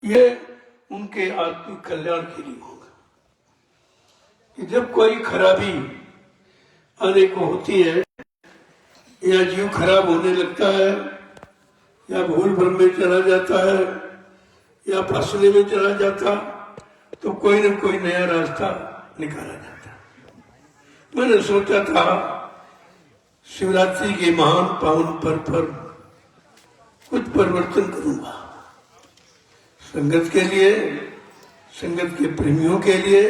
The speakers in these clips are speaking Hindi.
ये उनके आत्मिक कल्याण के लिए होगा कि जब कोई खराबी आने को होती है या जीव खराब होने लगता है या भूल भ्रम में चला जाता है या फंसने में चला जाता, तो कोई न कोई नया रास्ता निकाला जाता। मैंने सोचा था शिवरात्रि के महान पावन पर्व पर कुछ परिवर्तन करूंगा, संगत के लिए, संगत के प्रेमियों के लिए,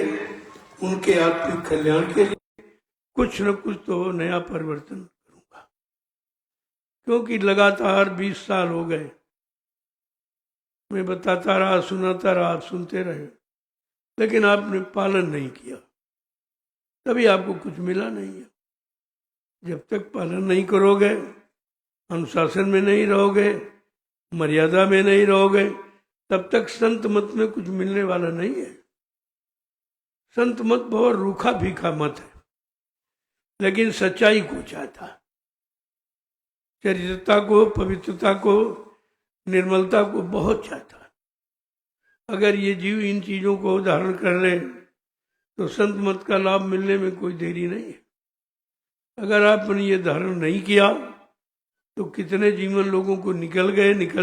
उनके आत्मिक कल्याण के लिए कुछ न कुछ तो नया परिवर्तन करूंगा। क्योंकि लगातार 20 साल हो गए मैं बताता रहा, सुनाता रहा, आप सुनते रहे, लेकिन आपने पालन नहीं किया, तभी आपको कुछ मिला नहीं है। जब तक पालन नहीं करोगे, अनुशासन में नहीं रहोगे, मर्यादा में नहीं रहोगे, तब तक संत मत में कुछ मिलने वाला नहीं है। संत मत बहुत रूखा फीका मत है, लेकिन सच्चाई को चाहता, चरित्रता को, पवित्रता को, निर्मलता को बहुत चाहता। अगर ये जीव इन चीजों को धारण कर ले तो संत मत का लाभ मिलने में कोई देरी नहीं है। अगर आपने ये धारण नहीं किया तो कितने जीवन लोगों को निकल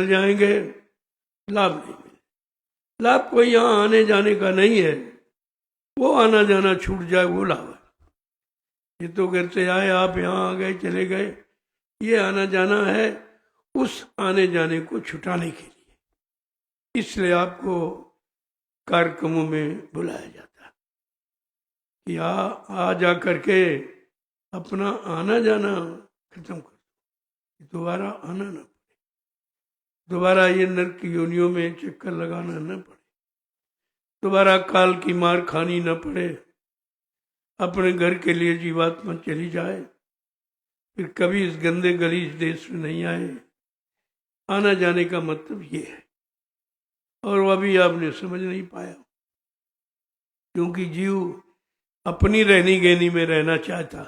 जाएंगे, लाभ नहीं मिले। लाभ कोई यहाँ आने जाने का नहीं है, वो आना जाना छूट जाए वो लाभ है। ये तो घर से आए, आप यहाँ आ गए, चले गए, ये आना जाना है उस आने जाने को छुटाने के लिए। इसलिए आपको कार्यक्रमों में बुलाया जाता है कि आ जा करके अपना आना जाना खत्म कर दो, दोबारा आना ना पड़े, दोबारा ये नरक योनियों में चक्कर लगाना न पड़े, दोबारा काल की मार खानी न पड़े, अपने घर के लिए जीवात्मा चली जाए, फिर कभी इस गंदे गलीज देश में नहीं आए। आना जाने का मतलब ये है, और वो अभी आपने समझ नहीं पाया, क्योंकि जीव अपनी रहनी गहनी में रहना चाहता।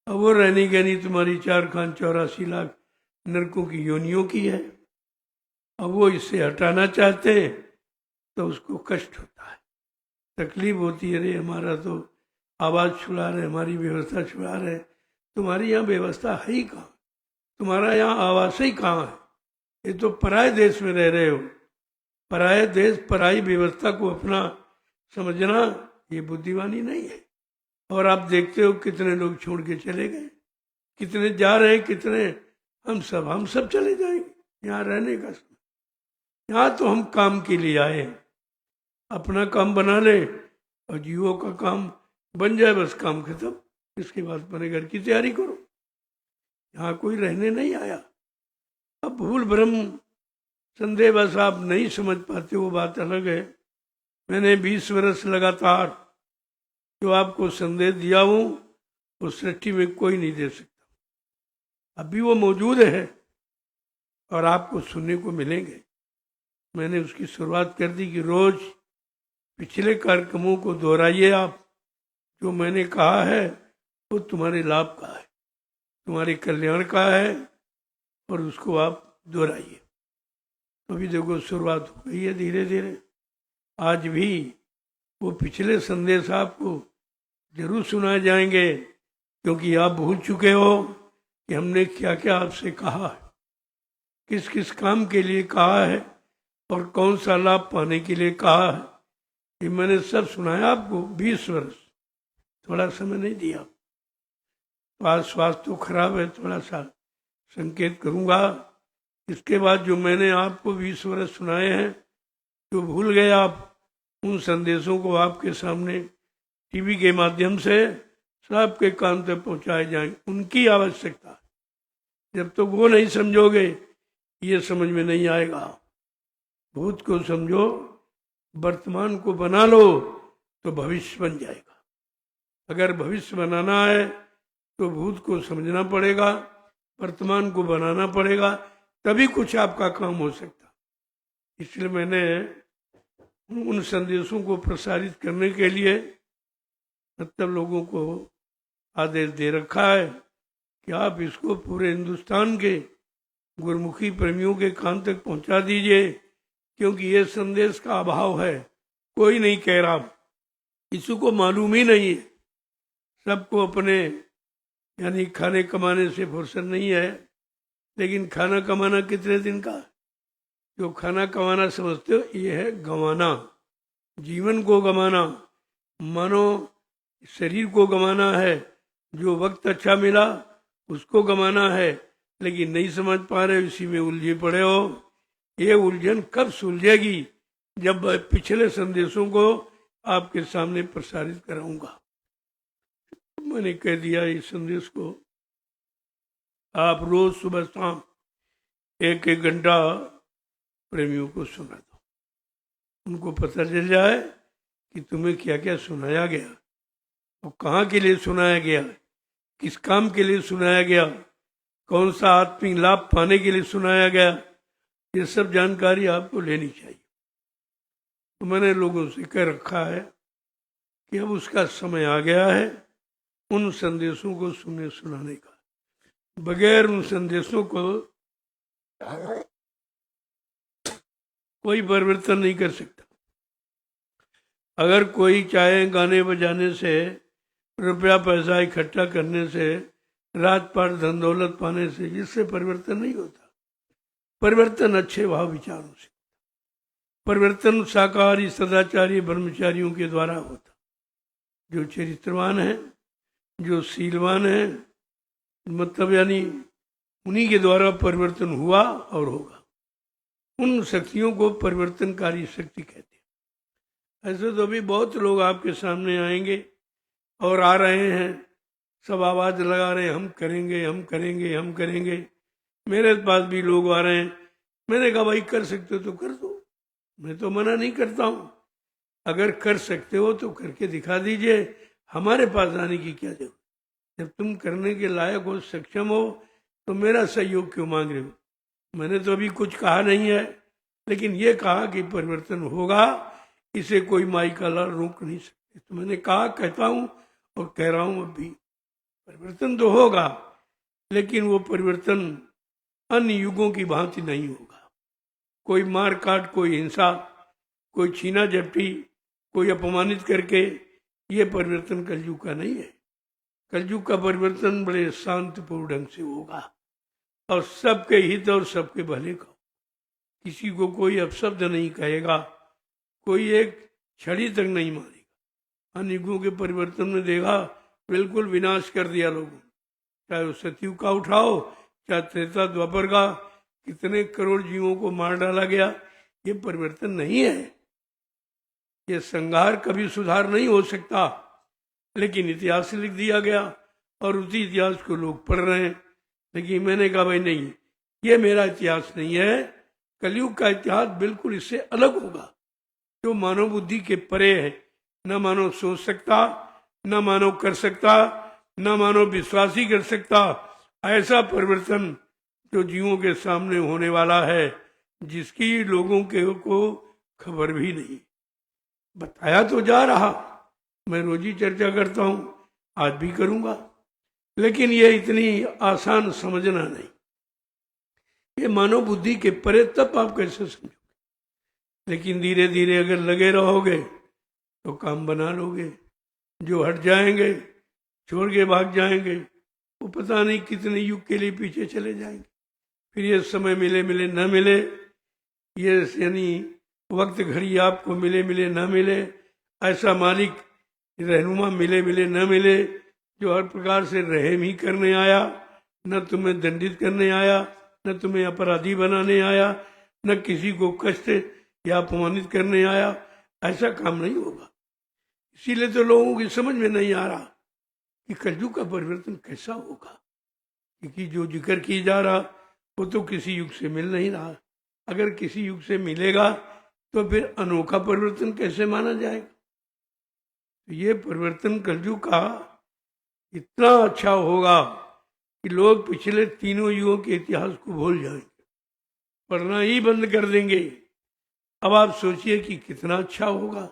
अब वो रहनी गहनी तुम्हारी 4,84,00,000 नरकों की योनियों की है। अब वो इससे हटाना चाहते तो उसको कष्ट होता है, तकलीफ होती है। अरे हमारा तो आवाज छुड़ा रहे, हमारी व्यवस्था छुड़ा रहे, तुम्हारी यहाँ व्यवस्था है ही कहाँ, तुम्हारा यहाँ आवास ही कहाँ है? ये तो पराये देश में रह रहे हो। पराये देश, पराई व्यवस्था को अपना समझना ये बुद्धिमानी नहीं है। और आप देखते हो कितने लोग छोड़ के चले गए, कितने जा रहे हैं, कितने हम सब चले जाएंगे। यहाँ रहने का समय, यहाँ तो हम काम के लिए आए हैं, अपना काम बना ले और जीवों का काम बन जाए, बस काम खत्म। इसके बाद अपने घर की तैयारी करो, यहाँ कोई रहने नहीं आया। अब भूल भ्रम संदेह बस आप नहीं समझ पाते, वो बात अलग है। मैंने 20 वर्ष लगातार जो आपको संदेश दिया हूँ वो सृष्टि में कोई नहीं दे सकता। अभी वो मौजूद है और आपको सुनने को मिलेंगे। मैंने उसकी शुरुआत कर दी कि रोज पिछले कार्यक्रमों को दोहराइए। आप जो मैंने कहा है वो तुम्हारे लाभ का है, तुम्हारे कल्याण का है, और उसको आप दोहराइए। तो अभी देखो शुरुआत हो गई है धीरे धीरे। आज भी वो पिछले संदेश आपको जरूर सुनाए जाएंगे, क्योंकि आप भूल चुके हो कि हमने क्या क्या आपसे कहा है, किस किस काम के लिए कहा है और कौन सा लाभ पाने के लिए कहा है। ये मैंने सब सुनाया आपको 20 वर्ष, थोड़ा समय नहीं दिया। तो आज स्वास्थ्य तो खराब है, थोड़ा सा संकेत करूंगा। इसके बाद जो मैंने आपको 20 वर्ष सुनाए हैं, जो भूल गए आप, उन संदेशों को आपके सामने टीवी के माध्यम से सबके कान तक पहुंचाए जाएंगे। उनकी आवश्यकता है, जब तक तो वो नहीं समझोगे ये समझ में नहीं आएगा। भूत को समझो, वर्तमान को बना लो तो भविष्य बन जाएगा। अगर भविष्य बनाना है तो भूत को समझना पड़ेगा, वर्तमान को बनाना पड़ेगा, तभी कुछ आपका काम हो सकता। इसलिए मैंने उन संदेशों को प्रसारित करने के लिए मतलब लोगों को आदेश दे रखा है कि आप इसको पूरे हिंदुस्तान के गुरमुखी प्रेमियों के कान तक पहुंचा दीजिए क्योंकि ये संदेश का अभाव है। कोई नहीं कह रहा, किसी को मालूम ही नहीं है। सबको अपने यानी खाने कमाने से फुर्सत नहीं है। लेकिन खाना कमाना कितने दिन का? जो खाना कमाना समझते हो ये है गंवाना, जीवन को गंवाना, मानो शरीर को गंवाना है। जो वक्त अच्छा मिला उसको गंवाना है, लेकिन नहीं समझ पा रहे, इसी में उलझे पड़े हो। ये उलझन कब सुलझेगी? जब पिछले संदेशों को आपके सामने प्रसारित कराऊंगा। मैंने कह दिया इस संदेश को आप रोज सुबह शाम 1-1 घंटा प्रेमियों को सुना दो। उनको पता चल जाए कि तुम्हें क्या क्या सुनाया गया और कहाँ के लिए सुनाया गया, किस काम के लिए सुनाया गया, कौन सा आत्मिक लाभ पाने के लिए सुनाया गया। ये सब जानकारी आपको लेनी चाहिए। तो मैंने लोगों से कह रखा है कि अब उसका समय आ गया है उन संदेशों को सुनने सुनाने का। बगैर उन संदेशों को कोई परिवर्तन नहीं कर सकता। अगर कोई चाहे गाने बजाने से, रुपया पैसा इकट्ठा करने से, रात पाट धन दौलत पाने से, जिससे परिवर्तन नहीं होता। परिवर्तन अच्छे भाव विचारों से, परिवर्तन शाकाहारी सदाचारी ब्रह्मचारियों के द्वारा होता। जो चरित्रवान है, जो शीलवान है, मतलब यानी उन्हीं के द्वारा परिवर्तन हुआ और होगा। उन शक्तियों को परिवर्तनकारी शक्ति कहते हैं। ऐसे तो अभी बहुत लोग आपके सामने आएंगे और आ रहे हैं, सब आवाज लगा रहे हैं, हम करेंगे हम करेंगे हम करेंगे। मेरे पास भी लोग आ रहे हैं। मैंने कहा भाई कर सकते हो तो कर दो, मैं तो मना नहीं करता हूं। अगर कर सकते हो तो करके दिखा दीजिए, हमारे पास आने की क्या जरूरत। जब तुम करने के लायक हो, सक्षम हो, तो मेरा सहयोग क्यों मांग रहे हो? मैंने तो अभी कुछ कहा नहीं है, लेकिन ये कहा कि परिवर्तन होगा, इसे कोई माई का लाल रोक नहीं सकते। तो मैंने कहा, कहता हूं और कह रहा हूं, अब भी परिवर्तन तो होगा, लेकिन वो परिवर्तन अन्य युगों की भांति नहीं होगा। कोई मार काट, कोई हिंसा, कोई छीना झपटी, कोई अपमानित करके, ये परिवर्तन कलयुग का नहीं है। कलयुग का परिवर्तन बड़े शांतिपूर्ण ढंग से होगा और सबके हित और सबके भले का। किसी को कोई अपशब्द नहीं कहेगा, कोई एक छड़ी तक नहीं मारेगा। अन्य युगों के परिवर्तन में देखा बिल्कुल विनाश कर दिया लोगों। चाहे वो सतयुग का उठाओ, चाहे त्रेता द्वापर का, कितने करोड़ जीवों को मार डाला गया। ये परिवर्तन नहीं है। ये संहार कभी सुधार नहीं हो सकता, लेकिन इतिहास से लिख दिया गया और उसी इतिहास को लोग पढ़ रहे हैं। लेकिन मैंने कहा भाई नहीं, ये मेरा इतिहास नहीं है। कलयुग का इतिहास बिल्कुल इससे अलग होगा, जो मानव बुद्धि के परे है। न मानव सोच सकता, न मानव कर सकता, न मानव विश्वास ही कर सकता। ऐसा परिवर्तन जो जीवों के सामने होने वाला है, जिसकी लोगों के को खबर भी नहीं। बताया तो जा रहा, मैं रोज ही चर्चा करता हूं, आज भी करूंगा, लेकिन ये इतनी आसान समझना नहीं। ये मानव बुद्धि के परे, तब आप कैसे समझोगे। लेकिन धीरे धीरे अगर लगे रहोगे तो काम बना लोगे। जो हट जाएंगे, छोड़ के भाग जाएंगे, वो पता नहीं कितने युग के लिए पीछे चले जाएंगे। फिर ये समय मिले मिले न मिले, ये यानी वक्त घड़ी आपको मिले मिले न मिले, ऐसा मालिक रहनुमा मिले मिले न मिले, जो हर प्रकार से रहम ही करने आया, न तुम्हें दंडित करने आया, न तुम्हें अपराधी बनाने आया, न किसी को कष्ट या अपमानित करने आया। ऐसा काम नहीं होगा। इसीलिए तो लोगों की समझ में नहीं आ रहा कि कलयुग का परिवर्तन कैसा होगा, क्योंकि जो जिक्र की जा रहा वो तो किसी युग से मिल नहीं रहा। अगर किसी युग से मिलेगा तो फिर अनोखा परिवर्तन कैसे माना जाएगा। तो ये परिवर्तन कलयुग का इतना अच्छा होगा कि लोग पिछले तीनों युगों के इतिहास को भूल जाएंगे, पढ़ना ही बंद कर देंगे। अब आप सोचिए कि कितना अच्छा होगा,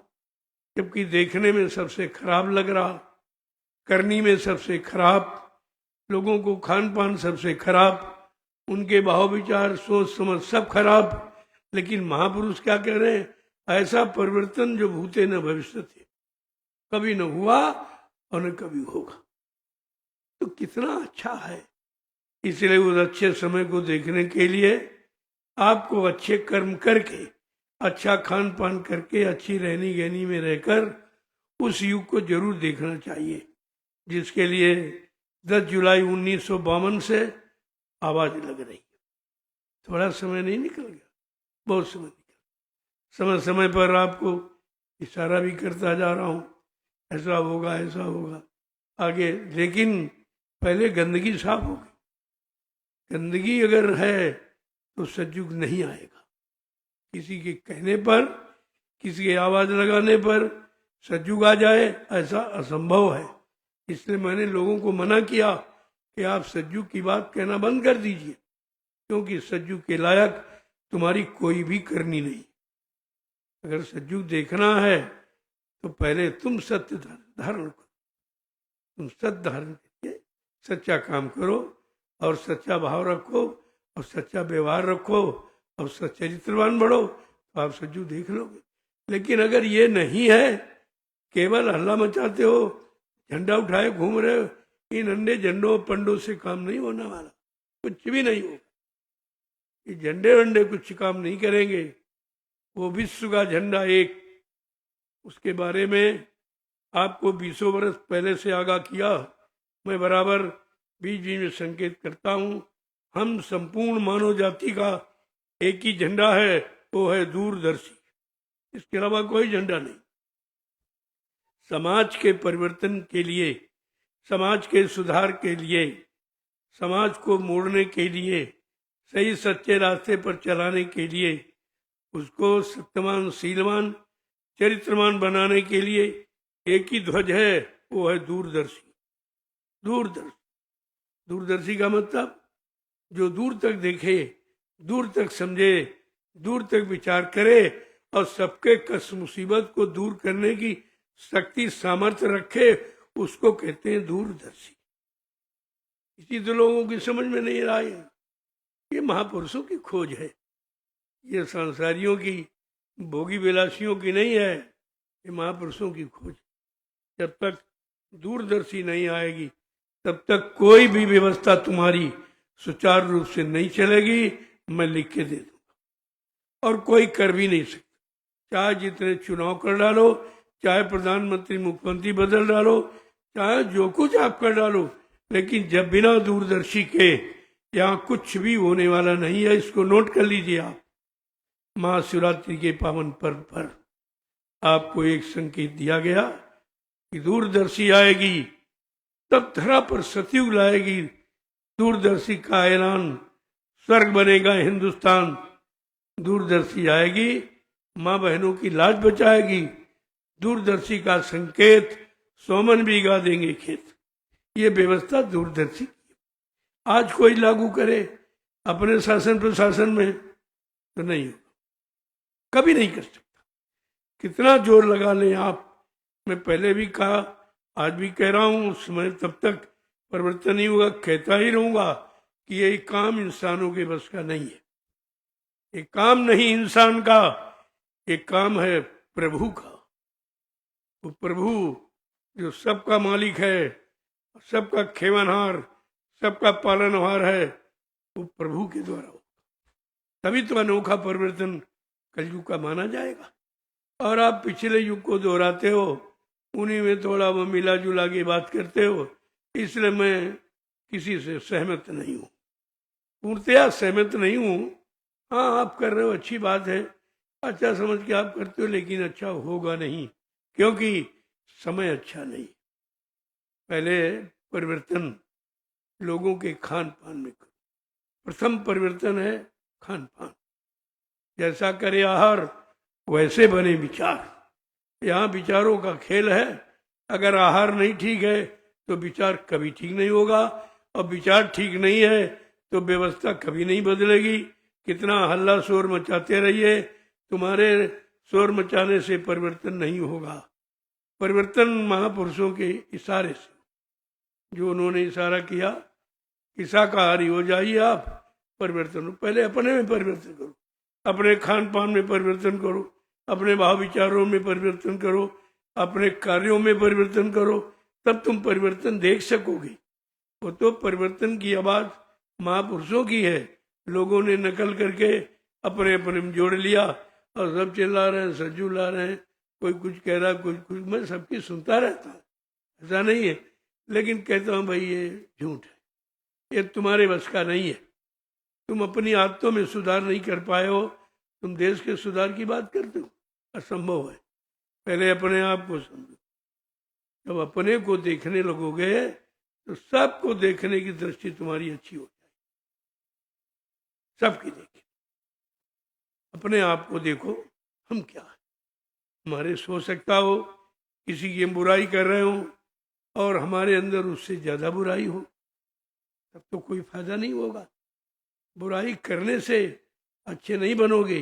जबकि देखने में सबसे खराब लग रहा, करनी में सबसे खराब, लोगों को खान पान सबसे खराब, उनके भाव विचार सोच समझ सब खराब, लेकिन महापुरुष क्या कह रहे हैं? ऐसा परिवर्तन जो भूते न भविष्य थे, कभी न हुआ और न कभी होगा। तो कितना अच्छा है। इसलिए उस अच्छे समय को देखने के लिए आपको अच्छे कर्म करके, अच्छा खान पान करके, अच्छी रहनी गहनी में रहकर उस युग को जरूर देखना चाहिए, जिसके लिए 10 जुलाई 1952 से आवाज लग रही है। थोड़ा समय नहीं निकल गया, बहुत समय निकल। समय समय पर आपको इशारा भी करता जा रहा हूं, ऐसा होगा ऐसा होगा आगे। लेकिन पहले गंदगी साफ होगी। गंदगी अगर है तो सतयुग नहीं आएगा। किसी के कहने पर, किसी के आवाज लगाने पर सतयुग आ जाए, ऐसा असंभव है। इसलिए मैंने लोगों को मना किया कि आप सतयुग की बात कहना बंद कर दीजिए, क्योंकि सतयुग के लायक तुम्हारी कोई भी करनी नहीं। अगर सतयुग देखना है तो पहले तुम सत्य धारण करो, तुम सत्य धारण करके सच्चा काम करो और सच्चा भाव रखो और सच्चा व्यवहार रखो और सच्चरित्रवान बढ़ो, तो आप सतयुग देख लोगे। लेकिन अगर ये नहीं है, केवल हल्ला मचाते हो, झंडा उठाए घूम रहे हो, इन अंडे झंडों पंडों से काम नहीं होने वाला, कुछ भी नहीं होगा। ये झंडे वंडे कुछ काम नहीं करेंगे। वो विश्व का झंडा एक, उसके बारे में आपको 20 वर्ष पहले से आगाह किया। मैं बराबर बीच बीच में संकेत करता हूं, हम संपूर्ण मानव जाति का एक ही झंडा है, वो है दूरदर्शी। इसके अलावा कोई झंडा नहीं। समाज के परिवर्तन के लिए, समाज के सुधार के लिए, समाज को मोड़ने के लिए, सही सच्चे रास्ते पर चलाने के लिए, उसको सत्यवान शीलवान चरित्रवान बनाने के लिए एक ही ध्वज है, वो है दूरदर्शी। दूरदर्शी, दूरदर्शी का मतलब जो दूर तक देखे, दूर तक समझे, दूर तक विचार करे और सबके कष्ट मुसीबत को दूर करने की शक्ति सामर्थ्य रखे, उसको कहते हैं दूरदर्शी। इसी तो लोगों की समझ में नहीं रहा है। ये महापुरुषों की खोज है, ये संसारियों की, भोगी विलासियों की नहीं है, ये महापुरुषों की खोज। जब तक दूरदर्शी नहीं आएगी तब तक कोई भी व्यवस्था तुम्हारी सुचारू रूप से नहीं चलेगी, मैं लिख के दे दूंगा। और कोई कर भी नहीं सकता, चाहे जितने चुनाव कर डालो, चाहे प्रधानमंत्री मुख्यमंत्री बदल डालो, चाहे जो कुछ आप कर डालो, लेकिन जब बिना दूरदर्शी के यहाँ कुछ भी होने वाला नहीं है। इसको नोट कर लीजिए आप। महाशिवरात्रि के पावन पर्व पर आपको एक संकेत दिया गया कि दूरदर्शी आएगी, तब धरा पर सतयुग लाएगी। दूरदर्शी का ऐलान, स्वर्ग बनेगा हिंदुस्तान। दूरदर्शी आएगी, माँ बहनों की लाज बचाएगी। दूरदर्शी का संकेत, सोमन भी गा देंगे खेत। ये व्यवस्था दूरदर्शी की। आज कोई लागू करे अपने शासन प्रशासन में तो नहीं होगा, कभी नहीं कर सकता। कितना जोर लगा लें आप, मैं पहले भी कहा, आज भी कह रहा हूं, उस समय तब तक परिवर्तन नहीं होगा। कहता ही रहूंगा कि ये काम इंसानों के बस का नहीं है। ये काम नहीं इंसान का, ये काम है प्रभु का। वो प्रभु जो सबका मालिक है, सबका खेवनहार, सबका पालनहार है, वो प्रभु के द्वारा होगा। तभी तो अनोखा परिवर्तन कलयुग का माना जाएगा। और आप पिछले युग को दोहराते हो, उन्हीं में थोड़ा वो मिला जुला की बात करते हो, इसलिए मैं किसी से सहमत नहीं हूं, पूर्णतया सहमत नहीं हूं। हाँ, आप कर रहे हो, अच्छी बात है, अच्छा समझ के आप करते हो, लेकिन अच्छा होगा नहीं, क्योंकि समय अच्छा नहीं। पहले परिवर्तन लोगों के खान पान में करो। प्रथम परिवर्तन है खान पान। जैसा करे आहार वैसे बने विचार। यहाँ विचारों का खेल है। अगर आहार नहीं ठीक है तो विचार कभी ठीक नहीं होगा, और विचार ठीक नहीं है तो व्यवस्था कभी नहीं बदलेगी। कितना हल्ला शोर मचाते रहिए, तुम्हारे शोर मचाने से परिवर्तन नहीं होगा। परिवर्तन महापुरुषों के इशारे से, जो उन्होंने इशारा किया कि शाकाहारी हो जाइए आप, परिवर्तन हो। पहले अपने में परिवर्तन करो, अपने खान पान में परिवर्तन करो, अपने भाव विचारों में परिवर्तन करो, अपने कार्यों में परिवर्तन करो, तब तुम परिवर्तन देख सकोगे। वो तो परिवर्तन की आवाज महापुरुषों की है, लोगों ने नकल करके अपने अपने में जोड़ लिया और सब चिल्ला रहे हैं, सज्जू ला रहे हैं, कोई कुछ कह रहा, कोई कुछ। मैं सबकी सुनता रहता हूँ, ऐसा नहीं है, लेकिन कहता हूँ भाई ये झूठ है, ये तुम्हारे बस का नहीं है। तुम अपनी आदतों में सुधार नहीं कर पाए हो, तुम देश के सुधार की बात करते हो, असंभव है। पहले अपने आप को समझो। जब अपने को देखने लगोगे तो सबको देखने की दृष्टि तुम्हारी अच्छी हो जाएगी, सबकी देखी। अपने आप को देखो, हम क्या है, हमारे हो सकता हो किसी की बुराई कर रहे हो और हमारे अंदर उससे ज्यादा बुराई हो, तब तो कोई फायदा नहीं होगा। बुराई करने से अच्छे नहीं बनोगे,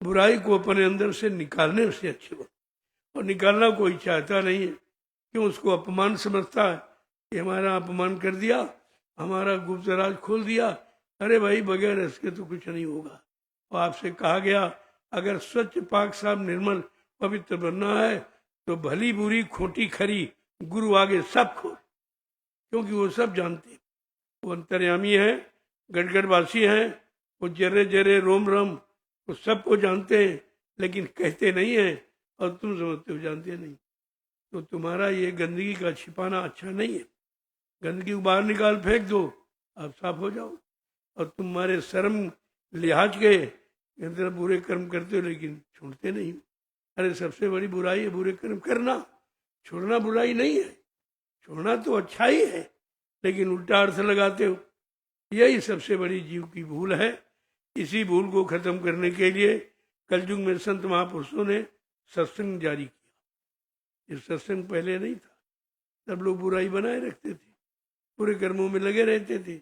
बुराई को अपने अंदर से निकालने से अच्छे बनो। और निकालना कोई चाहता नहीं है, क्यों? उसको अपमान समझता है कि हमारा अपमान कर दिया, हमारा गुप्त राज खोल दिया। अरे भाई, बगैर इसके तो कुछ नहीं होगा। और आपसे कहा गया, अगर स्वच्छ पाक साफ निर्मल पवित्र बनना है तो भली बुरी खोटी खरी गुरु आगे सब खोल, क्योंकि वो सब जानते हैं, वो अंतर्यामी है, गढ़गढ़वासी हैं, वो जरे जरे रोम रम, वो सबको जानते हैं, लेकिन कहते नहीं है, और तुम समझते हो जानते नहीं। तो तुम्हारा ये गंदगी का छिपाना अच्छा नहीं है। गंदगी को बाहर निकाल फेंक दो, आप साफ हो जाओ। और तुम्हारे शर्म लिहाज के अंदर बुरे कर्म करते हो, लेकिन छोड़ते नहीं। अरे सबसे बड़ी बुराई है बुरे कर्म करना, छोड़ना बुराई नहीं है। छोड़ना तो अच्छा ही है, लेकिन उल्टा अर्थ लगाते हो, यही सबसे बड़ी जीव की भूल है। इसी भूल को खत्म करने के लिए कलयुग में संत महापुरुषों ने सत्संग जारी किया। ये सत्संग पहले नहीं था, सब लोग बुराई बनाए रखते थे, पूरे कर्मों में लगे रहते थे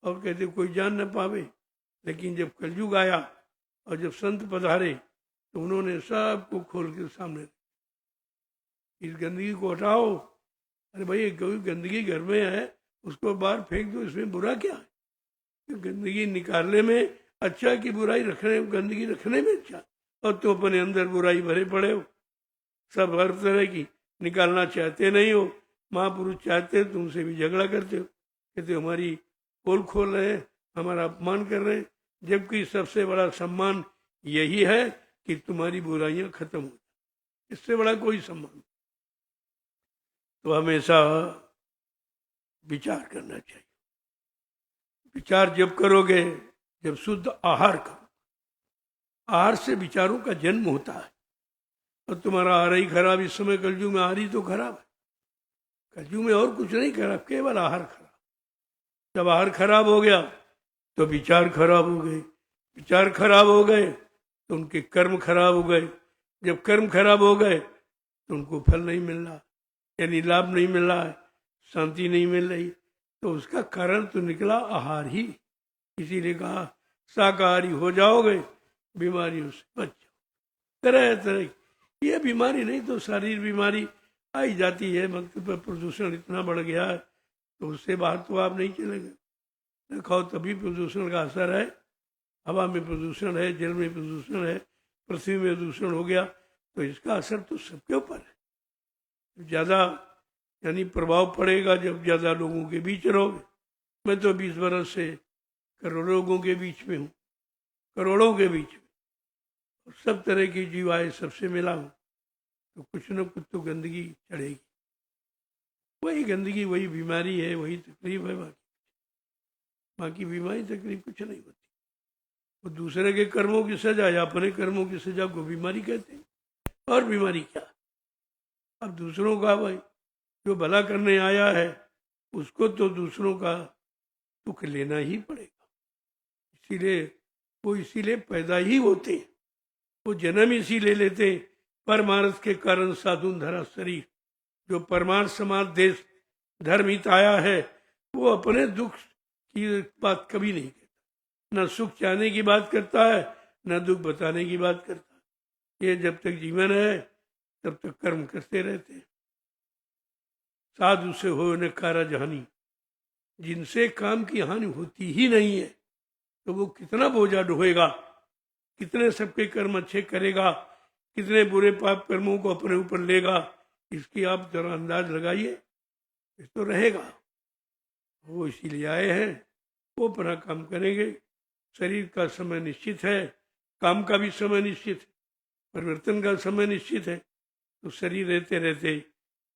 और कहते कोई जान न पावे। लेकिन जब कलयुग आया और जब संत पधारे तो उन्होंने सबको खोल के सामने, इस गंदगी को हटाओ। अरे भाई, कोई गंदगी घर में है उसको बाहर फेंक दो, इसमें बुरा क्या है? गंदगी निकालने में अच्छा कि बुराई रखने, गंदगी रखने में अच्छा? और तुम अपने अंदर बुराई भरे पड़े हो, सब हर तरह की निकालना चाहते नहीं हो। महापुरुष चाहते हैं, तुमसे भी झगड़ा करते हो, कहते हो हमारी पोल खोल रहे हैं, हमारा अपमान कर रहे हैं, जबकि सबसे बड़ा सम्मान यही है कि तुम्हारी बुराइयां खत्म हो, इससे बड़ा कोई सम्मान। तो हमेशा विचार करना चाहिए। विचार जब करोगे, जब शुद्ध आहार करो, आहार से विचारों का जन्म होता है। और तुम्हारा आहार ही खराब, इस समय कलयुग में आहार ही तो खराब है। कलयुग में और कुछ नहीं खराब, केवल आहार खराब। जब आहार खराब हो गया तो विचार खराब हो गए, विचार खराब हो गए तो उनके कर्म खराब हो गए, जब कर्म खराब हो गए तो उनको फल नहीं मिल रहा, यानी लाभ नहीं मिल रहा है, शांति नहीं मिल रही। तो उसका कारण तो निकला आहार ही। इसीलिए कहा शाकाहारी हो जाओगे, बीमारियों से बच जाओ। तरह तरह की ये बीमारी नहीं तो शारीरिक बीमारी आई जाती है। वक्त पर प्रदूषण इतना बढ़ गया है तो उससे बाहर तो आप नहीं चलेंगे। खाओ तभी प्रदूषण का असर है। हवा में प्रदूषण है, जल में प्रदूषण है, पृथ्वी में प्रदूषण हो गया, तो इसका असर तो सबके ऊपर है। ज्यादा यानी प्रभाव पड़ेगा जब ज्यादा लोगों के बीच रहोगे। मैं तो 20 बरस से करोड़ों लोगों के बीच में हूँ, करोड़ों के बीच में, और सब तरह की जीवाएं सबसे मिला हूँ, तो कुछ न कुछ तो गंदगी चढ़ेगी। वही गंदगी, वही बीमारी है, वही तकलीफ है, बाकी बीमारी तकलीफ कुछ नहीं होती। वो दूसरे के कर्मों की सजा या अपने कर्मों की सजा को बीमारी कहते हैं। और बीमारी क्या? अब दूसरों का, भाई जो भला करने आया है उसको तो दूसरों का दुख लेना ही पड़ेगा। इसीलिए पैदा ही होते, वो जन्म इसी ले लेते। परमार्थ के कारण साधु धरा शरीर। जो परमार्थ समाज देश धर्म हित आया है, वो अपने दुख की बात कभी नहीं कहता, न सुख चाहने की बात करता है, न दुख बताने की बात करता है। ये जब तक जीवन है तब तक कर्म करते रहते हैं। साधु से हो न कारज हानि, जिनसे काम की हानि होती ही नहीं है तो वो कितना बोझा ढोएगा कितने सबके कर्म अच्छे करेगा, कितने बुरे पाप कर्मों को अपने ऊपर लेगा, इसकी आप जरा अंदाज लगाइए। ये तो रहेगा, वो इसीलिए आए हैं, वो अपना काम करेंगे। शरीर का समय निश्चित है, काम का भी समय निश्चित है, परिवर्तन का समय निश्चित है। तो शरीर रहते रहते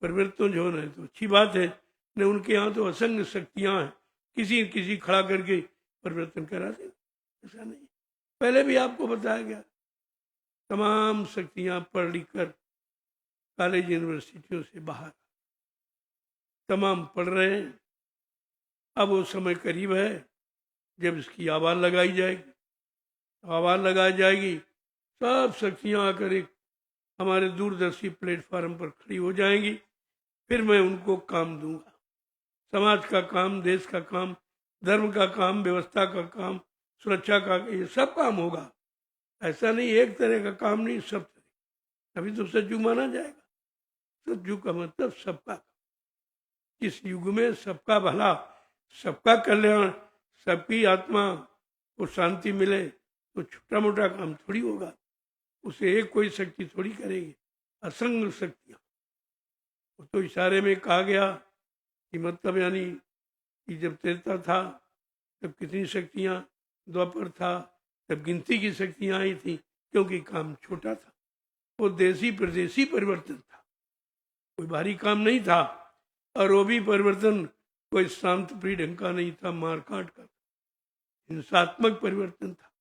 परिवर्तन जो होना है तो अच्छी बात है। न उनके यहाँ तो असंग शक्तियां हैं, किसी किसी खड़ा करके परिवर्तन करा दे, ऐसा नहीं। पहले भी आपको बताया गया, तमाम शक्तियां पढ़ लिख कर कॉलेज यूनिवर्सिटियों से बाहर तमाम पढ़ रहे हैं। अब वो समय करीब है जब इसकी आवाज लगाई जाएगी, आवाज लगाई जाएगी, सब शक्तियां आकर एक हमारे दूरदर्शी प्लेटफार्म पर खड़ी हो जाएंगी। फिर मैं उनको काम दूंगा, समाज का काम, देश का काम, धर्म का काम, व्यवस्था का काम, सुरक्षा का, ये सब काम होगा। ऐसा नहीं एक तरह का काम नहीं, सब तरह, तभी तो सतयुग माना जाएगा। सतयुग का मतलब सबका, इस युग में सबका भला, सबका कल्याण, सबकी आत्मा को शांति मिले, तो छोटा मोटा काम थोड़ी होगा, उसे एक कोई शक्ति थोड़ी करेगी, असंग शक्तियां। तो इशारे में कहा गया कि मतलब यानी कि जब त्रेता था तब कितनी शक्तियां, द्वापर था तब गिनती की शक्तियां आई थी, क्योंकि काम छोटा था, वो देसी प्रदेशी परिवर्तन था, कोई भारी काम नहीं था। और वो भी परिवर्तन कोई शांत प्रिय ढंग का नहीं था, मारकाट का, हिंसात्मक परिवर्तन था।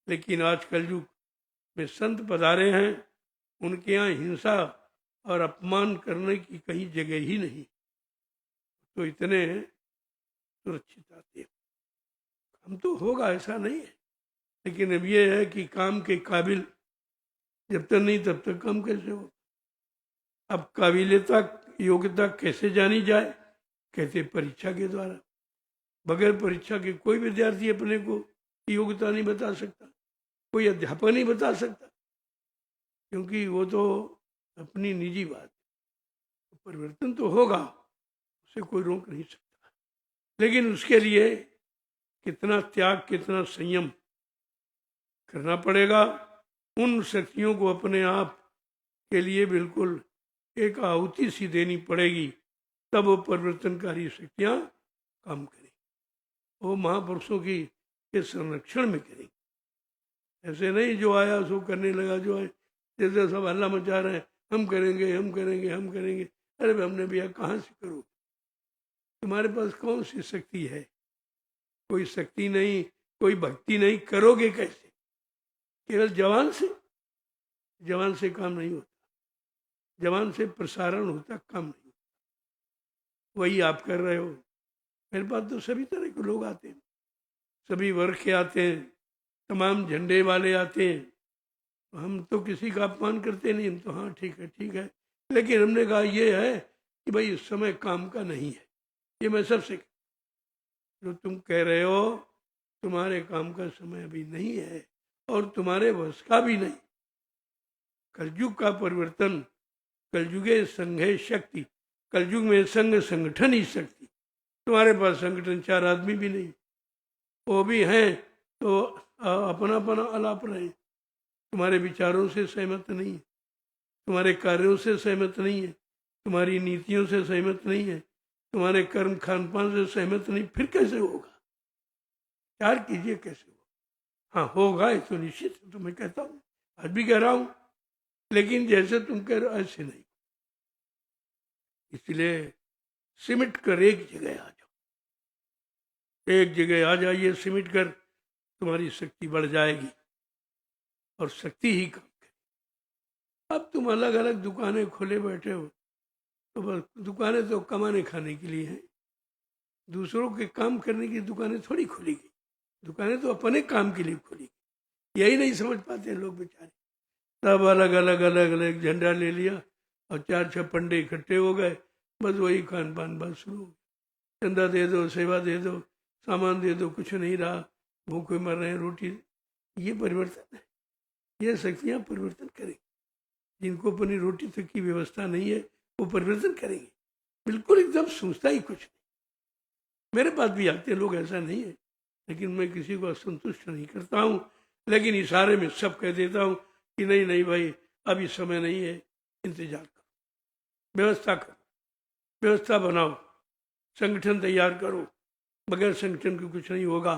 लेकिन आज कलयुग में संत पधारे हैं, उनके यहाँ हिंसा और अपमान करने की कहीं जगह ही नहीं, तो इतने सुरक्षित आते हैं। काम तो होगा, ऐसा नहीं है, लेकिन अब ये है कि काम के काबिल जब तक नहीं तब तक काम कैसे हो। अब काबिलियता, योग्यता कैसे जानी जाए, कहते परीक्षा के द्वारा। बगैर परीक्षा के कोई विद्यार्थी अपने को योग्यता नहीं बता सकता, कोई अध्यापक नहीं बता सकता, क्योंकि वो तो अपनी निजी बात है। परिवर्तन तो होगा, उसे कोई रोक नहीं सकता, लेकिन उसके लिए कितना त्याग, कितना संयम करना पड़ेगा। उन शक्तियों को अपने आप के लिए बिल्कुल एक आहुति सी देनी पड़ेगी, तब वो परिवर्तनकारी शक्तियां काम करें, वो महापुरुषों की के संरक्षण में करेंगे। ऐसे नहीं जो आया सो करने लगा, जो है जैसे सब हल्ला मचा रहे हैं, हम करेंगे हम करेंगे हम करेंगे। अरे हमने भैया कहाँ से करो, तुम्हारे पास कौन सी शक्ति है? कोई शक्ति नहीं, कोई भक्ति नहीं, करोगे कैसे? केवल जवान से काम नहीं होता, जवान से प्रसारण होता, काम नहीं होता। वही आप कर रहे हो। मेरे पास तो सभी तरह के लोग आते हैं, सभी वर्ग के आते हैं, तमाम झंडे वाले आते हैं। हम तो किसी का अपमान करते नहीं, हम तो हाँ ठीक है, लेकिन हमने कहा ये है कि भाई इस समय काम का नहीं है। ये मैं सबसे, जो तुम कह रहे हो तुम्हारे काम का समय अभी नहीं है और तुम्हारे वश का भी नहीं। कलयुग का परिवर्तन, कलयुगे संघे शक्ति, कलयुग में संघ संगठन ही शक्ति। तुम्हारे पास संगठन 4 आदमी भी नहीं, वो भी हैं तो अपना अपना अलाप रहे, तुम्हारे विचारों से सहमत नहीं है, तुम्हारे कार्यों से सहमत नहीं है, तुम्हारी नीतियों से सहमत नहीं है, तुम्हारे कर्म खान पान से सहमत नहीं, फिर कैसे होगा? प्यार कीजिए, कैसे होगा? हाँ होगा, ये तो निश्चित है, तो मैं कहता हूँ, आज भी कह रहा हूँ, लेकिन जैसे तुम कह रहे हो ऐसे नहीं। इसलिए सिमट कर एक जगह आ जाओ, एक जगह आ जाइए, सिमट कर तुम्हारी शक्ति बढ़ जाएगी और शक्ति ही काम करेगी। अब तुम अलग अलग दुकानें खोले बैठे हो, तो बस दुकानें तो कमाने खाने के लिए हैं, दूसरों के काम करने की दुकानें थोड़ी खुलेगी। दुकानें तो अपने काम के लिए खुलेगी। यही नहीं समझ पाते लोग बेचारे, सब अलग अलग झंडा ले लिया और 4-6 पंडे इकट्ठे हो गए, बस वही खान पान बात शुरू हो गई। चंदा दे दो, सेवा दे दो, सामान दे दो, कुछ नहीं रहा, भूखे मर रहे हैं, रोटी। ये परिवर्तन है? ये शक्तियाँ परिवर्तन करेंगी। जिनको अपनी रोटी तक की व्यवस्था नहीं है वो परिवर्तन करेंगे, बिल्कुल एकदम सोचता ही कुछ नहीं। मेरे पास भी आते लोग, ऐसा नहीं है, लेकिन मैं किसी को असंतुष्ट नहीं करता हूँ। लेकिन इशारे में सब कह देता हूं कि नहीं नहीं भाई, अभी समय नहीं है, इंतजार करो, व्यवस्था करो, व्यवस्था बनाओ, संगठन तैयार करो। बगैर संगठन के कुछ नहीं होगा।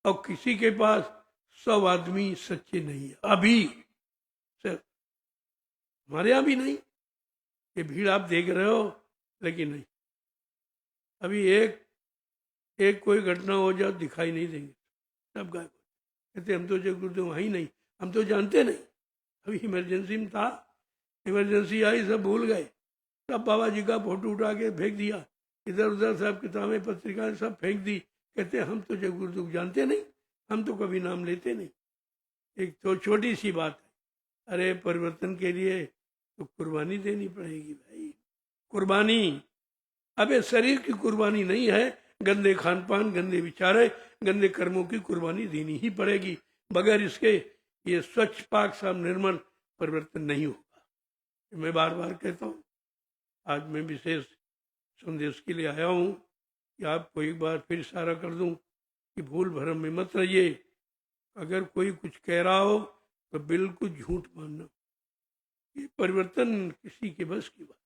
और किसी के पास 100 आदमी सच्चे नहीं है अभी, सर हमारे यहां भी नहीं। ये भीड़ आप देख रहे हो, लेकिन नहीं, अभी एक कोई घटना हो जाए दिखाई नहीं देंगे, सब गायब। कहते हम तो जब गुरुदेव वहीं नहीं, हम तो जानते नहीं, अभी इमरजेंसी में था, इमरजेंसी आई सब भूल गए, सब बाबा जी का फोटो उठा के फेंक दिया, इधर उधर सब किताबें पत्रिकाएं सब फेंक दी। कहते हम तो जब गुरुदेव जानते नहीं, हम तो कभी नाम लेते नहीं। एक तो छोटी सी बात है, अरे परिवर्तन के लिए तो कुर्बानी देनी पड़ेगी भाई, कुर्बानी। अबे शरीर की कुर्बानी नहीं है, गंदे खान पान, गंदे विचारे, गंदे कर्मों की कुर्बानी देनी ही पड़ेगी। बगैर इसके ये स्वच्छ पाक साफ निर्मल परिवर्तन नहीं होगा। मैं बार बार कहता हूँ, आज मैं विशेष संदेश के लिए आया हूँ कि आपको एक बार फिर इशारा कर दूं कि भूल भरम में मत रहिए। अगर कोई कुछ कह रहा हो तो बिल्कुल झूठ मानना। ये परिवर्तन किसी के बस की बात।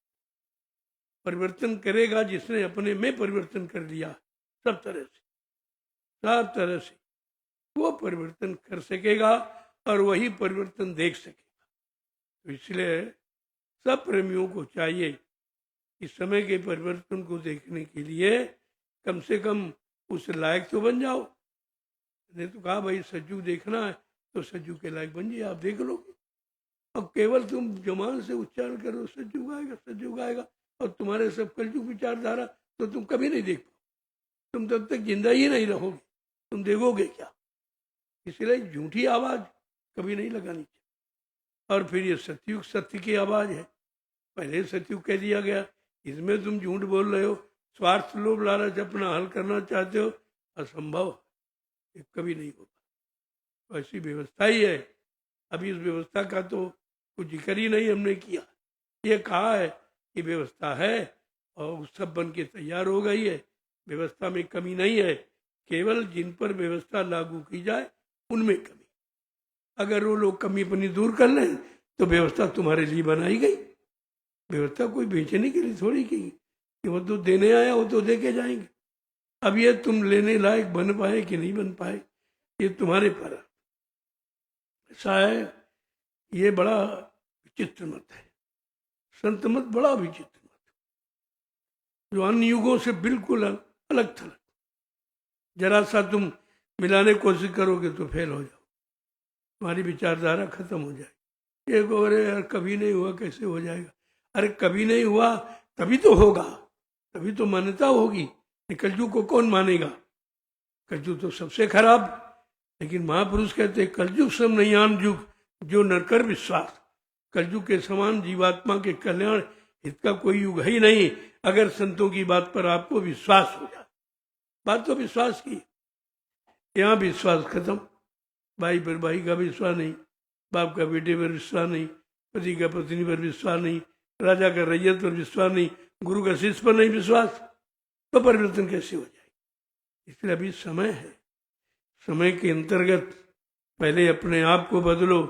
परिवर्तन करेगा जिसने अपने में परिवर्तन कर लिया, सब तरह से वो परिवर्तन कर सकेगा और वही परिवर्तन देख सकेगा। तो इसलिए सब प्रेमियों को चाहिए कि समय के परिवर्तन को देखने के लिए कम से कम उस लायक तो बन जाओ। मैंने तो कहा भाई सज्जू देखना है तो सज्जू के लायक बन जाइए, आप देख लोगे। अब केवल तुम जमान से उच्चारण करो सज्जू गाएगा, सज्जू गाएगा, और तुम्हारे सब कलयुग विचारधारा तो तुम कभी नहीं देख पाओ। तुम तब तक जिंदा ही नहीं रहोगे, तुम देखोगे क्या? इसलिए झूठी आवाज कभी नहीं लगानी चाहिए। और फिर ये सतयुग सत्य की आवाज है, पहले सतयुग कह दिया गया, इसमें तुम झूठ बोल रहे हो, स्वार्थ लोभ लालच अपना हल करना चाहते हो, असंभव, ये कभी नहीं होगा। ऐसी व्यवस्था ही है। अभी इस व्यवस्था का तो कुछ जिक्र ही नहीं हमने किया। ये कहा है कि व्यवस्था है और सब बन के तैयार हो गई है, व्यवस्था में कमी नहीं है, केवल जिन पर व्यवस्था लागू की जाए उनमें कमी। अगर वो लोग कमी अपनी दूर कर लें तो व्यवस्था तुम्हारे लिए बनाई गई। व्यवस्था कोई बेचने के लिए थोड़ी की, कि वो तो देने आया, वो तो दे के जाएंगे। अब ये तुम लेने लायक बन पाए कि नहीं बन पाए, ये तुम्हारे पर है। ऐसा है, ये बड़ा विचित्र मत है, संत मत बड़ा विचित्र मत, जो अन्य युगों से बिल्कुल अलग थलग। जरा सा तुम मिलाने की कोशिश करोगे तो फेल हो जाओ, तुम्हारी विचारधारा खत्म हो जाएगी। एक और यार कभी नहीं हुआ, कैसे हो जाएगा? अरे कभी नहीं हुआ तभी तो होगा, तभी तो मान्यता होगी। कलयुग को कौन मानेगा? कलयुग तो सबसे खराब। लेकिन महापुरुष कहते हैं कलयुग सम नयान युग जो नरकर विश्वास। कलयुग के समान जीवात्मा के कल्याण हित का कोई युग है ही नहीं, अगर संतों की बात पर आपको विश्वास हो जाए। बात तो विश्वास की, यहाँ विश्वास खत्म। भाई पर भाई का विश्वास नहीं, बाप का बेटे पर विश्वास नहीं, पति का पत्नी पर विश्वास नहीं, राजा का रैयत पर विश्वास नहीं, गुरु का शिष्य पर नहीं विश्वास, तो परिवर्तन कैसे हो जाएगा? इसलिए अभी समय है। समय के अंतर्गत पहले अपने आप को बदलो,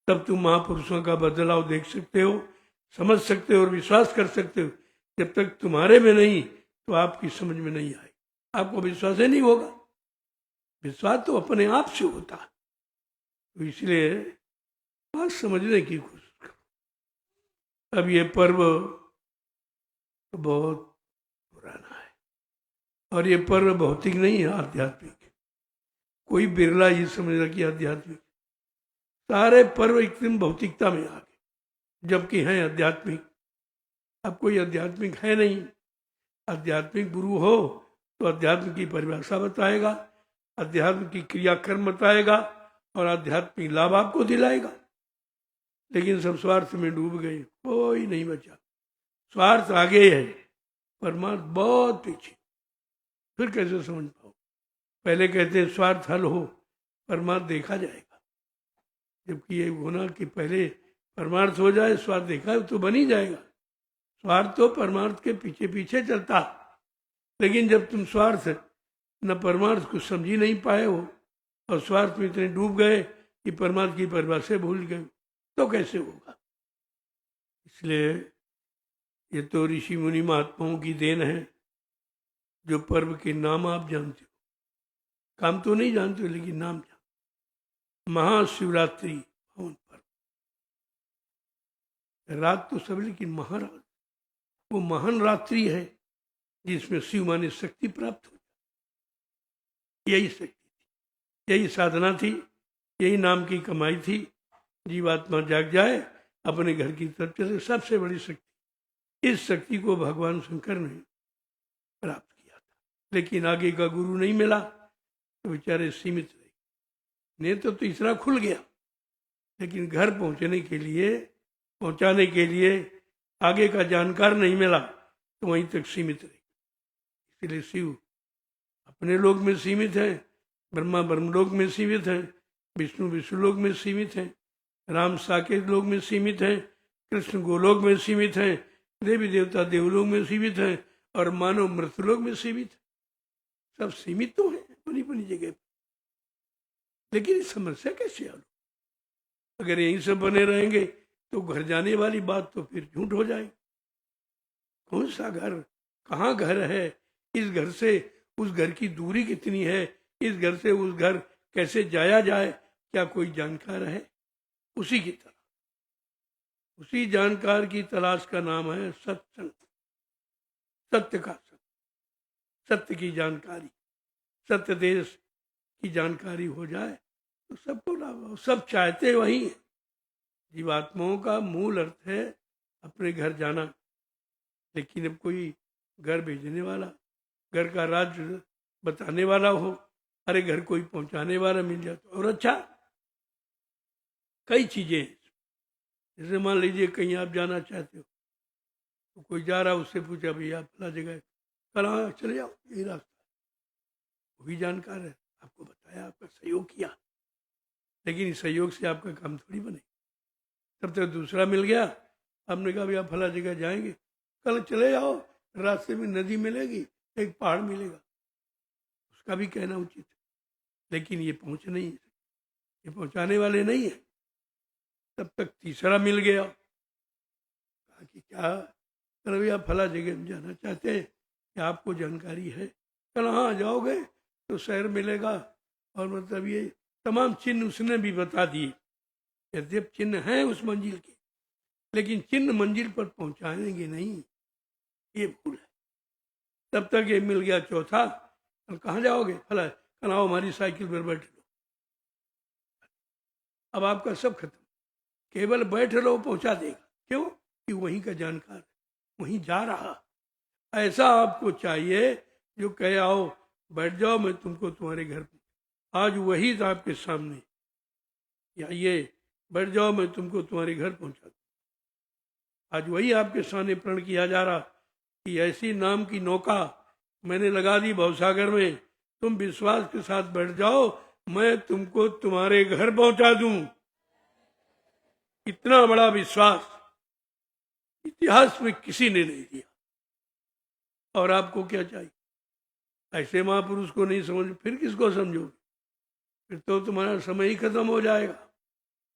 तब तुम महापुरुषों का बदलाव देख सकते हो, समझ सकते हो और विश्वास कर सकते हो। जब तक तुम्हारे में नहीं तो आपकी समझ में नहीं आए, आपको विश्वास ही नहीं होगा। विश्वास तो अपने आप से होता है। तो इसलिए बात समझने की कोशिश करो। अब ये पर्व बहुत पुराना है और ये पर्व भौतिक नहीं है, आध्यात्मिक। कोई बिरला ये समझ रहा कि आध्यात्मिक, सारे पर्व एकदम भौतिकता में आ गए, जबकि हैं आध्यात्मिक। अब कोई आध्यात्मिक है नहीं। आध्यात्मिक गुरु हो तो अध्यात्म की परिभाषा बताएगा, अध्यात्म की क्रियाक्रम बताएगा और आध्यात्मिक लाभ आपको दिलाएगा। लेकिन सब स्वार्थ में डूब गए, कोई नहीं बचा। स्वार्थ आगे है, परमार्थ बहुत पीछे। फिर कैसे समझ पाओ? पहले कहते हैं स्वार्थ हल हो, परमार्थ देखा जाएगा। जबकि ये होना कि पहले परमार्थ हो जाए, स्वार्थ देखा तो बन ही जाएगा। स्वार्थ तो परमार्थ के पीछे पीछे चलता, लेकिन जब तुम स्वार्थ न परमार्थ को समझ ही नहीं पाए हो और स्वार्थ में इतने डूब गए कि परमात्मा की परिभाषा भूल गए तो कैसे होगा। इसलिए ये तो ऋषि मुनि महात्माओं की देन है, जो पर्व के नाम आप जानते हो, काम तो नहीं जानते हो लेकिन नाम जानते। महाशिवरात्रि पावन पर्व, रात तो सब लेकिन महारात, वो महान रात्रि है जिसमें शिव माने शक्ति प्राप्त हो जाए। यही शक्ति थी, यही साधना थी, यही नाम की कमाई थी। जीवात्मा जाग जाए, अपने घर की तरफ चले, सबसे बड़ी शक्ति। इस शक्ति को भगवान शंकर ने प्राप्त किया था, लेकिन आगे का गुरु नहीं मिला तो बेचारे सीमित रहे। नेत्र तो इतना खुल गया, लेकिन घर पहुंचने के लिए, पहुंचाने के लिए आगे का जानकार नहीं मिला तो वहीं तक सीमित रहे। इसलिए शिव अपने लोक में सीमित है, ब्रह्मा ब्रह्मलोक में सीमित है, विष्णु विष्णुलोक में सीमित है, राम साकेत लोक में सीमित है, कृष्ण गोलोक में सीमित है, देवी देवता देवलोक में सीमित है, और मानव मृतलोक में सीमित है। सब सीमित तो है अपनी अपनी जगह पर, लेकिन इस समस्या कैसे हल? अगर यहीं सब बने रहेंगे तो घर जाने वाली बात तो फिर झूठ हो जाएगी। कौन सा घर, कहाँ घर है, इस घर से उस घर की दूरी कितनी है, इस घर से उस घर कैसे जाया जाए, क्या कोई जानकार है? उसी की तरह, उसी जानकार की तलाश का नाम है सत्संग। सत्य का सत्य, सत्य की जानकारी, सत्य देश की जानकारी हो जाए तो सबको लाभ हो। सब चाहते वही है। जीवात्माओं का मूल अर्थ है अपने घर जाना, लेकिन अब कोई घर भेजने वाला, घर का राज्य बताने वाला हो, अरे घर कोई पहुंचाने वाला मिल जाए तो और अच्छा। कई चीजें, जैसे मान लीजिए कहीं आप जाना चाहते हो तो कोई जा रहा, उससे पूछा भैया फला जगह कल, हाँ चले जाओ, यही रास्ता। वो भी जानकार है, आपको बताया, आपका सहयोग किया, लेकिन इस सहयोग से आपका काम थोड़ी बने। तब तक दूसरा मिल गया, आपने कहा भैया फला जगह जाएंगे, कल चले जाओ, रास्ते में नदी मिलेगी, एक पहाड़ मिलेगा, उसका भी कहना उचित है, लेकिन ये पहुंच नहीं है, ये पहुंचाने वाले नहीं है। तब तक तीसरा मिल गया, कहा कि क्या कल भैया फला जगह हम जाना चाहते हैं, क्या आपको जानकारी है? कल हाँ जाओगे तो शहर मिलेगा, और मतलब ये तमाम चिन्ह उसने भी बता दिए। यद्यप चिन्ह हैं उस मंजिल के, लेकिन चिन्ह मंजिल पर पहुंचाएंगे नहीं, ये भूल है। तब तक ये मिल गया चौथा, कहाँ जाओगे? फला, कल आओ हमारी साइकिल पर बैठ लो। अब आपका सब खत्म, केवल बैठ लो पहुंचा देगा। क्यों? कि वहीं का जानकार, वहीं जा रहा। ऐसा आपको चाहिए जो कहे आओ बैठ जाओ, मैं तुमको तुम्हारे घर, आज वही था आपके सामने, या ये बैठ जाओ मैं तुमको तुम्हारे घर पहुंचा दूं। आज वही आपके सामने प्रण किया जा रहा कि ऐसी नाम की नौका मैंने लगा दी भवसागर में, तुम विश्वास के साथ बैठ जाओ, मैं तुमको तुम्हारे घर पहुंचा दूं। इतना बड़ा विश्वास इतिहास में किसी ने नहीं दिया। और आपको क्या चाहिए? ऐसे महापुरुष को नहीं समझ, फिर किसको समझोगे? फिर तो तुम्हारा समय ही खत्म हो जाएगा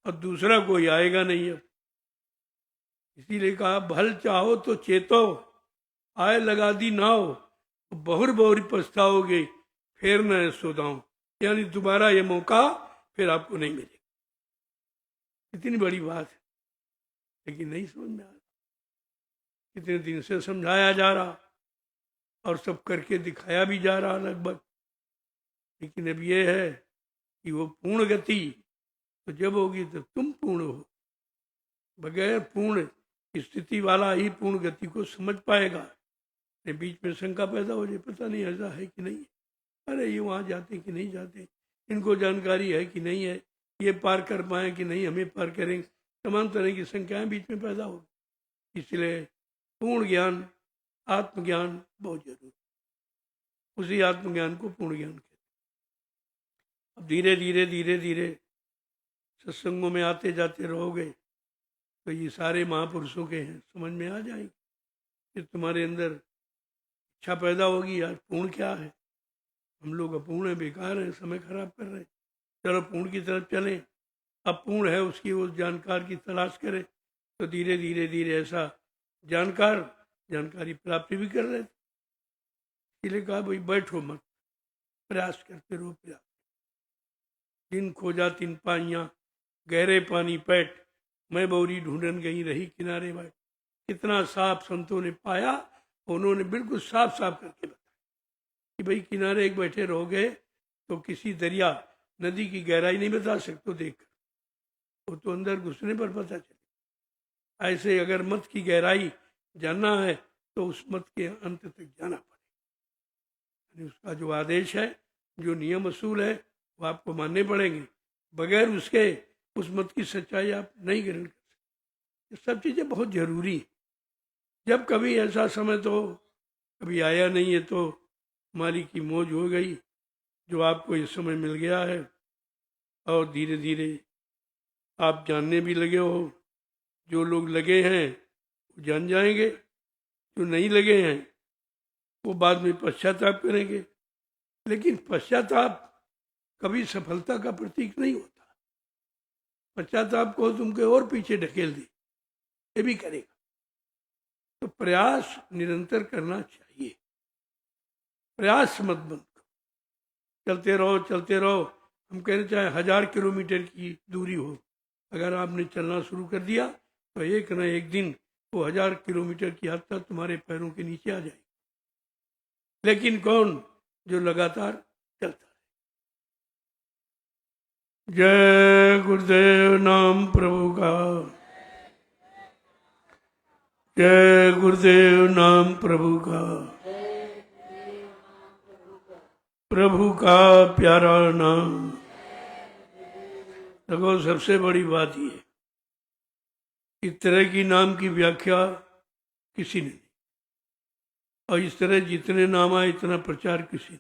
और दूसरा कोई आएगा नहीं। अब इसीलिए कहा भल चाहो तो चेतो, आए लगा दी नाव, बहुर बहुर पछताओगे, फिर न सोदाओ। यानी दोबारा ये मौका फिर आपको नहीं मिलेगा। इतनी बड़ी बात है, लेकिन नहीं समझ में आ रहा। कितने दिन से समझाया जा रहा और सब करके दिखाया भी जा रहा लगभग, लेकिन अब ये है कि वो पूर्ण गति तो जब होगी तो तुम पूर्ण हो। बगैर पूर्ण स्थिति वाला ही पूर्ण गति को समझ पाएगा। बीच में शंका पैदा हो जाए, पता नहीं ऐसा है कि नहीं, अरे ये वहाँ जाते कि नहीं जाते, इनको जानकारी है कि नहीं है, ये पार कर पाए कि नहीं, हमें पार करेंगे, तमाम तरह की शंकाएं बीच में पैदा हो। इसलिए पूर्ण ज्ञान, आत्मज्ञान बहुत जरूरी, उसी आत्मज्ञान को पूर्ण ज्ञान कहते हैं। अब धीरे धीरे धीरे धीरे सत्संगों में आते जाते रहोगे तो ये सारे महापुरुषों के हैं समझ में आ जाएंगे। फिर तुम्हारे अंदर इच्छा पैदा होगी, यार पूर्ण क्या है, हम लोग अपूर्ण है, बेकार है, समय खराब कर रहे हैं, चलो पूर्ण की तरफ चलें। अपूर्ण है उसकी उस जानकार की तलाश करे, तो धीरे धीरे धीरे ऐसा जानकारी प्राप्ति भी कर रहे थे। इसलिए कहा भाई बैठो मत, प्रयास करते रहो प्रयास। दिन खोजा तिन पाइयां, गहरे पानी पैठ, मैं बौरी ढूंढन गई रही किनारे बैठ। कितना साफ संतों ने पाया, उन्होंने बिल्कुल साफ साफ करके बताया कि भाई किनारे एक बैठे रहोगे तो किसी दरिया नदी की गहराई नहीं बता सकते देखकर, वो तो अंदर घुसने पर पता चले। ऐसे अगर मत की गहराई जानना है तो उस मत के अंत तक जाना पड़ेगा। उसका जो आदेश है, जो नियम असूल है, वो आपको मानने पड़ेंगे। बगैर उसके उस मत की सच्चाई आप नहीं ग्रहण कर सकते। ये सब चीजें बहुत जरूरी है। जब कभी ऐसा समय तो कभी आया नहीं है, तो मालिक की मौज हो गई जो आपको इस समय मिल गया है, और धीरे धीरे आप जानने भी लगे हो। जो लोग लगे हैं वो जान जाएंगे, जो नहीं लगे हैं वो बाद में पश्चाताप करेंगे। लेकिन पश्चाताप कभी सफलता का प्रतीक नहीं होता। पश्चाताप को तुमको और पीछे ढकेल दे, ये भी करेगा। तो प्रयास निरंतर करना चाहिए, प्रयास मत बंद करो, चलते रहो चलते रहो। हम कहना चाहे 1000 किलोमीटर की दूरी हो, अगर आपने चलना शुरू कर दिया तो एक न एक दिन वो 1000 किलोमीटर की यात्रा तुम्हारे पैरों के नीचे आ जाएगी। लेकिन कौन? जो लगातार चलता रहे। जय गुरुदेव नाम प्रभु का, जय गुरुदेव नाम प्रभु का। प्रभु का प्यारा नाम। देखो सबसे बड़ी बात ये, इस तरह की नाम की व्याख्या किसी ने नहीं, और इस तरह जितने नाम आए इतना प्रचार किसी ने,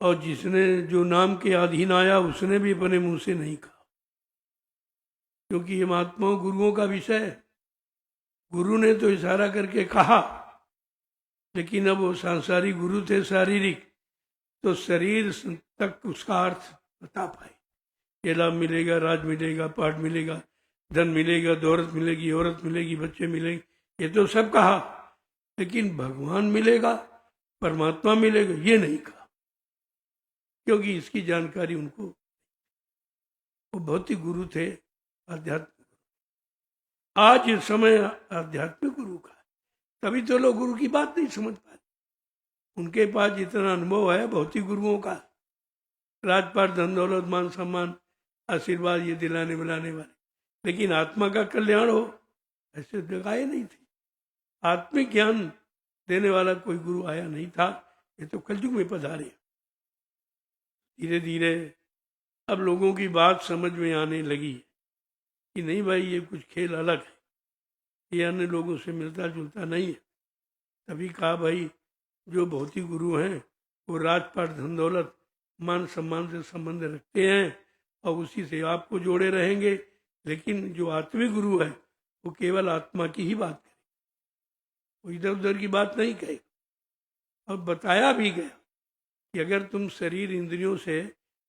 और जिसने जो नाम के अधीन आया उसने भी अपने मुंह से नहीं कहा, क्योंकि ये महात्माओं गुरुओं का विषय है। गुरु ने तो इशारा करके कहा, लेकिन अब वो सांसारिक गुरु थे, शारीरिक, तो शरीर तक उसका अर्थ बता पाए। ये लाभ मिलेगा, राज मिलेगा, पाठ मिलेगा, धन मिलेगा, दौलत मिलेगी, औरत मिलेगी, बच्चे मिलेंगे, ये तो सब कहा। लेकिन भगवान मिलेगा, परमात्मा मिलेगा, ये नहीं कहा, क्योंकि इसकी जानकारी उनको, वो भौतिक गुरु थे, आध्यात्मिक गुरु। आज ये समय आध्यात्मिक गुरु का है, तभी तो लोग गुरु की बात नहीं समझ पाते। उनके पास जितना अनुभव है भौतिक गुरुओं का, राजपाट, धन दौलत, मान सम्मान, आशीर्वाद ये दिलाने मिलाने वाले, लेकिन आत्मा का कल्याण हो ऐसे जगाए नहीं थे। आत्मिक ज्ञान देने वाला कोई गुरु आया नहीं था। ये तो कलयुग में पधारे। धीरे धीरे अब लोगों की बात समझ में आने लगी कि नहीं भाई ये कुछ खेल अलग है, ये अन्य लोगों से मिलता जुलता नहीं है। तभी कहा भाई जो भौतिक गुरु हैं वो राजपाट, धन दौलत, मान सम्मान से संबंध रखते हैं और उसी से आपको जोड़े रहेंगे। लेकिन जो आत्मिक गुरु है वो केवल आत्मा की ही बात करे, वो इधर उधर की बात नहीं कहे। और बताया भी गया कि अगर तुम शरीर इंद्रियों से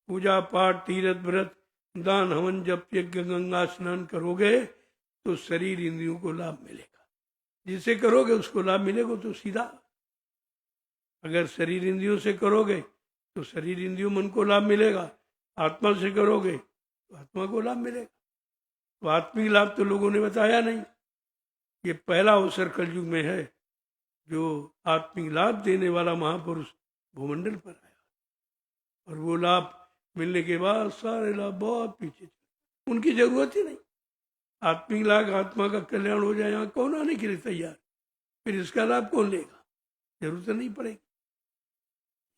पूजा पाठ, तीर्थ व्रत, दान, हवन, जप, यज्ञ, गंगा स्नान करोगे तो शरीर इंद्रियों को लाभ मिलेगा। जिसे करोगे उसको लाभ मिलेगा। तो सीधा, अगर शरीर इंद्रियों से करोगे तो शरीर इंद्रियों मन को लाभ मिलेगा, आत्मा से करोगे तो आत्मा को लाभ मिलेगा। तो आत्मिक लाभ तो लोगों ने बताया नहीं। ये पहला अवसर कलयुग में है जो आत्मिक लाभ देने वाला महापुरुष भूमंडल पर आया, और वो लाभ मिलने के बाद सारे लाभ बहुत पीछे चले, उनकी जरूरत ही नहीं। आत्मिक लाभ, आत्मा का कल्याण हो जाए, यहाँ कौन आने के लिए तैयार? फिर इसका लाभ कौन लेगा? जरूरत नहीं पड़ेगी।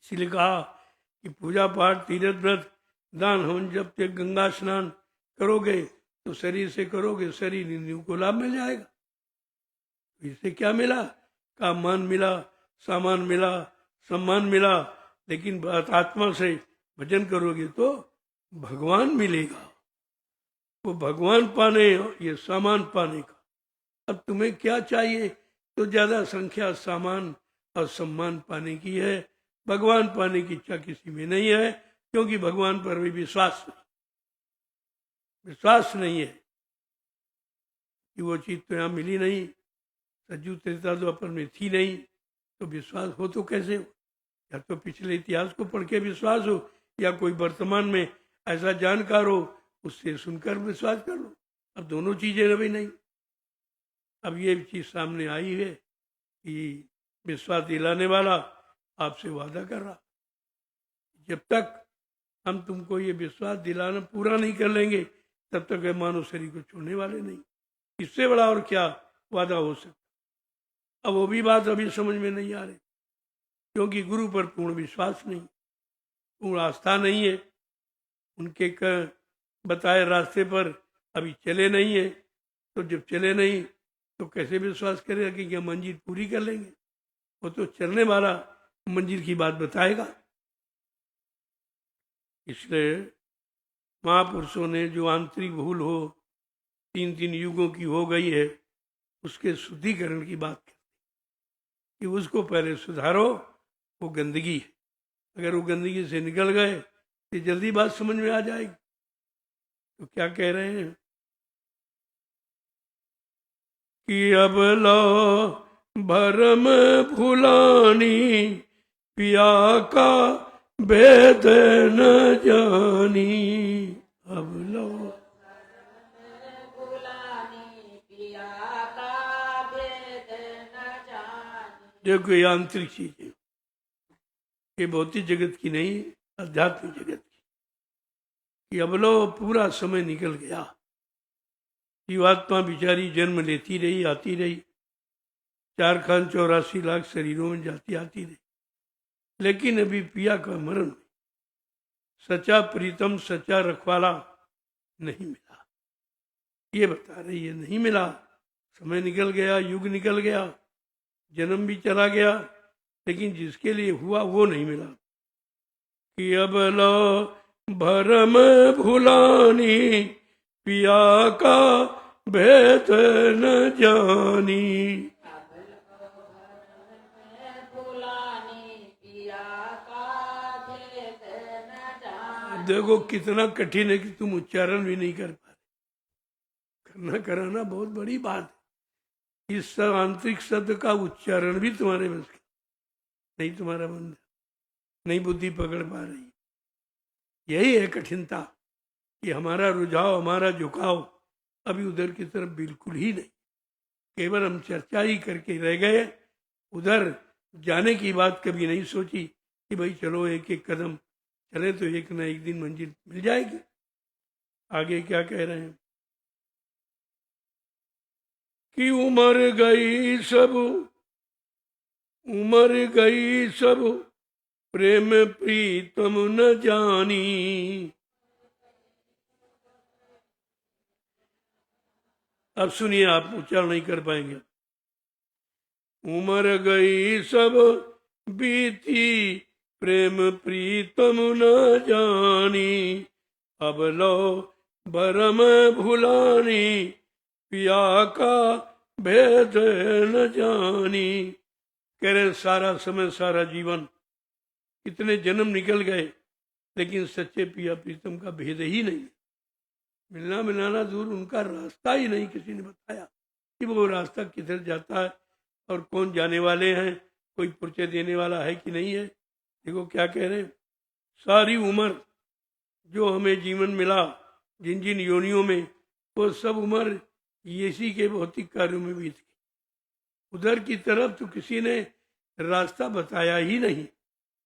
इसीलिए कहा कि पूजा पाठ, तीर्थ व्रत, दान, हवन, जप, यज्ञ, गंगा स्नान करोगे तो शरीर से करोगे, शरीर इंद्रियों को लाभ मिल जाएगा। इससे क्या मिला? काम मान मिला, सामान मिला, सम्मान मिला। लेकिन बात आत्मा से भजन करोगे तो भगवान मिलेगा। वो भगवान पाने, ये सामान पाने का। अब तुम्हें क्या चाहिए? तो ज्यादा संख्या सामान और सम्मान पाने की है, भगवान पाने की इच्छा किसी में नहीं है। क्योंकि भगवान पर भी विश्वास नहीं है कि वो चीज तो यहाँ मिली नहीं, सज्जू त्रेता द्वापर में थी नहीं, तो विश्वास हो तो कैसे हो? या तो पिछले इतिहास को पढ़ के विश्वास हो, या कोई वर्तमान में ऐसा जानकार हो उससे सुनकर विश्वास कर लो। अब दोनों चीजें अभी नहीं। अब ये चीज सामने आई है कि विश्वास दिलाने वाला आपसे वादा कर रहा, जब तक हम तुमको ये विश्वास दिलाना पूरा नहीं कर लेंगे तब तक मानव शरीर को छोड़ने वाले नहीं। इससे बड़ा और क्या वादा हो सकता? अब वो भी बात अभी समझ में नहीं आ रही, क्योंकि गुरु पर पूर्ण विश्वास नहीं, पूर्ण आस्था नहीं है, उनके बताए रास्ते पर अभी चले नहीं है। तो जब चले नहीं तो कैसे विश्वास करेगा कि क्या मंजिल पूरी कर लेंगे? वो तो चलने वाला मंजिल की बात बताएगा। इसलिए महापुरुषों ने जो आंतरिक भूल हो 3 युगों की हो गई है, उसके शुद्धिकरण की बात करती कि उसको पहले सुधारो। वो गंदगी है, अगर वो गंदगी से निकल गए तो जल्दी बात समझ में आ जाएगी। तो क्या कह रहे हैं कि अब लो भरम भुलानी, पिया का भेद न जानी। अब लो देखो, ये आंतरिक चीज है, ये भौतिक जगत की नहीं, आध्यात्मिक जगत की। कि अब लो पूरा समय निकल गया, जीवात्मा बिचारी जन्म लेती रही, आती रही, 4,84,00,000 शरीरों में जाती आती रही, लेकिन अभी पिया का मरण, सच्चा प्रीतम सच्चा रखवाला नहीं मिला। ये बता रही है नहीं मिला। समय निकल गया, युग निकल गया, जन्म भी चला गया, लेकिन जिसके लिए हुआ वो नहीं मिला। कि अब लो भरम भुलानी, पिया का भेद न जानी। देखो कितना कठिन है कि तुम उच्चारण भी नहीं कर पा रहे। करना कराना बहुत बड़ी बात है। इस आंतरिक शब्द का उच्चारण भी तुम्हारे बस का नहीं, तुम्हारा बंद नहीं, बुद्धि पकड़ पा रही। यही है कठिनता कि हमारा रुझाव, हमारा झुकाव अभी उधर की तरफ बिल्कुल ही नहीं। केवल हम चर्चा ही करके रह गए, उधर जाने की बात कभी नहीं सोची कि भाई चलो एक एक कदम चले तो एक न एक दिन मंजिल मिल जाएगी। आगे क्या कह रहे हैं कि उम्र गई सब, उम्र गई सब, प्रेम प्रीतम न जानी। अब सुनिए, आप उच्चारण नहीं कर पाएंगे। उम्र गई सब बीती, प्रेम प्रीतम न जानी। अब लो भरम भुलानी, पिया का भेद न जानी। कह रहे सारा समय, सारा जीवन, इतने जन्म निकल गए, लेकिन सच्चे पिया प्रीतम का भेद ही नहीं। मिलना मिलाना दूर, उनका रास्ता ही नहीं किसी ने बताया कि वो रास्ता किधर जाता है और कौन जाने वाले हैं, कोई परिचय देने वाला है कि नहीं है। देखो क्या कह रहे हैं, सारी उम्र जो हमें जीवन मिला, जिन जिन योनियों में, वो सब उम्र इसी के भौतिक कार्यों में बीत गई। उधर की तरफ तो किसी ने रास्ता बताया ही नहीं।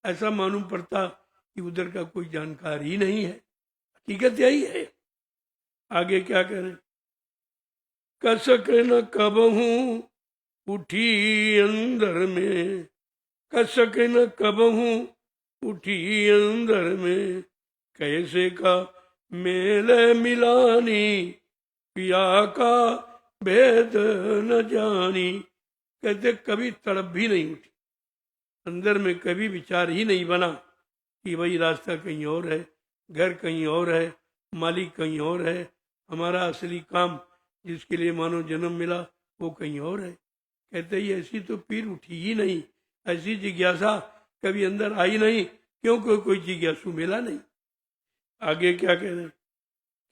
ऐसा मालूम पड़ता कि उधर का कोई जानकार ही नहीं है। हकीकत यही है। आगे क्या करें, कसक न कबहू उठी अंदर में, कसक न कबहू उठी अंदर में, कैसे का मेल मिलानी, पिया का भेद न जानी। कहते कभी तड़प भी नहीं उठी, अंदर में कभी विचार ही नहीं बना कि भाई रास्ता कहीं और है, घर कहीं और है, मालिक कहीं और है, हमारा असली काम जिसके लिए मानो जन्म मिला वो कहीं और है। कहते ही ऐसी तो पीर उठी ही नहीं, ऐसी जिज्ञासा कभी अंदर आई नहीं, क्योंकि कोई जिज्ञासु मिला नहीं। आगे क्या कह रहे हैं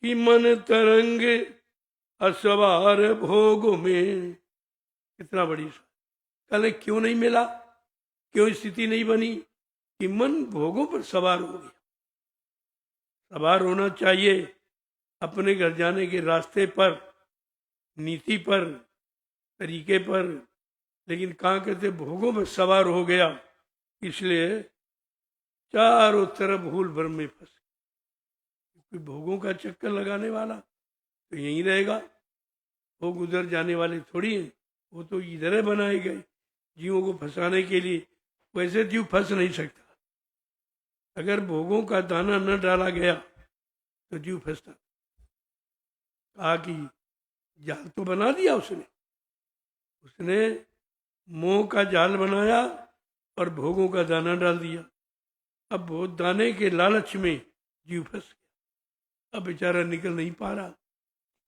कि मन तरंग असवार भोग में। कितना बड़ी कल क्यों नहीं मिला, क्यों स्थिति नहीं बनी कि मन भोगों पर सवार हो गया। सवार होना चाहिए अपने घर जाने के रास्ते पर, नीति पर, तरीके पर, लेकिन कहाँ कहते भोगों पर सवार हो गया, इसलिए चारों तरफ भूल भ्रम में फंस। क्योंकि भोगों का चक्कर लगाने वाला तो यहीं रहेगा, भोग उधर जाने वाले थोड़ी हैं, वो तो इधर है बनाए गए जीवों को फंसाने के लिए। वैसे जीव फंस नहीं सकता, अगर भोगों का दाना न डाला गया तो जीव फंसता। कहा कि जाल तो बना दिया उसने, उसने मोह का जाल बनाया और भोगों का दाना डाल दिया। अब वो दाने के लालच में जीव फंस गया, अब बेचारा निकल नहीं पा रहा,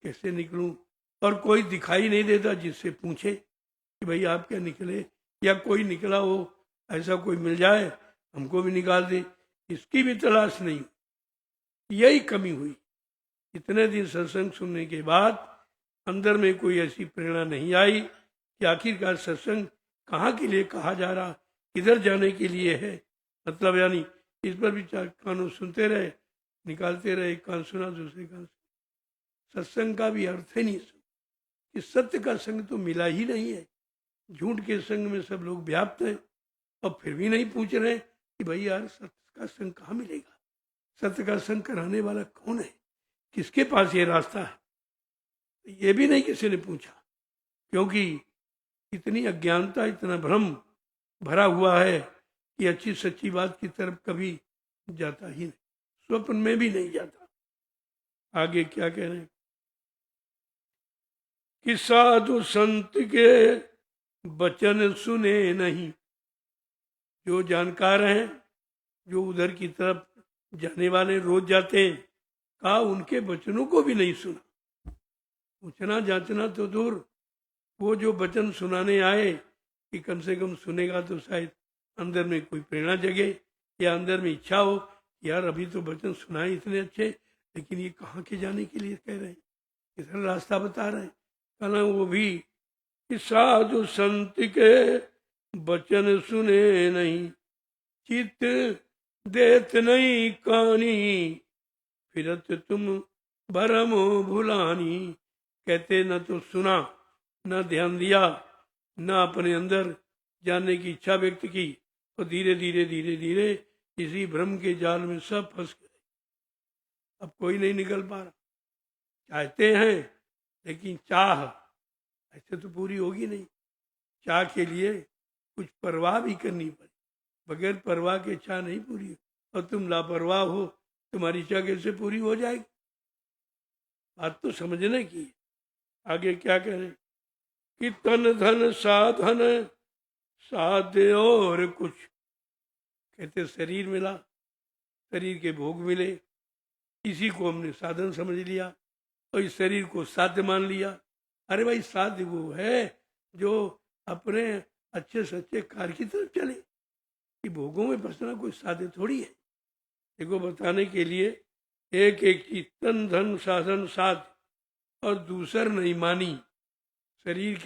कैसे निकलूं, और कोई दिखाई नहीं देता जिससे पूछे कि भाई आप क्या निकले, या कोई निकला हो ऐसा कोई मिल जाए हमको भी निकाल दे, इसकी भी तलाश नहीं। यही कमी हुई। इतने दिन सत्संग सुनने के बाद अंदर में कोई ऐसी प्रेरणा नहीं आई कि आखिरकार सत्संग कहाँ के लिए कहा जा रहा, किधर जाने के लिए है, मतलब यानी इस पर भी कानों सुनते रहे, निकालते रहे, एक कान सुना दूसरे कान सुना। सत्संग का भी अर्थ है नहीं कि सत्य का संग तो मिला ही नहीं है, झूठ के संग में सब लोग व्याप्त हैं, और फिर भी नहीं पूछ रहे कि भाई यार सत्य का संग कहाँ मिलेगा, सत्य का संग कराने वाला कौन है, किसके पास ये रास्ता है, ये भी नहीं किसी ने पूछा। क्योंकि इतनी अज्ञानता, इतना भ्रम भरा हुआ है कि अच्छी सच्ची बात की तरफ कभी जाता ही नहीं, स्वप्न में भी नहीं जाता। आगे क्या कह रहे हैं कि साधु संत के वचन सुने नहीं। जो जानकार हैं, जो उधर की तरफ जाने वाले रोज जाते हैं, कहा उनके वचनों को भी नहीं सुना। पूछना जांचना तो दूर, वो जो वचन सुनाने आए कि कम से कम सुनेगा तो शायद अंदर में कोई प्रेरणा जगे, या अंदर में इच्छा हो, यार अभी तो वचन सुनाए इतने अच्छे, लेकिन ये कहाँ के जाने के लिए कह रहे हैं, किधर रास्ता बता रहे हैं। कहना वो भी कि साधु संत के वचन सुने नहीं, चित देत नहीं कानी, फिरत तुम भरम भुलानी। कहते न तो सुना, न ध्यान दिया, न अपने अंदर जानने की इच्छा व्यक्त की, तो धीरे धीरे धीरे धीरे इसी भ्रम के जाल में सब फंस गए। अब कोई नहीं निकल पा रहा। चाहते हैं लेकिन चाह ऐसे तो पूरी होगी नहीं, चाह के लिए कुछ परवाह भी करनी पड़े, बगैर परवाह के चाह नहीं पूरी, और तुम लापरवाह हो, तुम्हारी इच्छा कैसे पूरी हो जाएगी। बात तो समझने की। आगे क्या कह रहे कि तन धन साधन साध्य और कुछ। कहते शरीर मिला, शरीर के भोग मिले, इसी को हमने साधन समझ लिया और इस शरीर को साध्य मान लिया। अरे भाई साध्य वो है जो अपने अच्छे सच्चे कार्य की तरफ चले, कि भोगों में फंसना कोई साध्य थोड़ी है। देखो बताने के लिए एक एक चीज, तन धन साधन साध्य और दूसर नहीं मानी, शरीर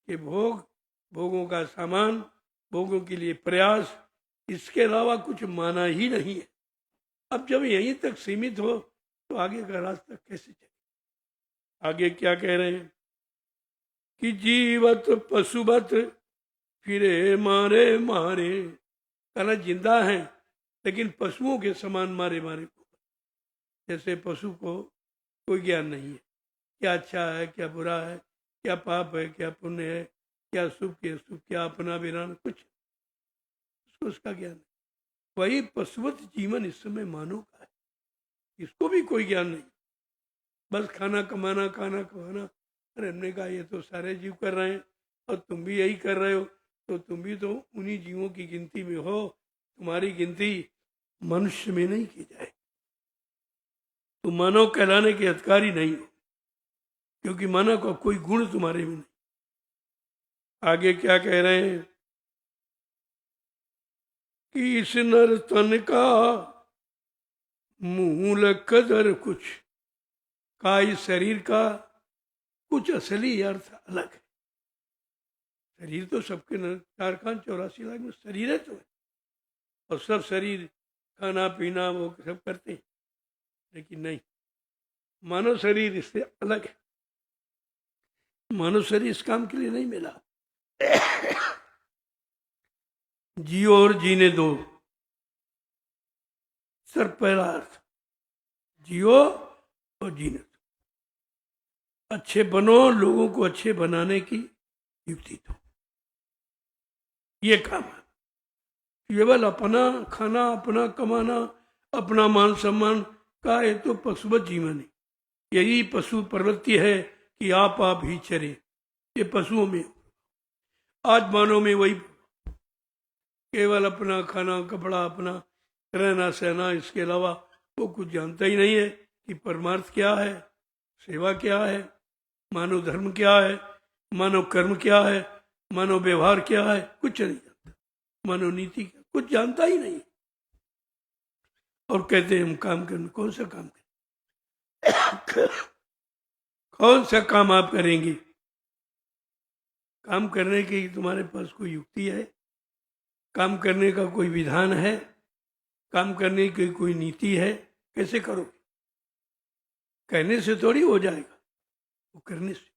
के भोग, भोगों का सामान, भोगों के लिए प्रयास, इसके अलावा कुछ माना ही नहीं है। अब जब यहीं तक सीमित हो तो आगे का रास्ता कैसे चले। आगे क्या कह रहे हैं कि जीवत पशुवत फिरे मारे मारे। कहना जिंदा है लेकिन पशुओं के समान मारे मारे को, जैसे पशु को कोई ज्ञान नहीं है, क्या अच्छा है क्या बुरा है, क्या पाप है क्या पुण्य है, क्या शुभ क्या शुभ, क्या अपना विरान, कुछ उसको उसका ज्ञान है। वही पशुवत जीवन इस समय मानव का है, इसको भी कोई ज्ञान नहीं, बस खाना कमाना खाना कमाना। अरे हमने कहा ये तो सारे जीव कर रहे हैं और तुम भी यही कर रहे हो, तो तुम भी तो उन्हीं जीवों की गिनती में हो, तुम्हारी गिनती मनुष्य में नहीं की जाए, तुम मानव कहलाने के अधिकारी नहीं हो, क्योंकि मानव का कोई गुण तुम्हारे में नहीं। आगे क्या कह रहे हैं कि इस नर तन का मूल कदर कुछ का इस शरीर का कुछ असली अर्थ अलग है। शरीर तो सबके 4 खान 84 लाख में शरीर है तो, और सब शरीर खाना पीना वो सब करते हैं, लेकिन नहीं, मानव शरीर इससे अलग है। मानव शरीर इस काम के लिए नहीं मिला। जियो और जीने दो, सर पहला अर्थ, जियो और जीने दो। अच्छे बनो, लोगों को अच्छे बनाने की युक्ति दो, ये काम है। केवल अपना खाना, अपना कमाना, अपना मान सम्मान का ये तो पशुवत जीवन है। यही पशु प्रवृत्ति है कि आप ही चरे, ये पशुओं में। आज मानव में वही, केवल अपना खाना कपड़ा, अपना रहना सहना, इसके अलावा वो कुछ जानता ही नहीं है कि परमार्थ क्या है, सेवा क्या है, मानव धर्म क्या है, मानव कर्म क्या है, मानव व्यवहार क्या है, कुछ नहीं जानता। मानव नीति क्या, कुछ जानता ही नहीं। और कहते हैं हम काम करें। कौन सा काम करें? कौन सा काम आप करेंगे? काम करने की तुम्हारे पास कोई युक्ति है? काम करने का कोई विधान है? काम करने की कोई नीति है? कैसे करोगे? कहने से थोड़ी हो जाएगा, वो करने से।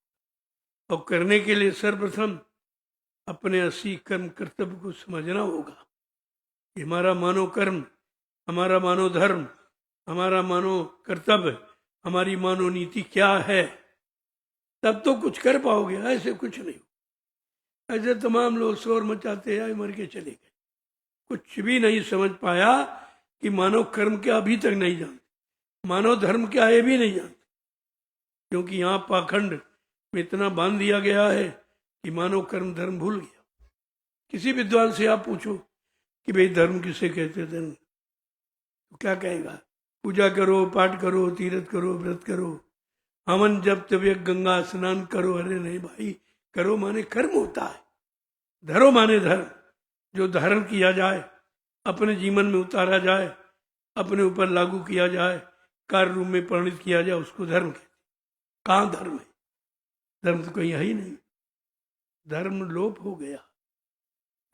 और करने के लिए सर्वप्रथम अपने असली कर्म कर्तव्य को समझना होगा कि हमारा मानव कर्म, हमारा मानव धर्म, हमारा मानव कर्तव्य, हमारी मानव नीति क्या है, तब तो कुछ कर पाओगे। ऐसे कुछ नहीं। ऐसे तमाम लोग शोर मचाते हैं, मर के चले गए, कुछ भी नहीं समझ पाया कि मानव कर्म क्या अभी तक नहीं जानते, मानव धर्म क्या है भी नहीं जानते। क्योंकि यहाँ पाखंड में इतना बांध दिया गया है कि मानव कर्म धर्म भूल गया। किसी विद्वान से आप पूछो कि भाई धर्म किसे कहते, धर्म तो क्या कहेगा? पूजा करो, पाठ करो, तीर्थ करो, व्रत करो, हवन जप तव्य गंगा स्नान करो। अरे नहीं भाई, करो माने कर्म होता है, धरो माने धर्म। जो धारण किया जाए, अपने जीवन में उतारा जाए, अपने ऊपर लागू किया जाए, कार्य रूप में परिणित किया जाए, उसको धर्म कहते। कहाँ धर्म है? धर्म तो कहीं है ही नहीं। धर्म लोप हो गया,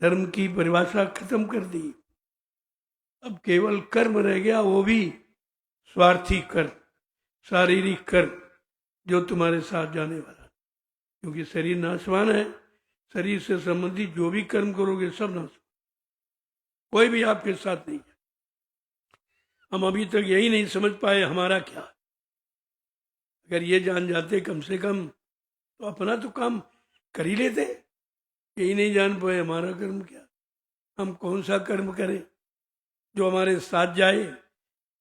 धर्म की परिभाषा खत्म कर दी। अब केवल कर्म रह गया, वो भी स्वार्थी कर्म, शारीरिक कर्म, जो तुम्हारे साथ जाने वाला। क्योंकि शरीर नाशवान है, शरीर से संबंधित जो भी कर्म करोगे सब नाश, कोई भी आपके साथ नहीं है। हम अभी तक यही नहीं समझ पाए हमारा क्या। अगर ये जान जाते कम से कम, तो अपना तो काम कर ही लेते। यही नहीं जान पाए हमारा कर्म क्या, हम कौन सा कर्म करें जो हमारे साथ जाए,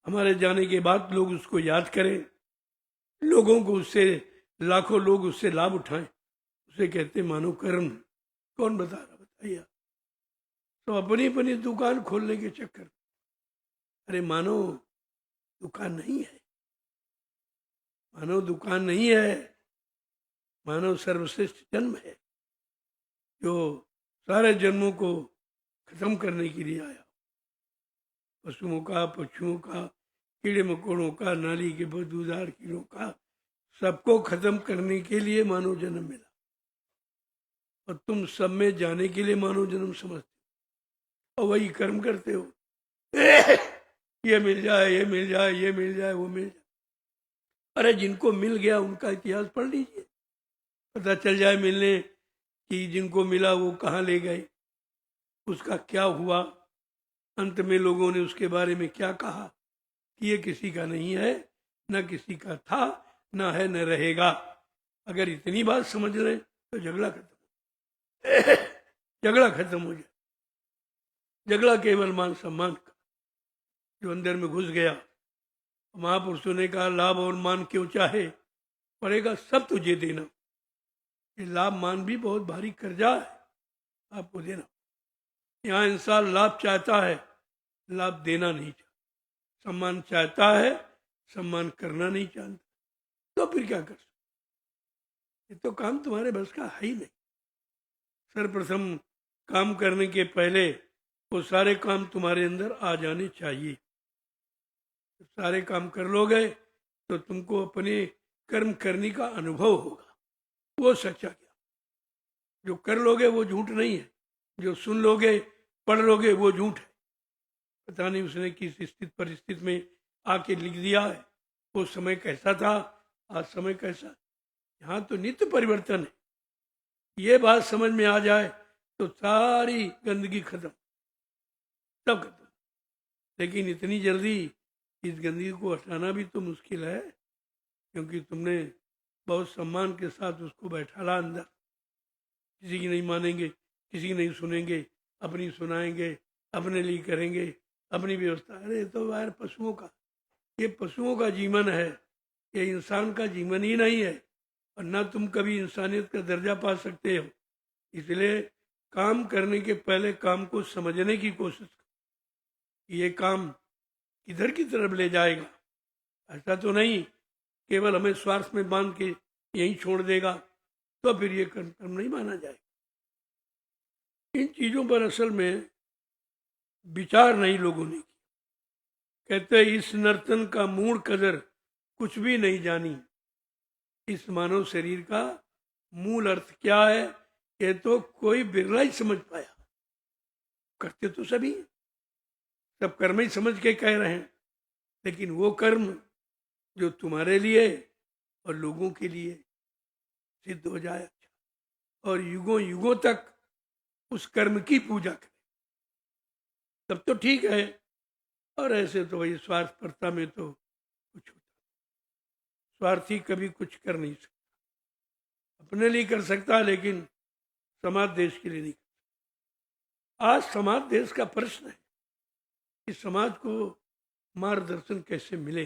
हमारे जाने के बाद लोग उसको याद करें, लोगों को उससे, लाखों लोग उससे लाभ उठाएं। उसे कहते मानव कर्म। कौन बता रहा, बताइए। तो अपनी अपनी दुकान खोलने के चक्कर। अरे मानव दुकान नहीं है, मानव दुकान नहीं है, मानव सर्वश्रेष्ठ जन्म है, जो सारे जन्मों को खत्म करने के लिए आया। पशुओं का, पक्षुओं का, कीड़े मकोड़ों का, नाली के बदबूदार कीड़ों का, सबको खत्म करने के लिए मानव जन्म मिला। और तुम सब में जाने के लिए मानव जन्म समझते हो, और वही कर्म करते हो। ये मिल जाए, ये मिल जाए, ये मिल जाए, वो मिल जाए। अरे जिनको मिल गया उनका इतिहास पढ़ लीजिए, पता चल जाए मिलने कि जिनको मिला वो कहाँ ले गए, उसका क्या हुआ, अंत में लोगों ने उसके बारे में क्या कहा कि ये किसी का नहीं है, न किसी का था, न है, न रहेगा। अगर इतनी बात समझ रहे तो झगड़ा खत्म, झगड़ा खत्म हो जाए। झगड़ा केवल मान सम्मान का, जो अंदर में घुस गया। महापुरुषों ने कहा लाभ और मान क्यों चाहे, पड़ेगा सब तुझे देना। ये लाभ मान भी बहुत भारी कर्जा है आपको देना। यहाँ इंसान लाभ चाहता है, लाभ देना नहीं चाहता। सम्मान चाहता है, सम्मान करना नहीं चाहता। तो फिर क्या कर सकते? ये तो काम तुम्हारे बस का है ही नहीं। सर्वप्रथम काम करने के पहले वो सारे काम तुम्हारे अंदर आ जाने चाहिए। सारे काम कर लोगे तो तुमको अपने कर्म करने का अनुभव होगा, वो सच्चा ज्ञान। जो कर लोगे वो झूठ नहीं है, जो सुन लोगे पढ़ लोगे वो झूठ है। पता नहीं उसने किस स्थिति परिस्थिति में आके लिख दिया है, वो समय कैसा था, आज समय कैसा। यहाँ तो नित्य परिवर्तन है। ये बात समझ में आ जाए तो सारी गंदगी खत्म, सब खत्म। लेकिन इतनी जल्दी इस गंदगी को हटाना भी तो मुश्किल है, क्योंकि तुमने बहुत सम्मान के साथ उसको बैठाला अंदर। किसी की नहीं मानेंगे, किसी की नहीं सुनेंगे, अपनी सुनाएंगे, अपने लिए करेंगे, अपनी व्यवस्था। अरे तो यार पशुओं का, ये पशुओं का जीवन है, ये इंसान का जीवन ही नहीं है। और ना तुम कभी इंसानियत का दर्जा पा सकते हो। इसलिए काम करने के पहले काम को समझने की कोशिश करो, ये काम किधर की तरफ ले जाएगा। ऐसा तो नहीं केवल हमें स्वार्थ में बांध के यहीं छोड़ देगा, तो फिर ये कर्म नहीं माना जाएगा। इन चीजों पर असल में विचार नहीं लोगों ने किया। कहते इस नर्तन का मूल कदर कुछ भी नहीं जानी। इस मानव शरीर का मूल अर्थ क्या है, ये तो कोई बिरला ही समझ पाया। करते तो सभी, सब कर्म ही समझ के कह रहे हैं, लेकिन वो कर्म जो तुम्हारे लिए और लोगों के लिए सिद्ध हो जाए, अच्छा, और युगों युगों तक उस कर्म की पूजा करें, तब तो ठीक है। और ऐसे तो वही स्वार्थपरता में तो कुछ होता, स्वार्थी कभी कुछ कर नहीं सकता। अपने लिए कर सकता, लेकिन समाज देश के लिए नहीं कर सकता। आज समाज देश का प्रश्न है कि समाज को मार्गदर्शन कैसे मिले,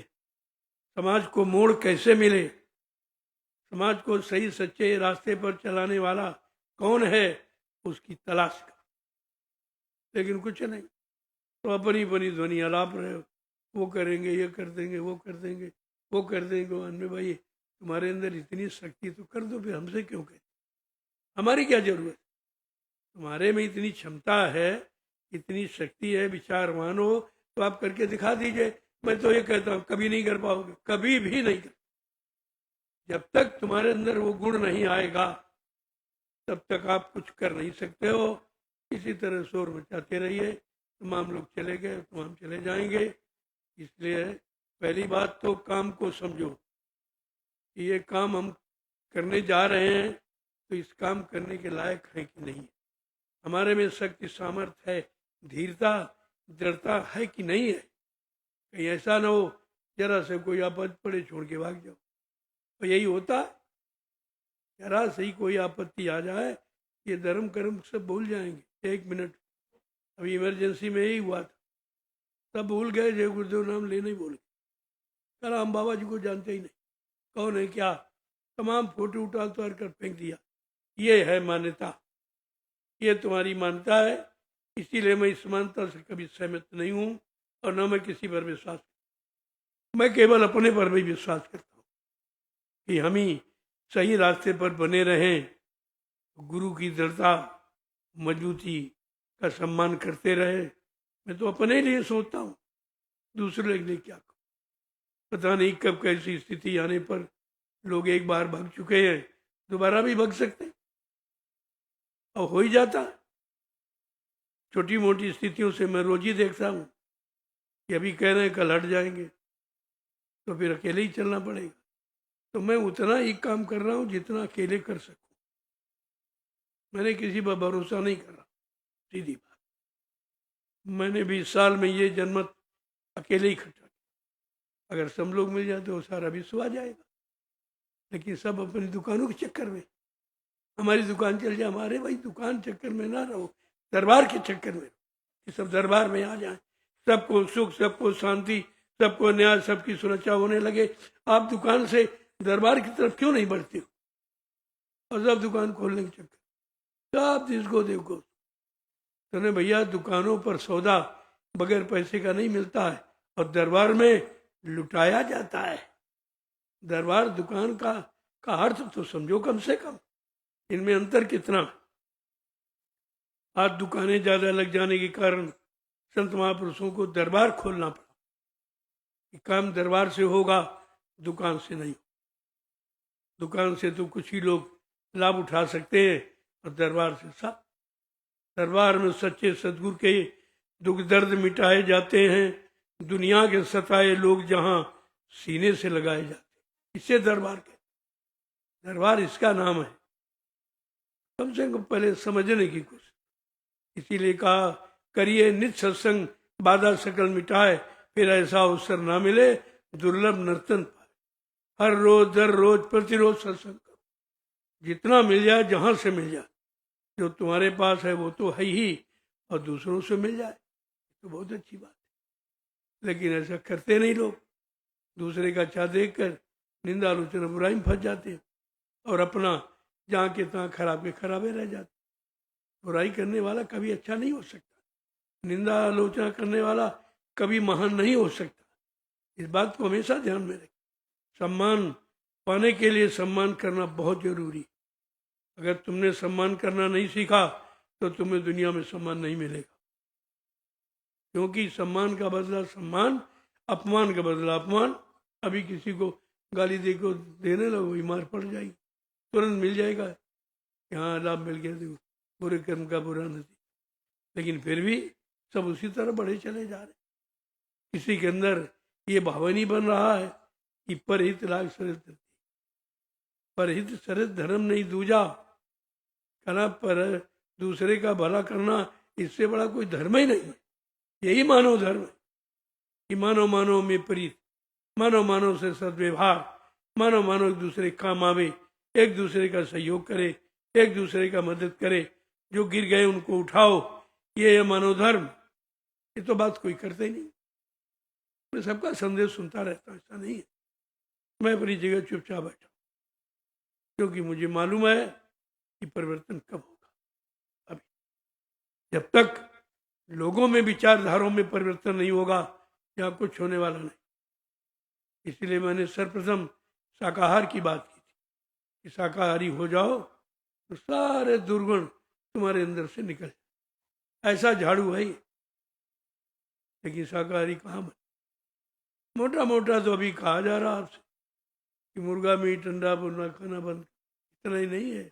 समाज को मोड़ कैसे मिले, समाज को सही सच्चे रास्ते पर चलाने वाला कौन है, उसकी तलाश कर। लेकिन कुछ नहीं, तो अपनी अपनी ध्वनि आलाप रहे हो, वो करेंगे, ये कर देंगे, वो कर देंगे, वो कर देंगे। अन्य भाई तुम्हारे अंदर इतनी शक्ति तो कर दो, फिर हमसे क्यों कहते, हमारी क्या जरूरत। तुम्हारे में इतनी क्षमता है, इतनी शक्ति है, विचारवान हो, तो आप करके दिखा दीजिए। मैं तो ये कहता हूँ कभी नहीं कर पाओगे, कभी भी नहीं कर। जब तक तुम्हारे अंदर वो गुण नहीं आएगा तब तक आप कुछ कर नहीं सकते हो। इसी तरह शोर मचाते रहिए, तमाम लोग चले गए, तमाम चले जाएंगे। इसलिए पहली बात तो काम को समझो कि ये काम हम करने जा रहे हैं तो इस काम करने के लायक है कि नहीं, हमारे में शक्ति सामर्थ्य है, धीरता दृढ़ता है कि नहीं है। कहीं ऐसा ना हो जरा से कोई आपद पड़े छोड़ के भाग जाओ। तो यही होता है, जरा से ही कोई आपत्ति आ जाए ये धर्म कर्म सब भूल जाएंगे। 1 मिनट अभी इमरजेंसी में ही हुआ था, सब भूल गए, जय गुरुदेव नाम लेने ही भूल गए। कल हम बाबा जी को जानते ही नहीं, कौन है क्या, तमाम फोटो उठा उतार कर फेंक दिया। ये है मान्यता, ये तुम्हारी मान्यता है। इसीलिए मैं इस मान्यता से कभी सहमत नहीं हूँ, और न मैं किसी पर विश्वास, मैं केवल अपने पर भी विश्वास करता हूँ कि हम ही सही रास्ते पर बने रहें, गुरु की दृढ़ता मजबूती का सम्मान करते रहे। मैं तो अपने लिए सोचता हूँ, दूसरे के लिए क्या कहूँ। पता नहीं कब कैसी स्थिति आने पर लोग एक बार भाग चुके हैं, दोबारा भी भाग सकते हैं, और हो ही जाता। छोटी मोटी स्थितियों से मैं रोज ही देखता हूँ कि अभी कह रहे हैं कल हट जाएंगे, तो फिर अकेले ही चलना पड़ेगा। तो मैं उतना ही काम कर रहा हूँ जितना अकेले कर सकूँ, मैंने किसी पर भरोसा नहीं करा, सीधी बात। मैंने 20 साल में ये जनमत अकेले ही खर्चा किया। अगर सब लोग मिल जाते तो सारा विश्व आ जाएगा, लेकिन सब अपनी दुकानों के चक्कर में, हमारी दुकान चल जाए, हमारे भाई दुकान चक्कर में ना रहो, दरबार के चक्कर में कि सब दरबार में आ जाए, सबको सुख, सबको शांति, सबको न्याय, सबकी सुरक्षा होने लगे। आप दुकान से दरबार की तरफ क्यों नहीं बढ़ते हो, और सब दुकान खोलने के चक्कर, सब जिसको देखो। तो भैया दुकानों पर सौदा बगैर पैसे का नहीं मिलता है, और दरबार में लुटाया जाता है। दरबार दुकान का अर्थ तो समझो कम से कम, इनमें अंतर कितना। आज दुकानें ज्यादा लग जाने के कारण संत महापुरुषों को दरबार खोलना पड़ा, कि काम दरबार से होगा, दुकान से नहीं। दुकान से तो कुछ ही लोग लाभ उठा सकते हैं और दरबार से सब। दरबार में सच्चे सदगुरु के दुख दर्द मिटाए जाते हैं, दुनिया के सताए लोग जहां सीने से लगाए जाते हैं। इससे दरबार के दरबार इसका नाम है। कम से कम पहले समझने की कोशिश। इसीलिए कहा करिए नित सत्संग, बाधा सकल मिटाए, फिर ऐसा अवसर ना मिले दुर्लभ नर्तन पाए। हर रोज दर रोज प्रतिरोज सत्संग करो, जितना मिल जाए, जहां से मिल जाए। जो तुम्हारे पास है वो तो है ही, और दूसरों से मिल जाए तो बहुत अच्छी बात है। लेकिन ऐसा करते नहीं लोग। दूसरे का अच्छा देखकर निंदा आलोचना बुराई में फंस जाते हैं और अपना जहाँ के तहाँ खराब के खराबे रह जाते। बुराई करने वाला कभी अच्छा नहीं हो सकता, निंदा आलोचना करने वाला कभी महान नहीं हो सकता। इस बात को हमेशा ध्यान में रखें। सम्मान पाने के लिए सम्मान करना बहुत जरूरी। अगर तुमने सम्मान करना नहीं सीखा तो तुम्हें दुनिया में सम्मान नहीं मिलेगा। क्योंकि सम्मान का बदला सम्मान, अपमान का बदला अपमान। अभी किसी को गाली देने लगो, बीमार पड़ जाएगी, तुरंत मिल जाएगा, यहाँ लाभ मिल गया, देखो बुरे कर्म का बुरा नतीजा। लेकिन फिर भी सब उसी तरह बढ़े चले जा रहे। किसी के अंदर ये भाव नहीं बन रहा है कि परहित लाग सरित धरती, परहित सरित धर्म नहीं दूजा। कहना पर दूसरे का भला करना, इससे बड़ा कोई धर्म ही नहीं है। यही मानव धर्म है कि मानव मानव में प्रीत, मानव मानव से सद्व्यवहार, मानव मानव एक दूसरे के काम आवे, एक दूसरे का सहयोग करे, एक दूसरे का मदद करे, जो गिर गए उनको उठाओ। ये है मानव धर्म। ये तो बात कोई करते ही नहीं। मैं सबका संदेश सुनता रहता हूँ, ऐसा नहीं है। मैं अपनी जगह चुपचाप बैठा, क्योंकि मुझे मालूम है कि परिवर्तन कब होगा। अभी जब तक लोगों में विचारधाराओं में परिवर्तन नहीं होगा, यहाँ कुछ होने वाला नहीं। इसलिए मैंने सर्वप्रथम शाकाहार की बात की थी कि शाकाहारी हो जाओ तो सारे दुर्गुण तुम्हारे अंदर से निकल जाए। ऐसा झाड़ू है। लेकिन शाकाहारी कहाँ बने? मोटा मोटा तो अभी कहा जा रहा आपसे कि मुर्गा मीट अंडा बुना खाना बंद, इतना ही नहीं है।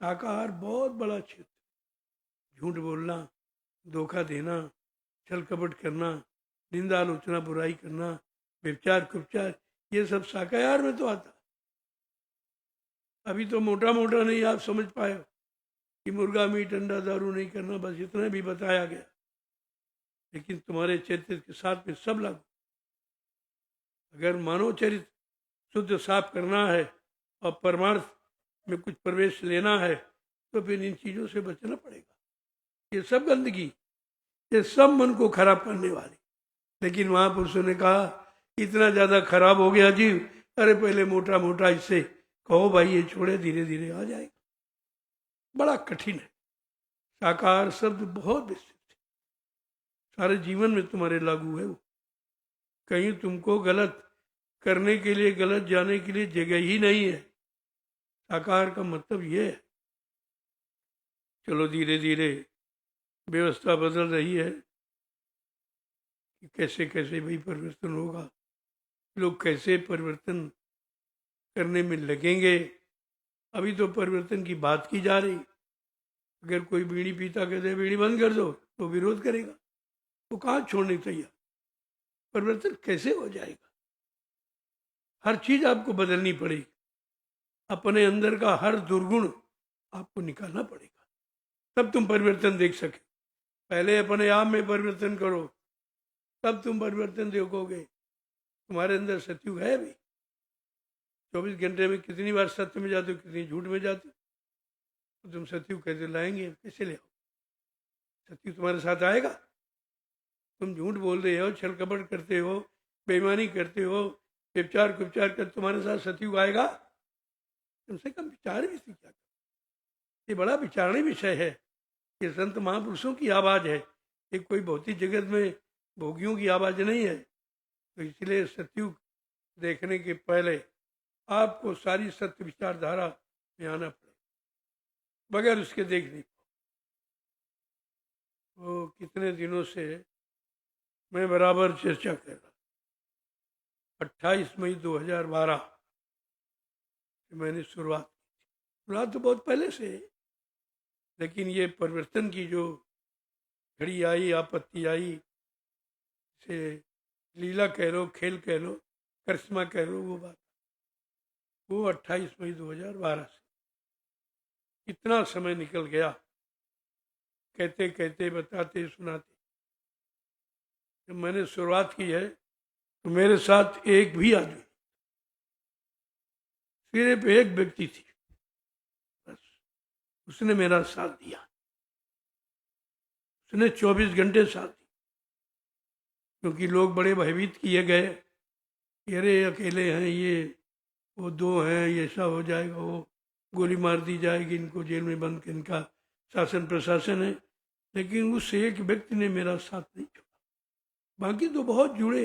शाकाहार बहुत बड़ा क्षेत्र। झूठ बोलना, धोखा देना, छल कपट करना, निंदा आलोचना बुराई करना, व्यभिचार कुपचार, ये सब शाकाहार में तो आता। अभी तो मोटा मोटा नहीं आप समझ पाए कि मुर्गा मीट अंडा दारू नहीं करना, बस इतना भी बताया गया। लेकिन तुम्हारे चरित्र के साथ में सब लागू। अगर मानव चरित्र शुद्ध साफ करना है और परमार्थ में कुछ प्रवेश लेना है तो फिर इन चीजों से बचना पड़ेगा। ये सब गंदगी, ये सब मन को खराब करने वाली। लेकिन महापुरुषों ने कहा इतना ज्यादा खराब हो गया जीव, अरे पहले मोटा मोटा इससे कहो भाई ये छोड़े, धीरे धीरे आ जाएगा। बड़ा कठिन है। साकार शब्द बहुत विस्तृत है, सारे जीवन में तुम्हारे लागू है वो। कहीं तुमको गलत करने के लिए, गलत जाने के लिए जगह ही नहीं है। साकार का मतलब ये है। चलो धीरे धीरे व्यवस्था बदल रही है कि कैसे कैसे भाई परिवर्तन होगा, लोग कैसे परिवर्तन करने में लगेंगे। अभी तो परिवर्तन की बात की जा रही। अगर कोई बीड़ी पीता कहते बीड़ी बंद कर दो तो विरोध करेगा, वो कहाँ छोड़ने तैयार। परिवर्तन कैसे हो जाएगा? हर चीज आपको बदलनी पड़ेगी। अपने अंदर का हर दुर्गुण आपको निकालना पड़ेगा, तब तुम परिवर्तन देख सके। पहले अपने आप में परिवर्तन करो, तब तुम परिवर्तन देखोगे। तुम्हारे अंदर सत्युग है भी। 24 घंटे में कितनी बार सत्य में जाते हो, कितनी झूठ में जाते हो। तो तुम सत्युग कैसे लाएंगे? कैसे ले आओ? सत्युग तुम्हारे साथ आएगा? तुम झूठ बोल रहे हो, छल कपट करते हो, बेईमानी करते हो, व्यभिचार कुपचार कर, तुम्हारे साथ सत्युग आएगा? कम से कम विचार भी सीखा। ये बड़ा विचारणीय विषय है। ये संत महापुरुषों की आवाज है, ये कोई भौतिक जगत में भोगियों की आवाज नहीं है। तो इसलिए सत्युग देखने के पहले आपको सारी सत्य विचारधारा में आना पड़ेगा, बगैर उसके देख नहीं। तो कितने दिनों से मैं बराबर चर्चा कर रहा 28 मई 2012 मैंने शुरुआत तो बहुत पहले से है, लेकिन ये परिवर्तन की जो घड़ी आई, आपत्ति आई, से लीला कह लो, खेल कह लो, करिश्मा कह लो, वो 28 मई 2012 से कितना समय निकल गया, कहते कहते, बताते, सुनाते। जब मैंने शुरुआत की है तो मेरे साथ एक भी आदमी, सिर्फ एक व्यक्ति थी, बस उसने मेरा साथ दिया। उसने 24 घंटे साथ दिया, क्योंकि लोग बड़े भयभीत किए गए, अरे अकेले हैं ये, वो दो हैं, ये ऐसा हो जाएगा, वो गोली मार दी जाएगी, इनको जेल में बंद कर, इनका शासन प्रशासन है। लेकिन उस एक व्यक्ति ने मेरा साथ नहीं छोड़ा। बाकी तो बहुत जुड़े,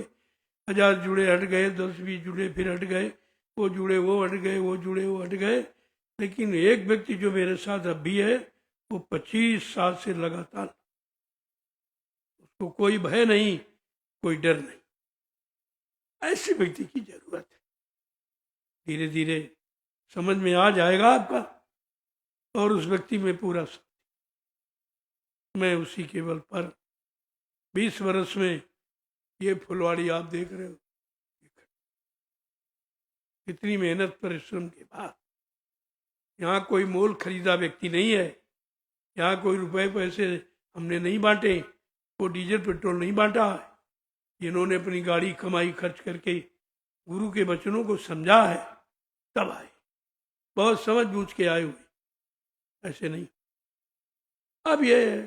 1000 जुड़े, हट गए, 10-20 जुड़े, फिर हट गए, वो जुड़े, वो हट गए, वो जुड़े, वो हट गए। लेकिन एक व्यक्ति जो मेरे साथ अब भी है, वो 25 साल से लगातार, उसको कोई भय नहीं, कोई डर नहीं। ऐसे व्यक्ति की जरूरत है। धीरे धीरे समझ में आ जाएगा आपका, और उस व्यक्ति में पूरा मैं उसी के बल पर 20 वर्ष में ये फुलवाड़ी आप देख रहे हो, कितनी मेहनत परिश्रम के बाद। यहाँ कोई मोल खरीदा व्यक्ति नहीं है, यहाँ कोई रुपए पैसे हमने नहीं बांटे, वो डीजल पेट्रोल नहीं बांटा है। इन्होंने अपनी गाड़ी कमाई खर्च करके गुरु के वचनों को समझा है, तब आए, बहुत समझ बूझ के आए हुए, ऐसे नहीं। अब ये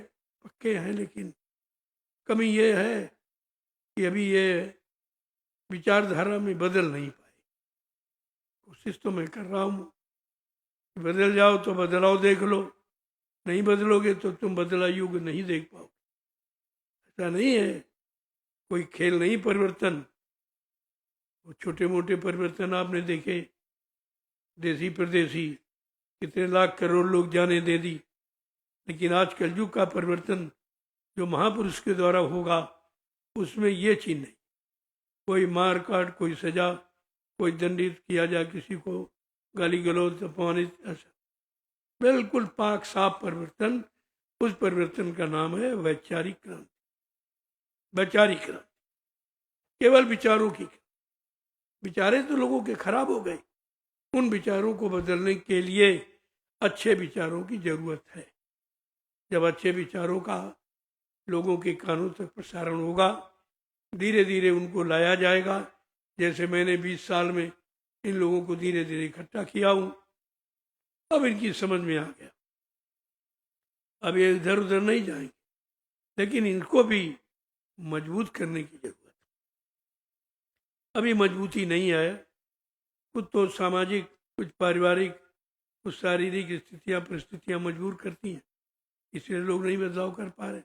पक्के हैं, लेकिन कमी ये है कि अभी ये विचारधारा में बदल नहीं पाए। कोशिश तो मैं कर रहा हूँ, बदल जाओ तो बदलाव देख लो, नहीं बदलोगे तो तुम बदला युग नहीं देख पाओगे। ऐसा नहीं है, कोई खेल नहीं परिवर्तन। वो छोटे मोटे परिवर्तन आपने देखे, देसी प्रदेशी, कितने लाख करोड़ लोग जाने दे दी। लेकिन आज कलयुग का परिवर्तन जो महापुरुष के द्वारा होगा, उसमें ये चीज नहीं, कोई मार काट, कोई सजा, कोई दंडित किया जाए किसी को, गाली गलौज, अपमानित, ऐसा बिल्कुल पाक साफ परिवर्तन। उस परिवर्तन का नाम है वैचारिक क्रांति। वैचारिक क्रांति केवल विचारों की, विचारे तो लोगों के खराब हो गए, उन विचारों को बदलने के लिए अच्छे विचारों की जरूरत है। जब अच्छे विचारों का लोगों के कानों तक प्रसारण होगा, धीरे धीरे उनको लाया जाएगा। जैसे मैंने 20 साल में इन लोगों को धीरे धीरे इकट्ठा किया हूं, अब इनकी समझ में आ गया। अब ये इधर उधर नहीं जाएंगे, लेकिन इनको भी मजबूत करने की जरूरत है। अभी मजबूती नहीं है, कुछ तो सामाजिक, कुछ पारिवारिक, कुछ शारीरिक स्थितियां, परिस्थितियां मजबूर करती हैं, इसलिए लोग नहीं बदलाव कर पा रहे।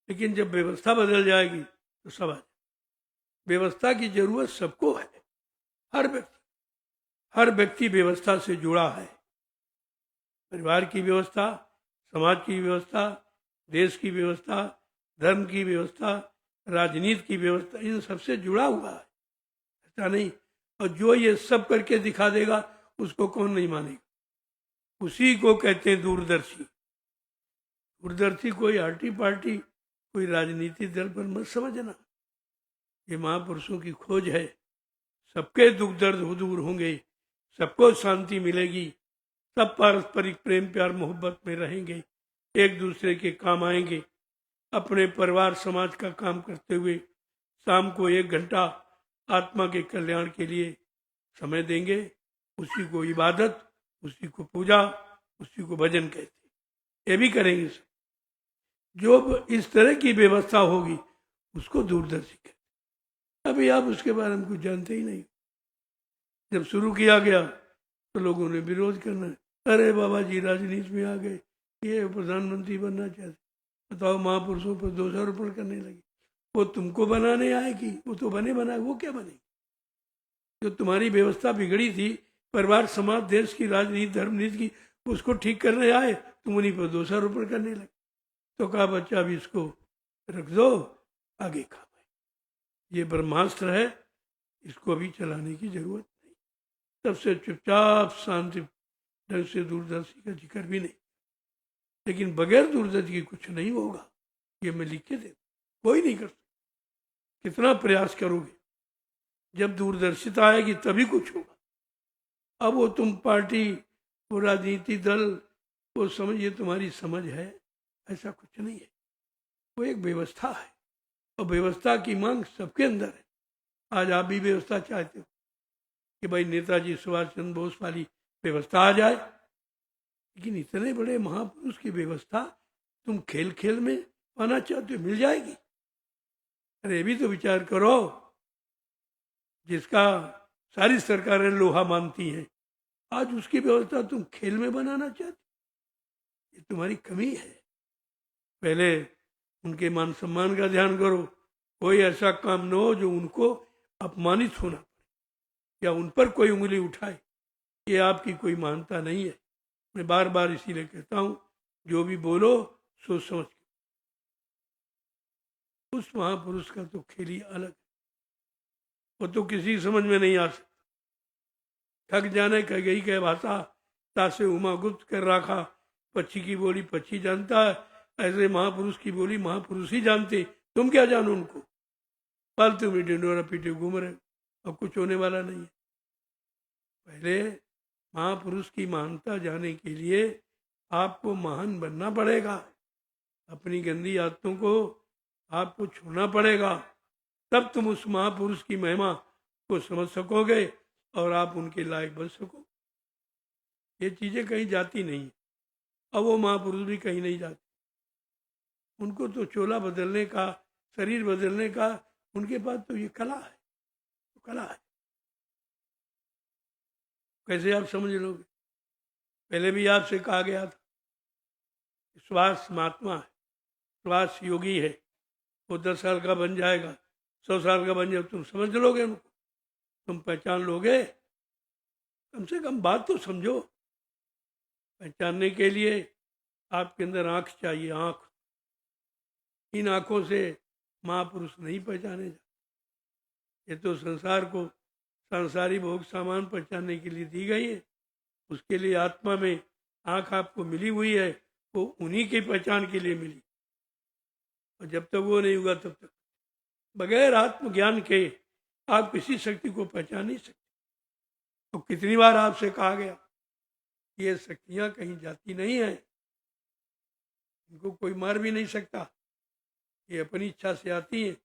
लेकिन जब व्यवस्था बदल जाएगी तो सब आ जाए। व्यवस्था की जरूरत सबको है, हर व्यक्ति व्यवस्था से जुड़ा है। परिवार की व्यवस्था, समाज की व्यवस्था, देश की व्यवस्था, धर्म की व्यवस्था, राजनीति की व्यवस्था, इन सबसे जुड़ा हुआ है, ऐसा नहीं। और जो ये सब करके दिखा देगा, उसको कौन नहीं मानेगा? उसी को कहते हैं दूरदर्शी। दूरदर्शी कोई आर्टी पार्टी, कोई राजनीतिक दल पर मत समझना। ये महापुरुषों की खोज है। सबके दुख दर्द दूर होंगे, सबको शांति मिलेगी, सब पारस्परिक प्रेम प्यार मोहब्बत में रहेंगे, एक दूसरे के काम आएंगे। अपने परिवार समाज का काम करते हुए शाम को 1 घंटा आत्मा के कल्याण के लिए समय देंगे। उसी को इबादत, उसी को पूजा, उसी को भजन कहते। ये भी करेंगे सब। जो इस तरह की व्यवस्था होगी उसको दूरदर्शी कहते। अभी आप उसके बारे में कुछ जानते ही नहीं। जब शुरू किया गया तो लोगों ने विरोध करना, अरे बाबा जी राजनीति में आ गए, ये प्रधानमंत्री बनना चाहते। बताओ, महापुरुषों पर दोषारोपण करने लगे। वो तुमको बनाने आएगी, वो तो बने बनाए, वो क्या बनेगी? जो तुम्हारी व्यवस्था बिगड़ी थी, परिवार समाज देश की राजनीति धर्म नीति की, उसको ठीक करने आए, तुम उन्हीं पर दोषारोपण करने लगे। तो कहा बच्चा अभी इसको रख दो, आगे खा। ये ब्रह्मास्त्र है, इसको अभी चलाने की जरूरत नहीं। तब से चुपचाप शांति ढंग से दूरदर्शी का जिक्र भी नहीं। लेकिन बगैर दूरदर्शी के कुछ नहीं होगा, ये मैं लिख के दे, कोई नहीं कर सकता। कितना प्रयास करोगे, जब दूरदर्शिता आएगी तभी कुछ होगा। अब वो तुम पार्टी, वो राजनीति दल, वो समझ, ये तुम्हारी समझ है, ऐसा कुछ नहीं है। वो एक व्यवस्था है और व्यवस्था की मांग सबके अंदर है। आज आप भी व्यवस्था चाहते हो कि भाई नेताजी सुभाष चंद्र बोस वाली व्यवस्था आ जाए, लेकिन इतने बड़े महापुरुष की व्यवस्था तुम खेल खेल में पाना चाहते हो, मिल जाएगी? अरे भी तो विचार करो, जिसका सारी सरकारें लोहा मानती हैं, आज उसकी व्यवस्था तुम खेल में बनाना चाहते, ये तुम्हारी कमी है। पहले उनके मान सम्मान का ध्यान करो, कोई ऐसा काम न हो जो उनको अपमानित होना पड़े या उन पर कोई उंगली उठाए, ये आपकी कोई मानता नहीं है। मैं बार बार इसीलिए कहता हूं, जो भी बोलो सोच समझ के। उस महापुरुष का तो खेल ही अलग है, वो तो किसी समझ में नहीं आ सकता। थक जाने कह गई कह भाषा, तासे उमा गुप्त कर रखा, पक्षी की बोली पक्षी जानता है, ऐसे महापुरुष की बोली महापुरुष ही जानते, तुम क्या जानो उनको? फालतू में डिंडोरा पीटे घूम रहे और कुछ होने वाला नहीं है। पहले महापुरुष की महानता जाने के लिए आपको महान बनना पड़ेगा, अपनी गंदी आदतों को आपको छोड़ना पड़ेगा, तब तुम उस महापुरुष की महिमा को समझ सकोगे और आप उनके लायक बन सकोगे। ये चीजें कहीं जाती नहीं, अब वो महापुरुष भी कहीं नहीं जाते। उनको तो चोला बदलने का, शरीर बदलने का, उनके पास तो ये कला है, तो कला है। कैसे आप समझ लोगे? पहले भी आपसे कहा गया था, सुभाष महात्मा है, सुभाष योगी है, वो 10 साल का बन जाएगा, 100 साल का बन जाए, तुम समझ लोगे उनको? तुम पहचान लोगे? कम से कम बात तो समझो। पहचानने के लिए आपके अंदर आंख चाहिए, आंख। इन आंखों से महापुरुष नहीं पहचाने जाते। ये तो संसार को, सांसारिक भोग सामान पहचानने के लिए दी गई है। उसके लिए आत्मा में आंख आपको मिली हुई है, वो उन्हीं की पहचान के लिए मिली। और जब तक वो नहीं हुआ तब तक बगैर आत्मज्ञान के आप किसी शक्ति को पहचान नहीं सकते। तो कितनी बार आपसे कहा गया, ये शक्तियां कहीं जाती नहीं है, इनको कोई मार भी नहीं सकता, ये अपनी इच्छा से आती है,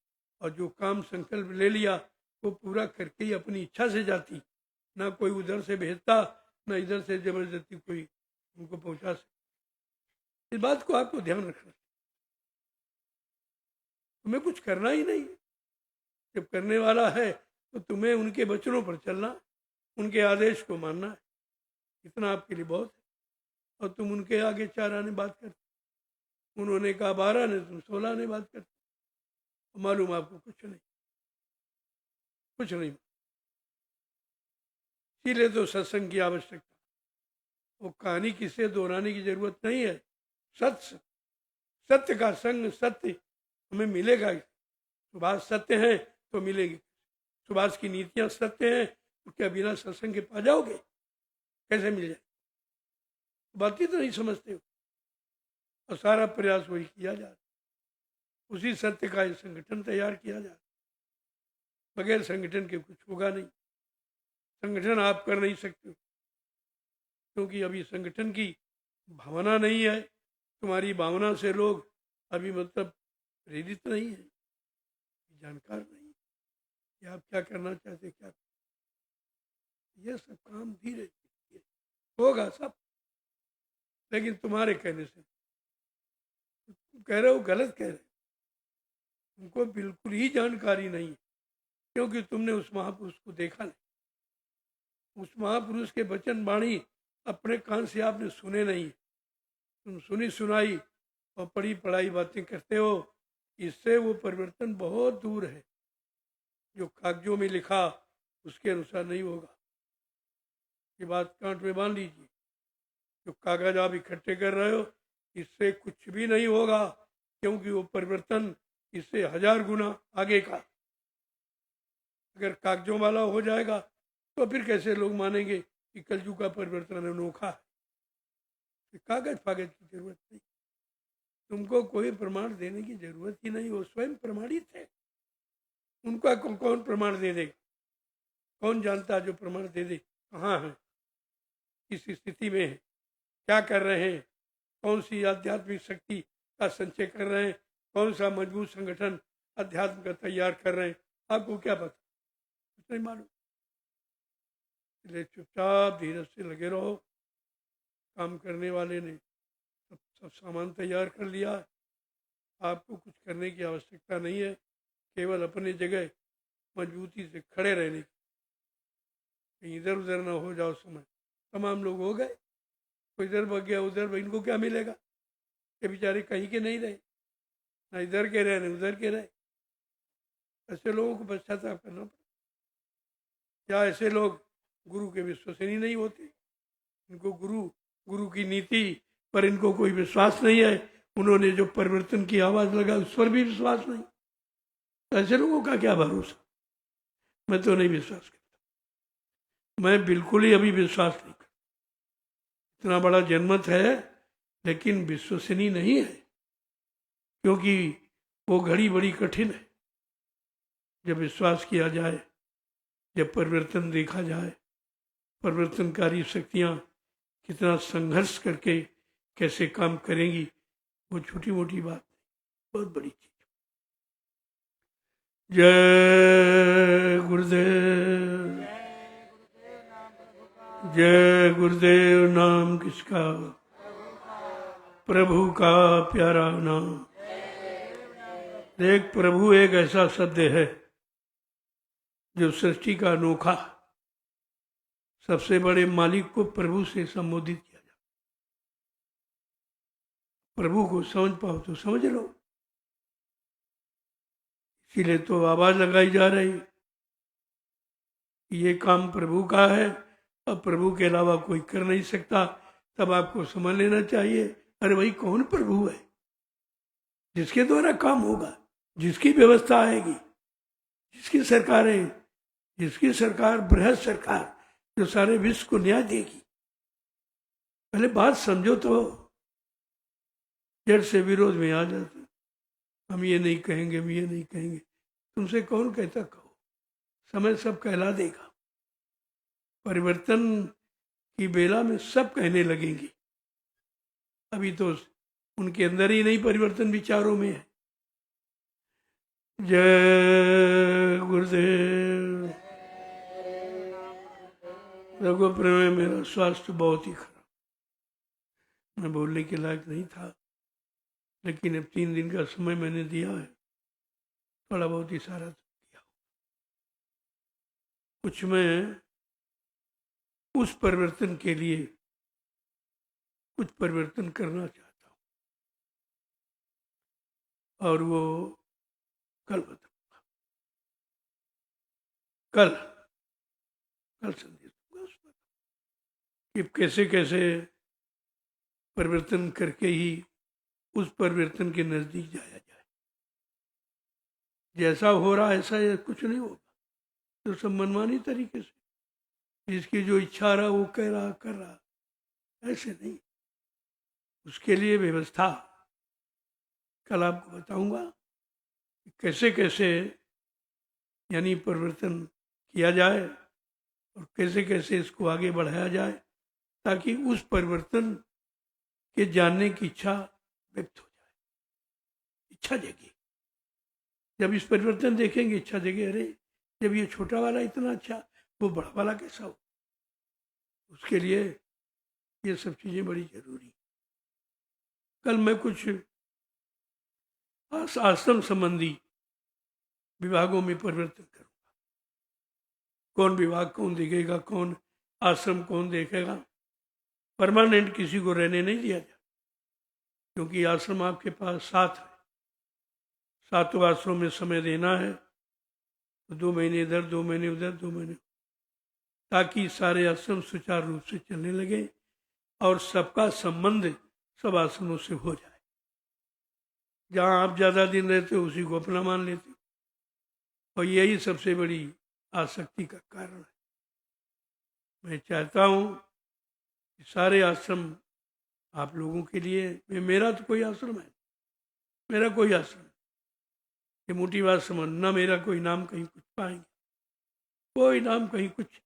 और जो काम संकल्प ले लिया वो पूरा करके ही अपनी इच्छा से जाती, ना कोई उधर से भेजता, ना इधर से जबरदस्ती कोई उनको पहुंचा सकता। इस बात को आपको ध्यान रखना, तुम्हें कुछ करना ही नहीं। जब करने वाला है तो तुम्हें उनके वचनों पर चलना, उनके आदेश को मानना है, इतना आपके लिए बहुत है। और तुम उनके आगे 4 आने बात करते, उन्होंने कहा 12 ने, तुम 16 ने बात करते, मालूम आपको कुछ नहीं, कुछ नहीं। इसीलिए तो सत्संग की आवश्यकता, वो कहानी किसे दोहराने की जरूरत नहीं है। सत्य, सत्य का संग, सत्य हमें मिलेगा। सुभाष सत्य है तो मिलेगी, सुभाष की नीतियां सत्य हैं तो क्या बिना सत्संग के पा जाओगे? कैसे मिल जाए? बात ही तो नहीं समझते हो। और सारा प्रयास वही किया जा रहा, उसी सत्य का ये संगठन तैयार किया जा रहा। बगैर संगठन के कुछ होगा नहीं। संगठन आप कर नहीं सकते क्योंकि अभी संगठन की भावना नहीं है, तुम्हारी भावना से लोग अभी मतलब प्रेरित नहीं है, जानकार नहीं कि आप क्या करना चाहते, क्या। ये सब काम धीरे धीरे होगा सब, लेकिन तुम्हारे कहने से। तुम कह रहे हो गलत कह रहे हो, तुमको बिल्कुल ही जानकारी नहीं है, क्योंकि तुमने उस महापुरुष को देखा नहीं। उस महापुरुष के वचन वाणी अपने कान से आपने सुने नहीं, तुम सुनी सुनाई और पढ़ी पढ़ाई बातें करते हो। इससे वो परिवर्तन बहुत दूर है। जो कागजों में लिखा उसके अनुसार नहीं होगा। ये बात कांट में बांध लीजिए। जो कागज आप इकट्ठे कर रहे हो इससे कुछ भी नहीं होगा, क्योंकि वो परिवर्तन इससे 1000 गुना आगे का। अगर कागजों वाला हो जाएगा तो फिर कैसे लोग मानेंगे कि कलयुग का परिवर्तन अनोखा है। कागज फागज की जरूरत नहीं, तुमको कोई प्रमाण देने की जरूरत ही नहीं, वो स्वयं प्रमाणित है। उनका कौन प्रमाण दे देगा? कौन जानता जो प्रमाण दे दे कहाँ है, किस स्थिति में है, क्या कर रहे हैं, कौन सी आध्यात्मिक शक्ति का संचय कर रहे हैं, कौन सा मजबूत संगठन अध्यात्म का तैयार कर रहे हैं, आपको क्या पता? कुछ नहीं मालूम। इसलिए चुपचाप धीरज से लगे रहो। काम करने वाले ने सब सामान तैयार कर लिया, आपको कुछ करने की आवश्यकता नहीं है, केवल अपनी जगह मजबूती से खड़े रहने की, कहीं इधर उधर ना हो जाओ समय। तमाम लोग हो गए, कोई इधर भाग गया उधर, इनको क्या मिलेगा? ये बेचारे कहीं के नहीं रहे, ना इधर के रहे ना उधर के रहे। ऐसे लोगों को पश्चाताप करना पड़े। क्या ऐसे लोग गुरु के विश्वसनीय नहीं होते? इनको गुरु की नीति पर इनको कोई विश्वास नहीं है, उन्होंने जो परिवर्तन की आवाज लगा उस पर भी विश्वास नहीं। तो ऐसे लोगों का क्या भरोसा? मैं तो नहीं विश्वास करता, मैं बिल्कुल ही अभी विश्वास नहीं करता। इतना बड़ा जनमत है लेकिन विश्वसनीय नहीं है, क्योंकि वो घड़ी बड़ी कठिन है। जब विश्वास किया जाए, जब परिवर्तन देखा जाए, परिवर्तनकारी शक्तियां कितना संघर्ष करके कैसे काम करेंगी, वो छोटी मोटी बात नहीं, बहुत बड़ी चीज। जय गुरुदेव, जय गुरुदेव। नाम किसका? प्रभु का प्यारा नाम। देख, प्रभु एक ऐसा शब्द है जो सृष्टि का अनोखा, सबसे बड़े मालिक को प्रभु से संबोधित किया जाए। प्रभु को समझ पाओ तो समझ लो, इसीलिए तो आवाज लगाई जा रही, ये काम प्रभु का है, अब प्रभु के अलावा कोई कर नहीं सकता। तब आपको समझ लेना चाहिए, अरे भाई कौन प्रभु है जिसके द्वारा काम होगा, जिसकी व्यवस्था आएगी, जिसकी सरकार है, जिसकी सरकार बृहद सरकार जो सारे विश्व को न्याय देगी। पहले बात समझो तो जड़ से विरोध में आ जाते, हम ये नहीं कहेंगे, हम ये नहीं कहेंगे। तुमसे कौन कहता कहो, समय सब कहला देगा। परिवर्तन की बेला में सब कहने लगेंगे, अभी तो उनके अंदर ही नहीं, परिवर्तन विचारों में है। जय गुरुदेव। देखो प्रेम, मेरा स्वास्थ्य बहुत ही खराब, मैं बोलने के लायक नहीं था, लेकिन अब 3 दिन का समय मैंने दिया है, थोड़ा बहुत इशारा किया। कुछ मैं उस परिवर्तन के लिए कुछ परिवर्तन करना चाहता हूं, और वो कल बताऊंगा। कल संदेश दूंगा उस पर कि कैसे कैसे परिवर्तन करके ही उस परिवर्तन के नजदीक जाया जाए। जैसा हो रहा ऐसा कुछ नहीं होगा, तो सब मनमानी तरीके से जिसकी जो इच्छा रहा वो कह रहा कर रहा, ऐसे नहीं। उसके लिए व्यवस्था कल आपको बताऊंगा कैसे कैसे यानी परिवर्तन किया जाए और कैसे कैसे इसको आगे बढ़ाया जाए, ताकि उस परिवर्तन के जानने की इच्छा व्यक्त हो जाए, इच्छा जगे। जब इस परिवर्तन देखेंगे इच्छा जगे, अरे जब ये छोटा वाला इतना अच्छा, वो बड़ा वाला कैसा हो। उसके लिए ये सब चीजें बड़ी जरूरी। कल मैं कुछ आश्रम संबंधी विभागों में परिवर्तन करूंगा। कौन विभाग कौन देखेगा, कौन आश्रम कौन देखेगा, परमानेंट किसी को रहने नहीं दिया जाए, क्योंकि आश्रम आपके पास साथ है। 7 आश्रम में समय देना है, तो 2 महीने इधर, 2 महीने उधर, 2 महीने, ताकि सारे आश्रम सुचारू रूप से चलने लगे और सबका संबंध सब आश्रमों से हो जाए। जहां आप ज्यादा दिन रहते हो उसी को अपना मान लेते हो, और यही सबसे बड़ी आसक्ति का कारण है। मैं चाहता हूँ कि सारे आश्रम आप लोगों के लिए, मेरा तो कोई आश्रम है, मेरा कोई आश्रम, ये मोटी बात समझ ना, मेरा कोई नाम कहीं कुछ पाएंगे, कोई नाम कहीं कुछ,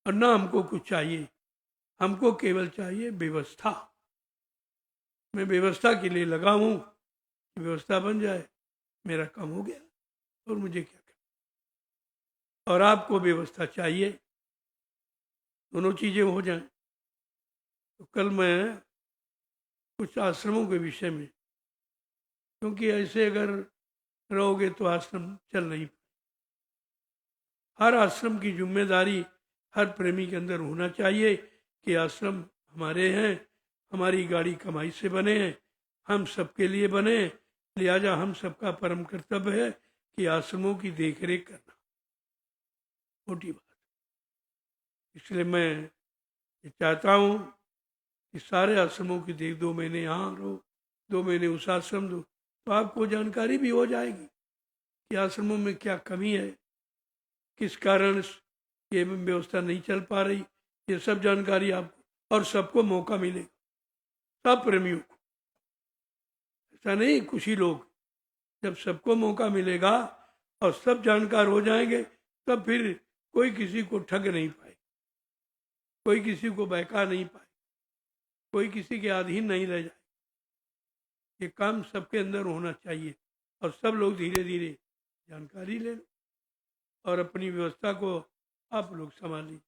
और ना हमको कुछ चाहिए, हमको केवल चाहिए व्यवस्था। मैं व्यवस्था के लिए लगा हूँ, व्यवस्था बन जाए मेरा काम हो गया, और मुझे क्या करना। और आपको व्यवस्था चाहिए, दोनों चीजें हो जाएं। तो कल मैं कुछ आश्रमों के विषय में, क्योंकि ऐसे अगर रहोगे तो आश्रम चल नहीं, हर आश्रम की जिम्मेदारी हर प्रेमी के अंदर होना चाहिए कि आश्रम हमारे हैं, हमारी गाड़ी कमाई से बने हैं, हम सबके लिए बने, लिहाजा हम सबका परम कर्तव्य है कि आश्रमों की देखरेख करना, मोटी बात। इसलिए मैं ये चाहता हूँ कि सारे आश्रमों की देख, 2 महीने यहाँ रहो, 2 महीने उस आश्रम दो, तो आपको जानकारी भी हो जाएगी कि आश्रमों में क्या कमी है, किस कारण ये व्यवस्था नहीं चल पा रही, ये सब जानकारी आपको, और सबको मौका मिलेगा, सब प्रेमियों को। ऐसा नहीं कुछ ही लोग, जब सबको मौका मिलेगा और सब जानकार हो जाएंगे, तब फिर कोई किसी को ठग नहीं पाए, कोई किसी को बहका नहीं पाए, कोई किसी के अधीन नहीं रह जाए। ये काम सबके अंदर होना चाहिए, और सब लोग धीरे धीरे जानकारी ले लो और अपनी व्यवस्था को आप लोग संभाल लीजिए।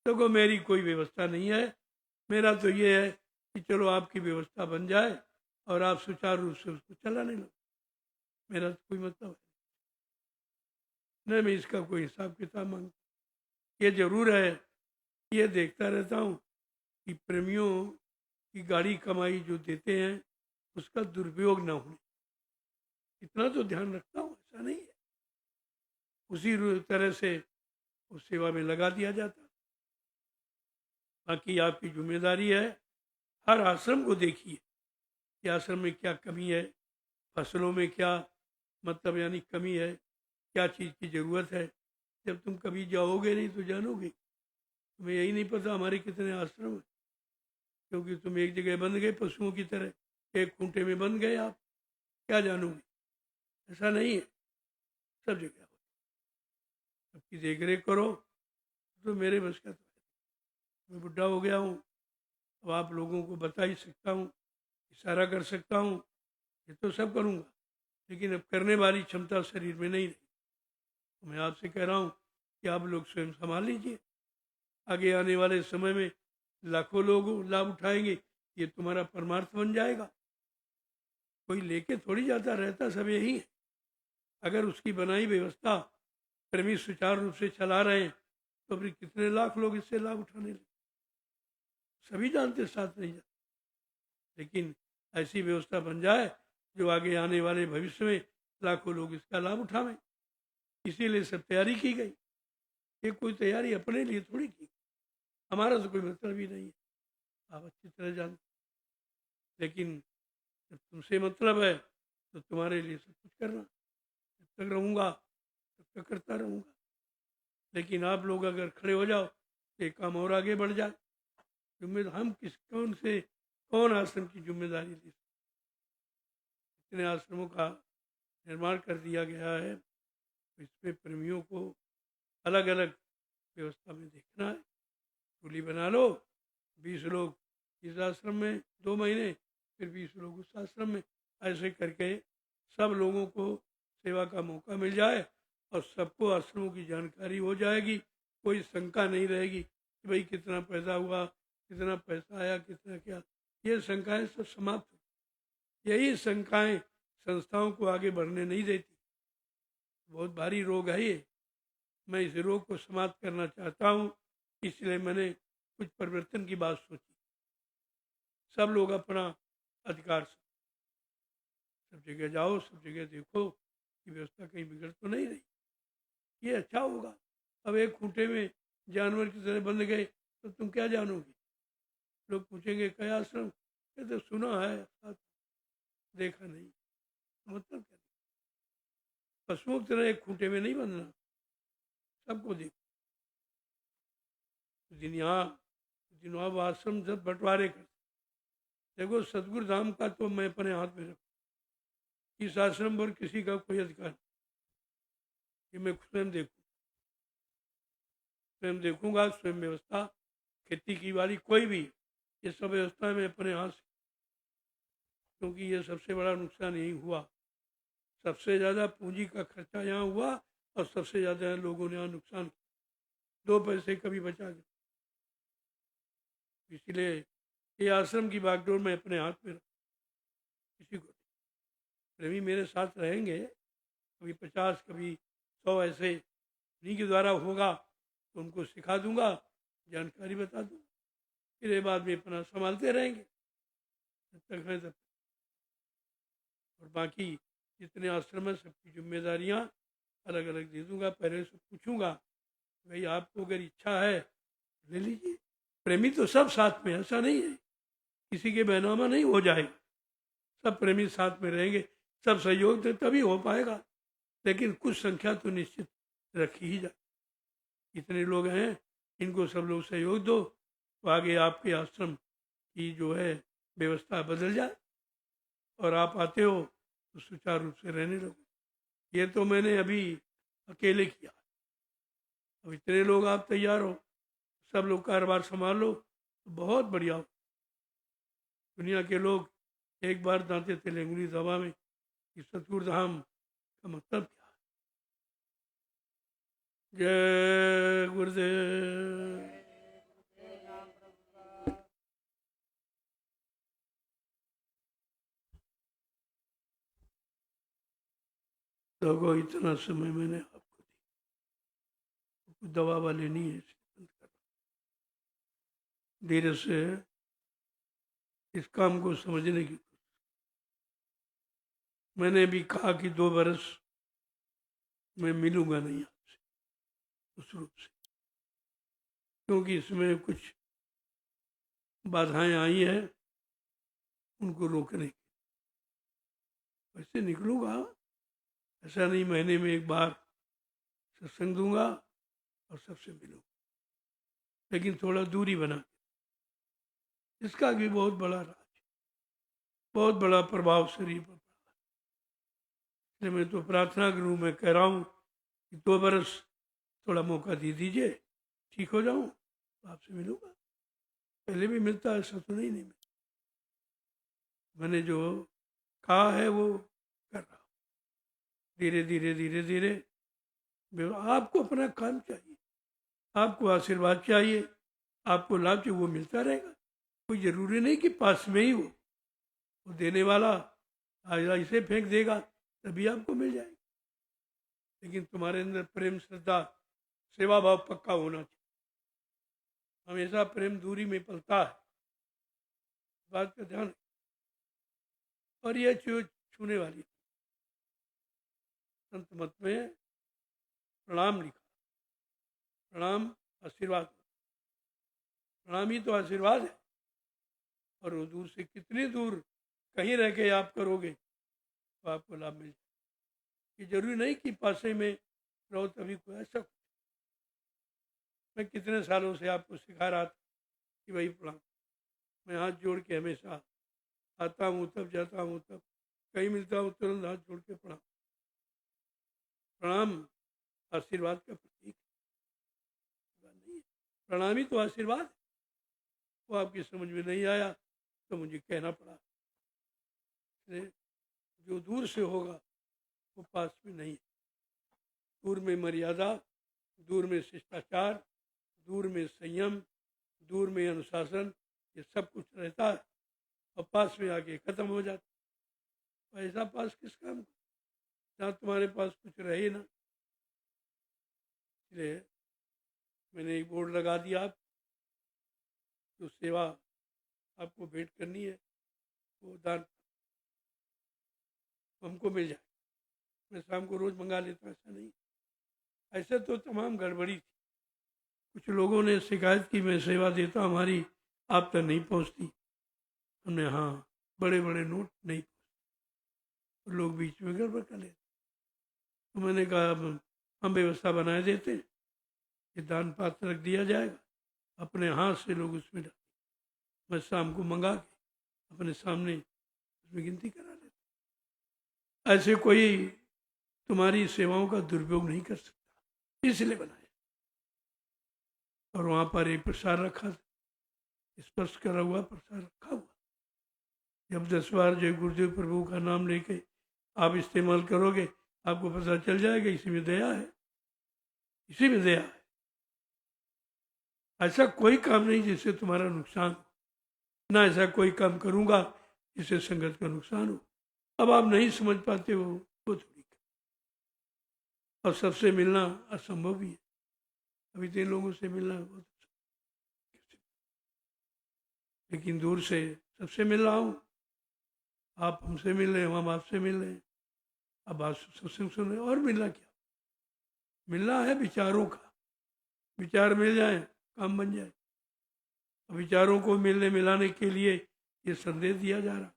देखो मेरी कोई व्यवस्था नहीं है, मेरा तो ये है कि चलो आपकी व्यवस्था बन जाए और आप सुचारू रूप से उसको चलाने लो, मेरा तो कोई मतलब है नहीं, मैं इसका कोई हिसाब किताब मांग। ये जरूर है, ये देखता रहता हूँ कि प्रेमियों की गाड़ी कमाई जो देते हैं उसका दुरुपयोग ना हो, इतना तो ध्यान रखता हूँ, ऐसा नहीं है, उसी तरह से उस सेवा में लगा दिया जाता। बाकी आपकी जिम्मेदारी है, हर आश्रम को देखिए कि आश्रम में क्या कमी है, फसलों में क्या मतलब यानी कमी है, क्या चीज़ की ज़रूरत है। जब तुम कभी जाओगे नहीं तो जानोगे, तुम्हें यही नहीं पता हमारे कितने आश्रम हैं, क्योंकि तुम एक जगह बंद गए पशुओं की तरह, एक खूंटे में बंद गए, आप क्या जानोगे, ऐसा नहीं है, सब जगह हो, सबकी देख रेख करो, तो मेरे बस का तो है। मैं बुढ़ा हो गया हूँ, अब आप लोगों को बता ही सकता हूँ, इशारा कर सकता हूँ, ये तो सब करूँगा, लेकिन अब करने वाली क्षमता शरीर में नहीं रही। तो मैं आपसे कह रहा हूँ कि आप लोग स्वयं संभाल लीजिए, आगे आने वाले समय में लाखों लोग लाभ उठाएंगे, ये तुम्हारा परमार्थ बन जाएगा। कोई लेके थोड़ी जाता, रहता सब यही है। अगर उसकी बनाई व्यवस्था प्रेमी सुचारू रूप से चला रहे हैं तो फिर कितने लाख लोग इससे लाभ उठाने लगे, सभी जानते साथ नहीं जाते, लेकिन ऐसी व्यवस्था बन जाए जो आगे आने वाले भविष्य में लाखों लोग इसका लाभ उठावें, इसीलिए सब तैयारी की गई। ये कोई तैयारी अपने लिए थोड़ी की, हमारा तो कोई मतलब ही नहीं है, आप अच्छी तरह जानते, लेकिन जब तुमसे मतलब है तो तुम्हारे लिए सब कुछ करना, जब तक रहूँगा तब तक करता रहूँगा। लेकिन आप लोग अगर खड़े हो जाओ तो ये काम और आगे बढ़ जाए, जिम्मेदार हम कौन आश्रम की जिम्मेदारी ले, इतने आश्रमों का निर्माण कर दिया गया है, तो इसमें प्रेमियों को अलग अलग व्यवस्था में देखना है। टोली बना लो, 20 लोग इस आश्रम में 2 महीने, फिर 20 लोग उस आश्रम में, ऐसे करके सब लोगों को सेवा का मौका मिल जाए और सबको आश्रमों की जानकारी हो जाएगी, कोई शंका नहीं रहेगी कि भाई कितना पैसा हुआ, कितना पैसा आया, कितना क्या, ये शंकाएं सब समाप्त हो। यही शंकाएं संस्थाओं को आगे बढ़ने नहीं देती। बहुत भारी रोग है ये, मैं इस रोग को समाप्त करना चाहता हूँ, इसलिए मैंने कुछ परिवर्तन की बात सोची। सब लोग अपना अधिकार से सब जगह जाओ, सब जगह देखो कि व्यवस्था कहीं बिगड़ तो नहीं रही, ये अच्छा होगा। अब एक खूंटे में जानवर की तरह बंद गए तो तुम क्या जानोगे, लोग पूछेंगे क्या आश्रम, ये तो सुना है साथ देखा नहीं, मतलब क्या, पशुओं की तरह एक खूंटे में नहीं बंधना, सबको देखो। दिन यहाँ दिन वहाँ आश्रम सब बंटवारे कर। देखो सतगुरु धाम का तो मैं अपने हाथ में रखूँ, इस आश्रम पर किसी का कोई अधिकार नहीं। ये मैं स्वयं देखूँ, स्वयं देखूंगा, स्वयं व्यवस्था, खेती की बाड़ी कोई भी, ये सब व्यवस्था में अपने हाथ से, क्योंकि ये सबसे बड़ा नुकसान यही हुआ। सबसे ज़्यादा पूंजी का खर्चा यहाँ हुआ और सबसे ज़्यादा लोगों ने यहाँ नुकसान किया। 2 पैसे कभी बचा गया। इसलिए ये आश्रम की बागडोर में अपने हाथ में किसी को, प्रेमी मेरे साथ रहेंगे, कभी 50 कभी 100 ऐसे उन्हीं के द्वारा होगा तो उनको सिखा दूंगा, जानकारी बता दूंगा, फिर ये बाद में अपना संभालते रहेंगे जब तक है तब। और बाकी जितने आश्रम है सबकी जिम्मेदारियाँ अलग अलग दे दूंगा। पहले से पूछूंगा भाई आपको अगर इच्छा है ले लीजिए। प्रेमी तो सब साथ में, ऐसा नहीं है किसी के बैनामा नहीं हो जाएगा, सब प्रेमी साथ में रहेंगे, सब सहयोग दे तभी हो पाएगा। लेकिन कुछ संख्या तो निश्चित रखी ही जाए। इतने लोग हैं, इनको सब लोग सहयोग दो तो आगे आपके आश्रम की जो है व्यवस्था बदल जाए और आप आते हो तो सुचारू रूप से रहने लगो। ये तो मैंने अभी अकेले किया। अब इतने लोग आप तैयार हो, सब लोग कारोबार संभाल लो तो बहुत बढ़िया हो। दुनिया के लोग एक बार दांते थे अंगुली दबा में कि सतगुरु धाम का मतलब क्या है। जय गुरुदेव। देखो इतना समय मैंने आपको दिया, दवा वाले नहीं है, धीरे से इस काम को समझने की। मैंने भी कहा कि 2 बरस मैं मिलूंगा नहीं आपसे उस रूप से, क्योंकि इसमें कुछ बाधाएं आई हैं, उनको रोकने की। वैसे निकलूंगा, ऐसा नहीं महीने में एक बार सत्संग दूंगा और सबसे मिलूंगा, लेकिन थोड़ा दूरी बना। इसका भी बहुत बड़ा राज, बहुत बड़ा प्रभाव शरीर पर पड़ा। इसलिए मैं तो प्रार्थना के रूप में कह रहा हूँ कि 2 बरस थोड़ा मौका दे दीजिए, ठीक हो जाऊं तो आपसे मिलूंगा। पहले भी मिलता है, ऐसा तो नहीं मिलता। मैंने जो कहा है वो कर रहा हूँ, धीरे धीरे धीरे धीरे। आपको अपना काम चाहिए, आपको आशीर्वाद चाहिए, आपको लाभ चाहिए, वो मिलता रहेगा। कोई जरूरी नहीं कि पास में ही हो, वो देने वाला आज ऐसे फेंक देगा तभी आपको मिल जाएगा। लेकिन तुम्हारे अंदर प्रेम, श्रद्धा, सेवा भाव पक्का होना चाहिए। हमेशा प्रेम दूरी में पलता है, बात का ध्यान। और यह छूने वाली संत मत में प्रणाम लिखा, प्रणाम आशीर्वाद, प्रणाम ही तो आशीर्वाद है। और वो दूर से कितनी दूर कहीं रह के आप करोगे तो आपको लाभ मिल जाए। ये जरूरी नहीं कि पासे में रहो तभी कोई ऐसा। मैं कितने सालों से आपको सिखा रहा था कि भाई प्रणाम, मैं हाथ जोड़ के हमेशा आता हूँ, तब जाता हूँ, तब कहीं मिलता हूँ तुरंत हाथ जोड़ के प्रणाम। प्रणाम आशीर्वाद का प्रतीक नहीं है, प्रणाम ही तो आशीर्वाद है। वो आपकी समझ में नहीं आया तो मुझे कहना पड़ा। जो दूर से होगा वो पास में नहीं है। दूर में मर्यादा, दूर में शिष्टाचार, दूर में संयम, दूर में अनुशासन, ये सब कुछ रहता है और पास में आके खत्म हो जाता। ऐसा पास किस काम का जहाँ तुम्हारे पास कुछ रहे ना। इसलिए मैंने एक बोर्ड लगा दिया, आप जो सेवा आपको भेंट करनी है वो दान हमको मिल जाए। मैं शाम को रोज मंगा लेता, ऐसा नहीं। ऐसे तो तमाम गड़बड़ी थी। कुछ लोगों ने शिकायत की मैं सेवा देता हमारी आप तक नहीं पहुंचती। हमने हाँ, बड़े बड़े नोट नहीं पहुंचते, लोग बीच में गड़बड़ कर लेते। तो मैंने कहा अब हम व्यवस्था बनाए देते हैं, ये दान पात्र रख दिया जाएगा, अपने हाथ से लोग उसमें डाल, मैं शाम को मंगा के अपने सामने उसमें गिनती करा लेता। ऐसे कोई तुम्हारी सेवाओं का दुरुपयोग नहीं कर सकता, इसलिए बनाया। और वहां पर एक प्रसाद रखा था, स्पर्श करा हुआ प्रसाद रखा हुआ। जब 10 बार जय गुरुदेव प्रभु का नाम लेके आप इस्तेमाल करोगे, आपको पता चल जाएगा इसी में दया है, इसी में दया है। ऐसा कोई काम नहीं जिससे तुम्हारा नुकसान हो, ना ऐसा कोई काम करूंगा जिससे संगत का नुकसान हो। अब आप नहीं समझ पाते हो वो थोड़ी, और सबसे मिलना असंभव भी है। अभी 3 लोगों से मिलना बहुत, लेकिन दूर से सबसे मिल रहा हूँ। आप हमसे मिल रहे हैं, हम आपसे मिल रहे हैं। अब आप सत्संग सुन रहे हैं, और मिलना क्या, मिलना है विचारों का। विचार मिल जाए काम बन जाए। विचारों को मिलने मिलाने के लिए ये संदेश दिया जा रहा।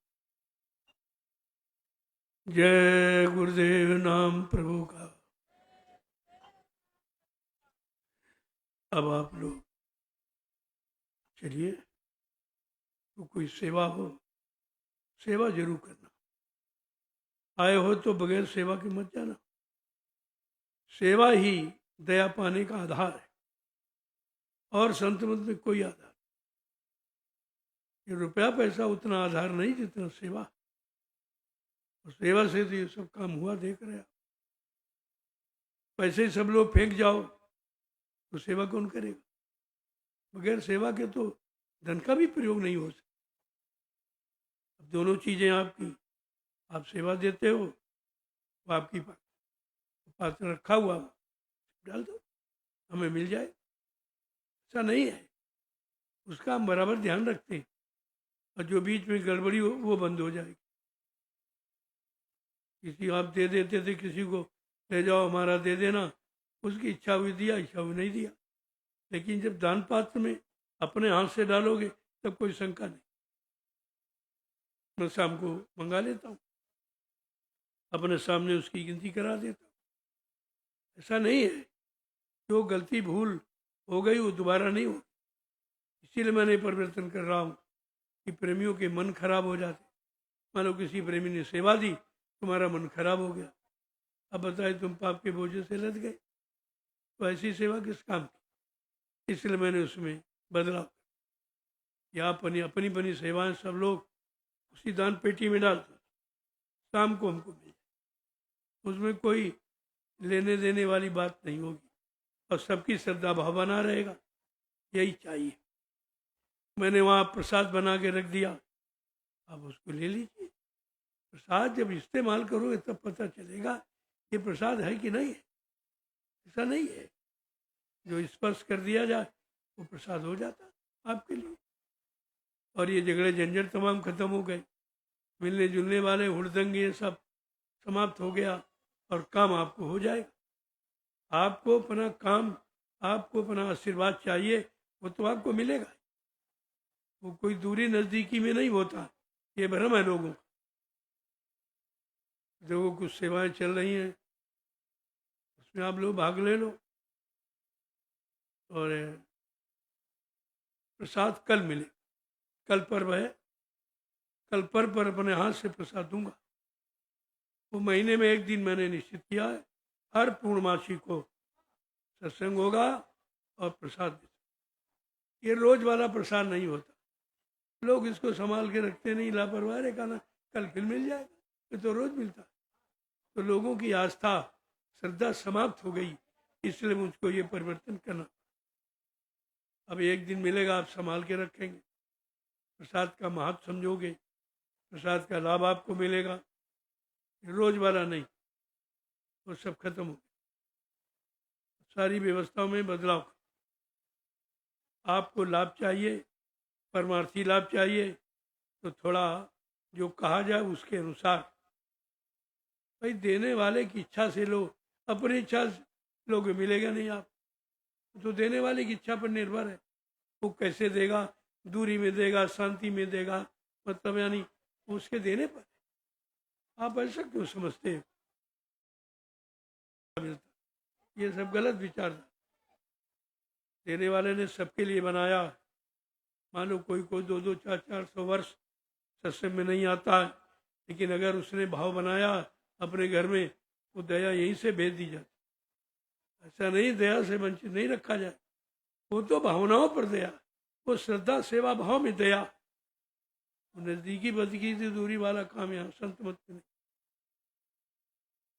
जय गुरुदेव नाम प्रभु का। अब आप लोग चलिए, तो कोई सेवा हो, सेवा जरूर करना। आए हो तो बगैर सेवा के मत जाना। सेवा ही दया पाने का आधार है, और संत मत में कोई आधार, ये रुपया पैसा उतना आधार नहीं जितना सेवा। और सेवा से तो ये सब काम हुआ, देख रहे आप। पैसे सब लोग फेंक जाओ तो सेवा कौन करेगा? बगैर सेवा के तो धन का भी प्रयोग नहीं हो सकता। अब दोनों चीजें आपकी, आप सेवा देते हो, वो आपकी पात्र रखा हुआ डाल दो, हमें मिल जाए। ऐसा नहीं है, उसका हम बराबर ध्यान रखते हैं, और जो बीच में गड़बड़ी हो वो बंद हो जाएगी। किसी आप दे देते थे किसी को, ले जाओ हमारा दे देना, उसकी इच्छा हुई दिया, इच्छा हुई नहीं दिया। लेकिन जब दान पात्र में अपने हाथ से डालोगे तब कोई शंका नहीं। मैं शाम को मंगा लेता हूँ, अपने सामने उसकी गिनती करा देता हूँ। ऐसा नहीं है, जो गलती भूल हो गई वो दोबारा नहीं हो। इसीलिए मैंने परिवर्तन कर रहा हूँ कि प्रेमियों के मन खराब हो जाते। मानो किसी प्रेमी ने सेवा दी, तुम्हारा मन खराब हो गया, अब बताए तुम पाप के बोझे से लद गए, तो ऐसी सेवा किस काम की? इसलिए मैंने उसमें बदलाव, या अपनी अपनी बनी सेवाएं सब लोग उसी दान पेटी में डाल दो, शाम को हमको मिल जाए। उसमें कोई लेने देने वाली बात नहीं होगी, और सबकी श्रद्धा भाव बना रहेगा, यही चाहिए। मैंने वहाँ प्रसाद बना के रख दिया, आप उसको ले लीजिए। प्रसाद जब इस्तेमाल करोगे तब पता चलेगा ये प्रसाद है कि नहीं है। ऐसा नहीं है जो स्पर्श कर दिया जाए वो प्रसाद हो जाता आपके लिए। और ये झगड़े झंझट तमाम खत्म हो गए, मिलने जुलने वाले हुड़दंग ये सब समाप्त हो गया, और काम आपको हो जाएगा। आपको अपना काम, आपको अपना आशीर्वाद चाहिए, वो तो आपको मिलेगा। वो कोई दूरी नजदीकी में नहीं होता, ये भ्रम है लोगों का। देखो कुछ सेवाएं चल रही हैं, उसमें आप लोग भाग ले लो। और प्रसाद कल मिले, कल पर्व है, कल पर्व पर अपने हाथ से प्रसाद दूंगा। वो महीने में एक दिन मैंने निश्चित किया है, हर पूर्णमासी को सत्संग होगा और प्रसाद। ये रोज वाला प्रसाद नहीं होता, लोग इसको संभाल के रखते नहीं, लापरवाह है, कहना कल फिर मिल जाएगा, ये तो रोज मिलता है। तो लोगों की आस्था श्रद्धा समाप्त हो गई, इसलिए मुझको ये परिवर्तन करना। अब एक दिन मिलेगा, आप संभाल के रखेंगे, प्रसाद का महत्व समझोगे, प्रसाद का लाभ आपको मिलेगा। रोज वाला नहीं, वो सब खत्म हो गया। सारी व्यवस्थाओं में बदलाव। आपको लाभ चाहिए, परमार्थी लाभ चाहिए, तो थोड़ा जो कहा जाए उसके अनुसार। भाई देने वाले की इच्छा से लो, अपनी इच्छा से लोगे मिलेगा नहीं। आप तो देने वाले की इच्छा पर निर्भर है, वो कैसे देगा, दूरी में देगा, शांति में देगा, मतलब यानी उसके देने पर। आप ऐसा क्यों समझते हो? ये सब गलत विचार। देने वाले ने सबके लिए बनाया। मान लो कोई 200, 400, 400 वर्ष सत्संग में नहीं आता है, लेकिन अगर उसने भाव बनाया अपने घर में तो दया यहीं से भेज दी जाती। ऐसा नहीं दया से वंचित नहीं रखा जाए, वो तो भावनाओं पर दया, वो श्रद्धा सेवा भाव में दया। नजदीकी बदकी से दूरी वाला काम यहाँ संत मत नहीं।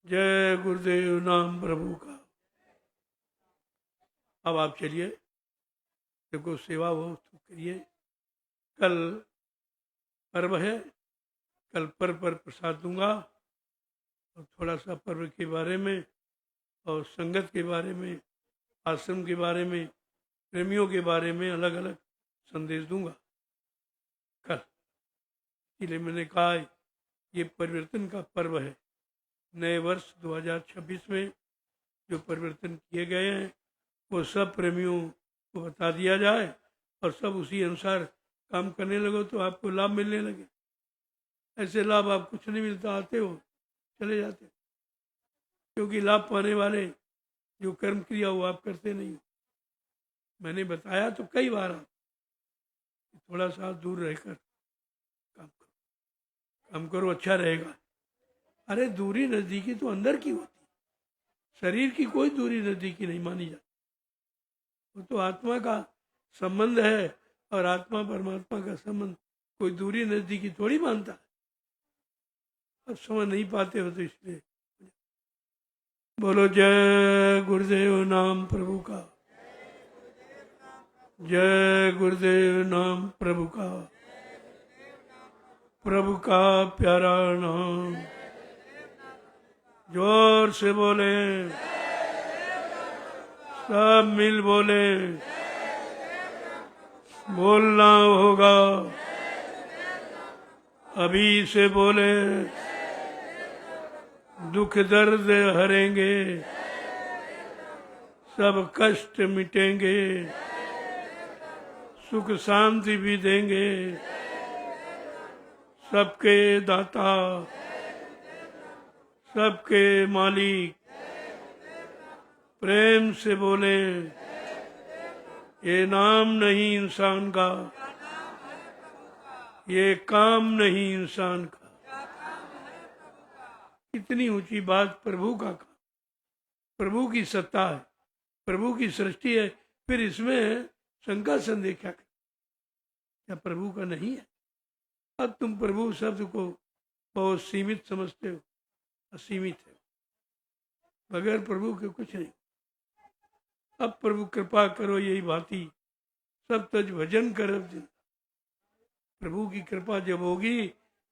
जय गुरुदेव नाम प्रभु का। अब आप चलिए, देखो सेवा वो तो करिए। कल पर्व है, कल पर्व पर प्रसाद दूंगा और थोड़ा सा पर्व के बारे में और संगत के बारे में, आश्रम के बारे में, प्रेमियों के बारे में अलग अलग संदेश दूंगा कल। इसलिए मैंने कहा ये परिवर्तन का पर्व है। नए वर्ष 2026 में जो परिवर्तन किए गए हैं वो सब प्रेमियों को बता दिया जाए और सब उसी अनुसार काम करने लगो तो आपको लाभ मिलने लगे। ऐसे लाभ आप कुछ नहीं मिलता, आते हो चले जाते, क्योंकि लाभ पाने वाले जो कर्म क्रिया वो आप करते नहीं हो। मैंने बताया तो कई बार, आप थोड़ा सा दूर रहकर काम करो, अच्छा रहेगा। अरे दूरी नजदीकी तो अंदर की होती, शरीर की कोई दूरी नजदीकी नहीं मानी जाती। वो तो आत्मा का संबंध है और आत्मा परमात्मा का संबंध कोई दूरी नजदीकी थोड़ी मानता है। अब समझ नहीं पाते हो तो इसलिए बोलो जय गुरुदेव नाम प्रभु का। जय गुरुदेव नाम प्रभु का। प्रभु का प्यारा नाम। जोर से बोले, सब मिल बोले, बोलना होगा अभी से बोले। दुख दर्द हरेंगे, सब कष्ट मिटेंगे, सुख शांति भी देंगे। सबके दाता, सबके मालिक, प्रेम से बोले ये नाम नहीं इंसान का, ये काम नहीं इंसान का। इतनी ऊंची बात प्रभु का काम, प्रभु की सत्ता है, प्रभु की सृष्टि है, फिर इसमें शंका संदेह क्या कर? क्या प्रभु का नहीं है? अब तुम प्रभु शब्द को बहुत सीमित समझते हो, असीमित है। बगैर प्रभु के कुछ नहीं। अब प्रभु कृपा करो यही भांति, सब तज भजन कर। प्रभु की कृपा जब होगी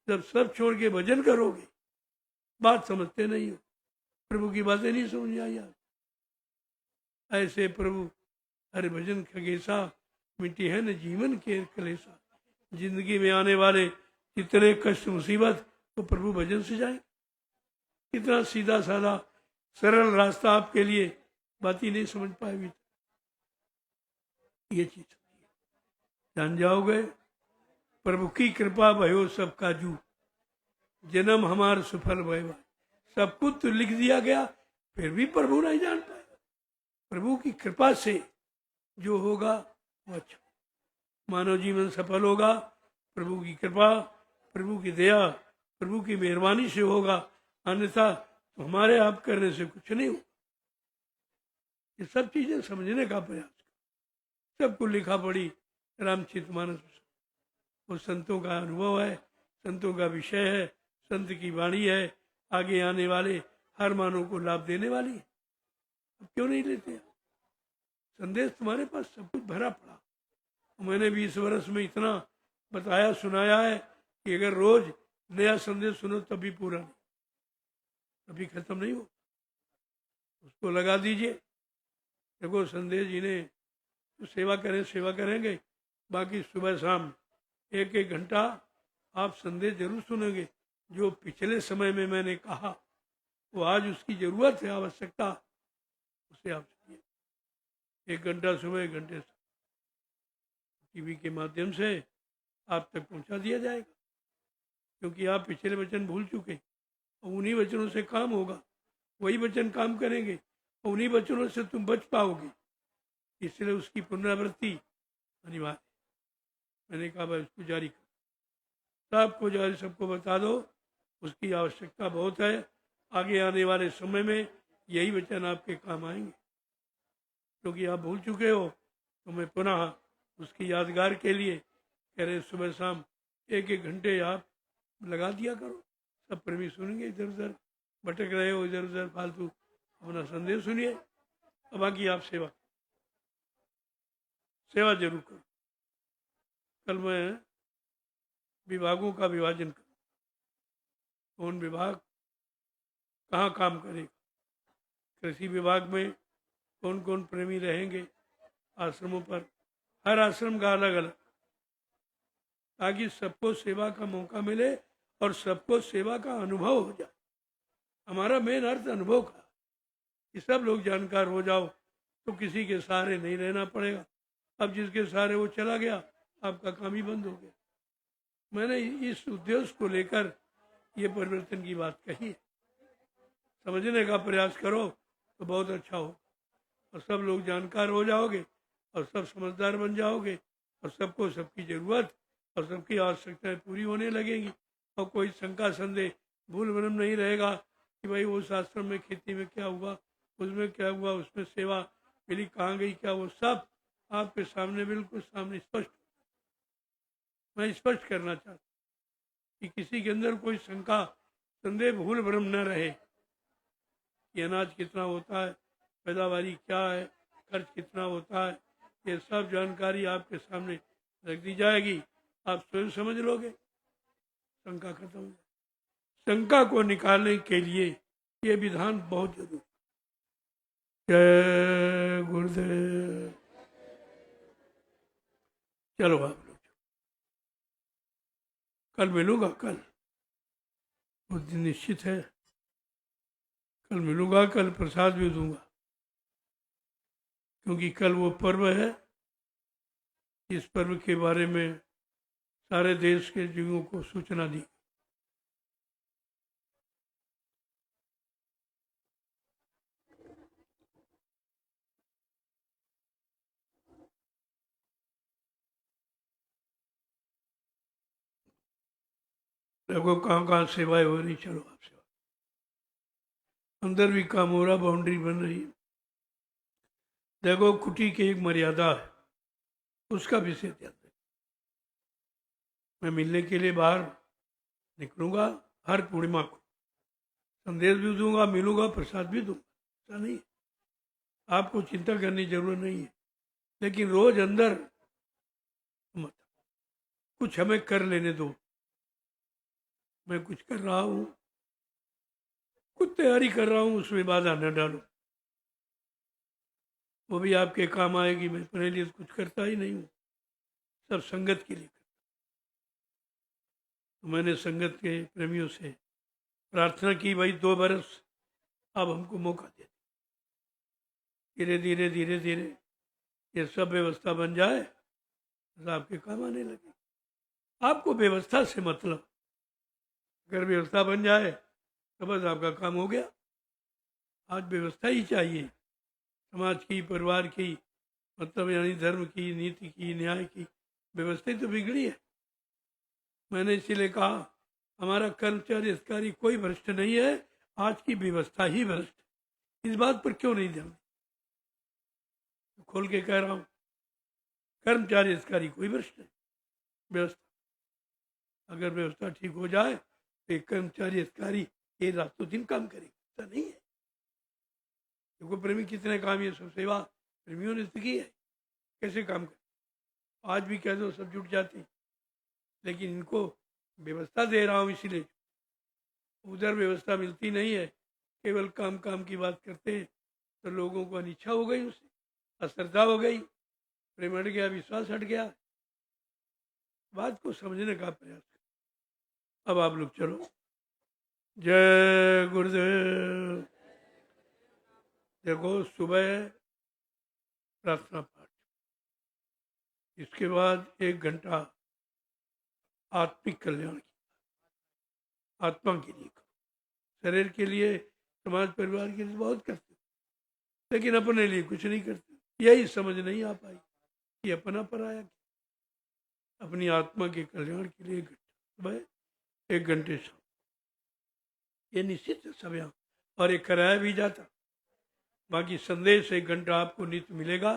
जब सब छोड़ के भजन करोगे। बात समझते नहीं हो, प्रभु की बातें नहीं समझ आई यार। ऐसे प्रभु हरि भजन खगेसा, मिट्टी है न जीवन के कलेसा। जिंदगी में आने वाले जितने कष्ट मुसीबत वो प्रभु भजन से जाए। इतना सीधा साधा सरल रास्ता आपके लिए, बात ही नहीं समझ पाएगी। ये चीज जान जाओगे। प्रभु की कृपा भयो सब काजू, जन्म हमार सफल भय। सब कुछ तो लिख दिया गया, फिर भी प्रभु नहीं जान पाएगा। प्रभु की कृपा से जो होगा वो अच्छा, मानव जीवन सफल होगा। प्रभु की कृपा, प्रभु की दया, प्रभु की मेहरबानी से होगा, अन्यथा तो हमारे आप करने से कुछ नहीं होगा। ये सब चीजें समझने का प्रयास, सबको लिखा पड़ी रामचरितमानस। वो संतों का अनुभव है, संतों का विषय है, संत की वाणी है, आगे आने वाले हर मानव को लाभ देने वाली है। अब क्यों नहीं लेते? संदेश तुम्हारे पास सब कुछ भरा पड़ा। मैंने 20 वर्ष में इतना बताया सुनाया है कि अगर रोज नया संदेश सुनो तभी पूरा नहीं, अभी खत्म नहीं हो। उसको लगा दीजिए। देखो संदेश जिन्हें तो सेवा करें, सेवा करेंगे, बाकी सुबह शाम 1-1 घंटा आप संदेश जरूर सुनेंगे। जो पिछले समय में मैंने कहा वो आज उसकी जरूरत है, आवश्यकता, उसे आप सुनिए। 1 घंटा सुबह, 1 घंटे टीवी के माध्यम से आप तक पहुंचा दिया जाएगा, क्योंकि आप पिछले वचन भूल चुके और उन्हीं वचनों से काम होगा। वही वचन काम करेंगे और उन्हीं वचनों से तुम बच पाओगे। इसलिए उसकी पुनरावृत्ति अनिवार्य। मैंने कहा भाई उसको जारी करो, सबको जारी, सबको बता दो, उसकी आवश्यकता बहुत है। आगे आने वाले समय में यही वचन आपके काम आएंगे, क्योंकि आप भूल चुके हो। तो मैं पुनः उसकी यादगार के लिए कह रहे सुबह शाम 1-1 घंटे आप लगा दिया करो। सब प्रेमी सुनेंगे, इधर उधर भटक रहे हो, इधर उधर फालतू अपना संदेश सुनिए। अब बाकी आप सेवा जरूर करो। कल मैं विभागों का विभाजन करूँ, कौन विभाग कहाँ काम करेगा, कृषि विभाग में कौन कौन प्रेमी रहेंगे आश्रमों पर, हर आश्रम का अलग अलग, ताकि सबको सेवा का मौका मिले और सबको सेवा का अनुभव हो जाए। हमारा मेन अर्थ अनुभव का, कि सब लोग जानकार हो जाओ तो किसी के सहारे नहीं रहना पड़ेगा। अब जिसके सहारे वो चला गया, आपका काम ही बंद हो गया। मैंने इस उद्देश्य को लेकर ये परिवर्तन की बात कही है। समझने का प्रयास करो तो बहुत अच्छा हो, और सब लोग जानकार हो जाओगे और सब समझदार बन जाओगे, और सबको सबकी जरूरत और सबकी आवश्यकताएं पूरी होने लगेंगी। और कोई शंका संदेह भूल भ्रम नहीं रहेगा कि भाई उस आश्रम में खेती में क्या हुआ, उसमें क्या हुआ, उसमें सेवा मिली कहाँ गई क्या, वो सब आपके सामने बिल्कुल सामने स्पष्ट। मैं स्पष्ट करना चाहता हूँ कि किसी के अंदर कोई शंका संदेह भूल भ्रम न रहे कि अनाज कितना होता है, पैदावारी क्या है, खर्च कितना होता है, ये सब जानकारी आपके सामने रख दी जाएगी। आप स्वयं समझ लोगे, शंका खत्म हो जाए। शंका को निकालने के लिए ये विधान बहुत जरूरी। जय गुरुदेव। चलो आप लोग, कल मिलूंगा, कल उस दिन निश्चित है, कल मिलूंगा, कल प्रसाद भी दूंगा, क्योंकि कल वो पर्व है। इस पर्व के बारे में सारे देश के जीवों को सूचना दी। देखो कहाँ कहाँ सेवाएं हो रही, चलो आप सेवा, अंदर भी काम हो रहा, बाउंड्री बन रही। देखो कुटी की एक मर्यादा है, उसका विषय ध्यान रखो। मैं मिलने के लिए बाहर निकलूंगा हर पूर्णिमा को, संदेश भी दूंगा, मिलूंगा, प्रसाद भी दूंगा, ऐसा नहीं है। आपको चिंता करने की जरूरत नहीं है, लेकिन रोज अंदर मत, कुछ हमें कर लेने दो। मैं कुछ कर रहा हूं, कुछ तैयारी कर रहा हूं, उसमें बाधा न डालो, वो भी आपके काम आएगी। मैं अपने लिए कुछ करता ही नहीं हूं, सब संगत के लिए करता। तो मैंने संगत के प्रेमियों से प्रार्थना की, भाई 2 बरस अब हमको मौका दे, धीरे धीरे धीरे धीरे ये सब व्यवस्था बन जाए तो आपके काम आने लगे। आपको व्यवस्था से मतलब, अगर व्यवस्था बन जाए तो बस आपका काम हो गया। आज व्यवस्था ही चाहिए, समाज की, परिवार की, मतलब यानी धर्म की, नीति की, न्याय की व्यवस्था तो बिगड़ी है। मैंने इसीलिए कहा हमारा कर्मचारी अधिकारी कोई भ्रष्ट नहीं है, आज की व्यवस्था ही भ्रष्ट है। इस बात पर क्यों नहीं ध्यान, खोल के कह रहा हूं, कर्मचारी अधिकारी कोई भ्रष्ट नहीं, व्यवस्था, अगर व्यवस्था ठीक हो जाए तो एक कर्मचारी अधिकारी ये रातों दिन काम करेगा, ऐसा नहीं है। देखो प्रेमी कितने काम, ये सब सेवा प्रेमियों ने सीखी है, कैसे काम कर। आज भी कह दो सब जुट जाते, लेकिन इनको व्यवस्था दे रहा हूँ इसीलिए। उधर व्यवस्था मिलती नहीं है, केवल काम काम की बात करते हैं, तो लोगों को अनिच्छा हो गई, उससे अश्रद्धा हो गई, प्रेम हट गया, विश्वास हट गया। बात को समझने का प्रयास करो। अब आप लोग चलो। जय गुरुदेव। देखो सुबह प्रार्थना पाठ, इसके बाद 1 घंटा आत्मिक कल्याण की, आत्मा के लिए करो, शरीर के लिए, समाज परिवार के लिए बहुत करते, लेकिन अपने लिए कुछ नहीं करते। यही समझ नहीं आ पाई कि अपना पराया क्या। अपनी आत्मा के कल्याण के लिए 1 घंटे सुबह 1 घंटे शाम, ये निश्चित है सब यहाँ, और एक कराया भी जाता। बाकी संदेश 1 घंटा आपको नित्य मिलेगा,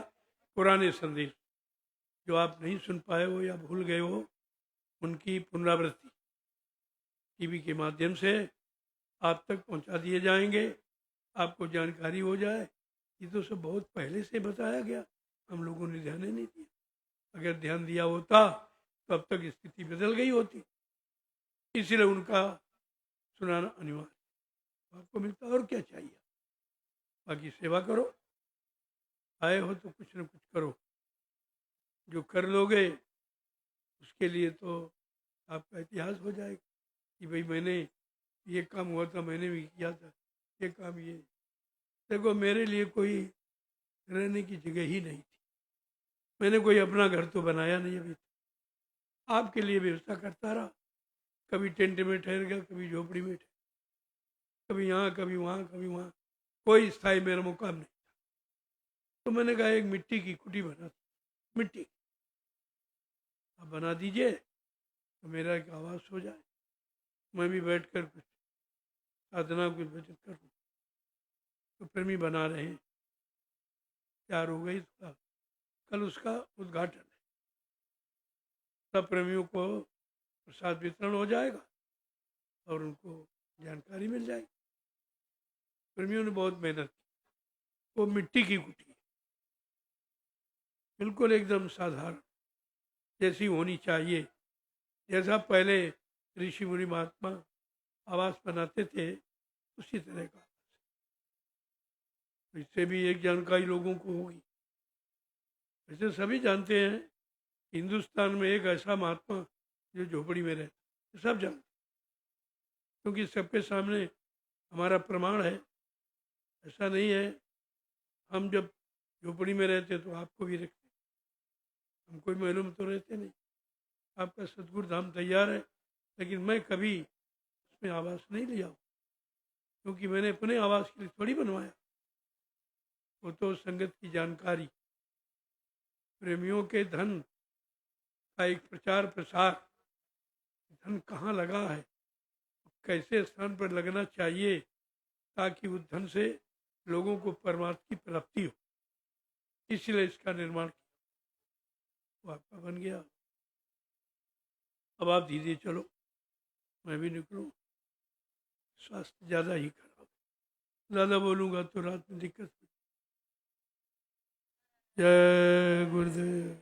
पुराने संदेश जो आप नहीं सुन पाए हो या भूल गए हो, उनकी पुनरावृत्ति टीवी के माध्यम से आप तक पहुंचा दिए जाएंगे, आपको जानकारी हो जाए। ये तो सब बहुत पहले से बताया गया, हम लोगों ने ध्यान नहीं दिया। अगर ध्यान दिया होता तो अब तक स्थिति बदल गई होती, इसलिए उनका सुनाना अनिवार्य। आपको मिलता और क्या चाहिए, बाकी सेवा करो, आए हो तो कुछ न कुछ करो। जो कर लोगे उसके लिए तो आपका इतिहास हो जाएगा कि भाई मैंने ये काम हुआ था, मैंने भी किया था ये काम। ये देखो, मेरे लिए कोई रहने की जगह ही नहीं थी, मैंने कोई अपना घर तो बनाया नहीं अभी तक। आपके लिए व्यवस्था करता रहा, कभी टेंट में ठहर गया, कभी झोपड़ी में ठहर, कभी यहाँ कभी वहाँ कभी वहाँ, कोई स्थायी मेरा मुकाम नहीं था। तो मैंने कहा एक मिट्टी की कुटी बना, मिट्टी आप बना दीजिए तो मेरा एक आवास हो जाए, मैं भी बैठकर कुछ साधना कुछ बचत करूँ। तो प्रेमी बना रहे हैं, तैयार हो गई, तो कल उसका उद्घाटन है। सब प्रेमियों को प्रसाद वितरण हो जाएगा और उनको जानकारी मिल जाएगी। प्रेमियों ने बहुत मेहनत की। वो मिट्टी की कुटी है, बिल्कुल एकदम साधारण, जैसी होनी चाहिए, जैसा पहले ऋषि मुनि महात्मा आवास बनाते थे उसी तरह का। इससे भी एक जानकारी लोगों को होगी। वैसे सभी जानते हैं हिंदुस्तान में एक ऐसा महात्मा जो झोपड़ी में रहता, सब जानते, क्योंकि सबके सामने हमारा प्रमाण है। ऐसा नहीं है हम जब झोपड़ी में रहते तो आपको भी रखते, हम कोई महलों में तो रहते नहीं। आपका सतगुरु धाम तैयार है, लेकिन मैं कभी उसमें आवास नहीं लिया, क्योंकि मैंने अपने आवास के लिए थोड़ी बनवाया। वो तो संगत की जानकारी, प्रेमियों के धन का एक प्रचार प्रसार, धन कहाँ लगा है, कैसे स्थान पर लगना चाहिए, ताकि उस धन से लोगों को परमार्थ की प्राप्ति हो, इसलिए इसका निर्माण किया। वो आपका बन गया। अब आप धीरे चलो, मैं भी निकलूँ, स्वास्थ्य ज़्यादा ही खराब है, ज़्यादा बोलूँगा तो रात में दिक्कत। जय गुरुदेव।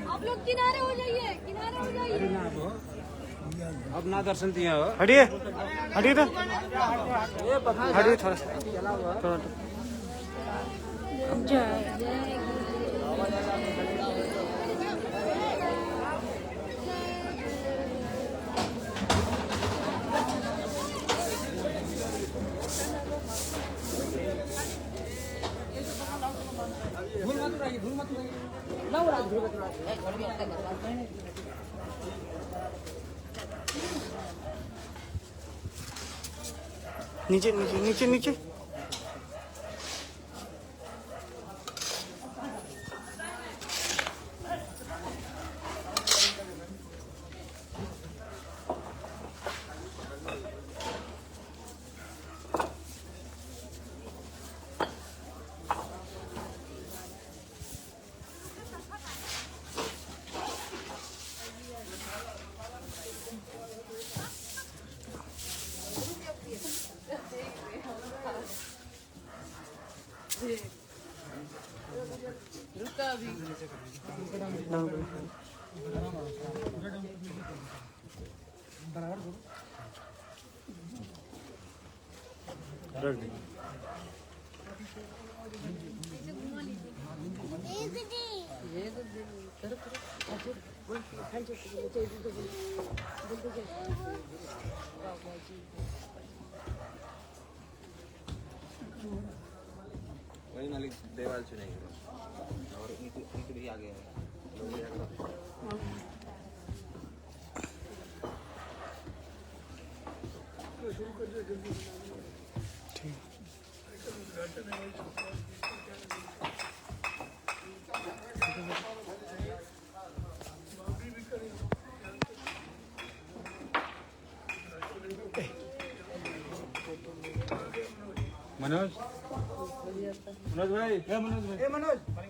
आप लोग किनारे हो जाइए, किनारे हो जाइए। अब ना दर्शन दिया हो, हटिए हटिए तो हटिए थोड़ा थोड़ा जय जय नीचे नीचे नीचे नीचे वही मालिक देवाल से नहीं और इनके भी आगे है मनोज मनोज भाई मनोज भाई मनोज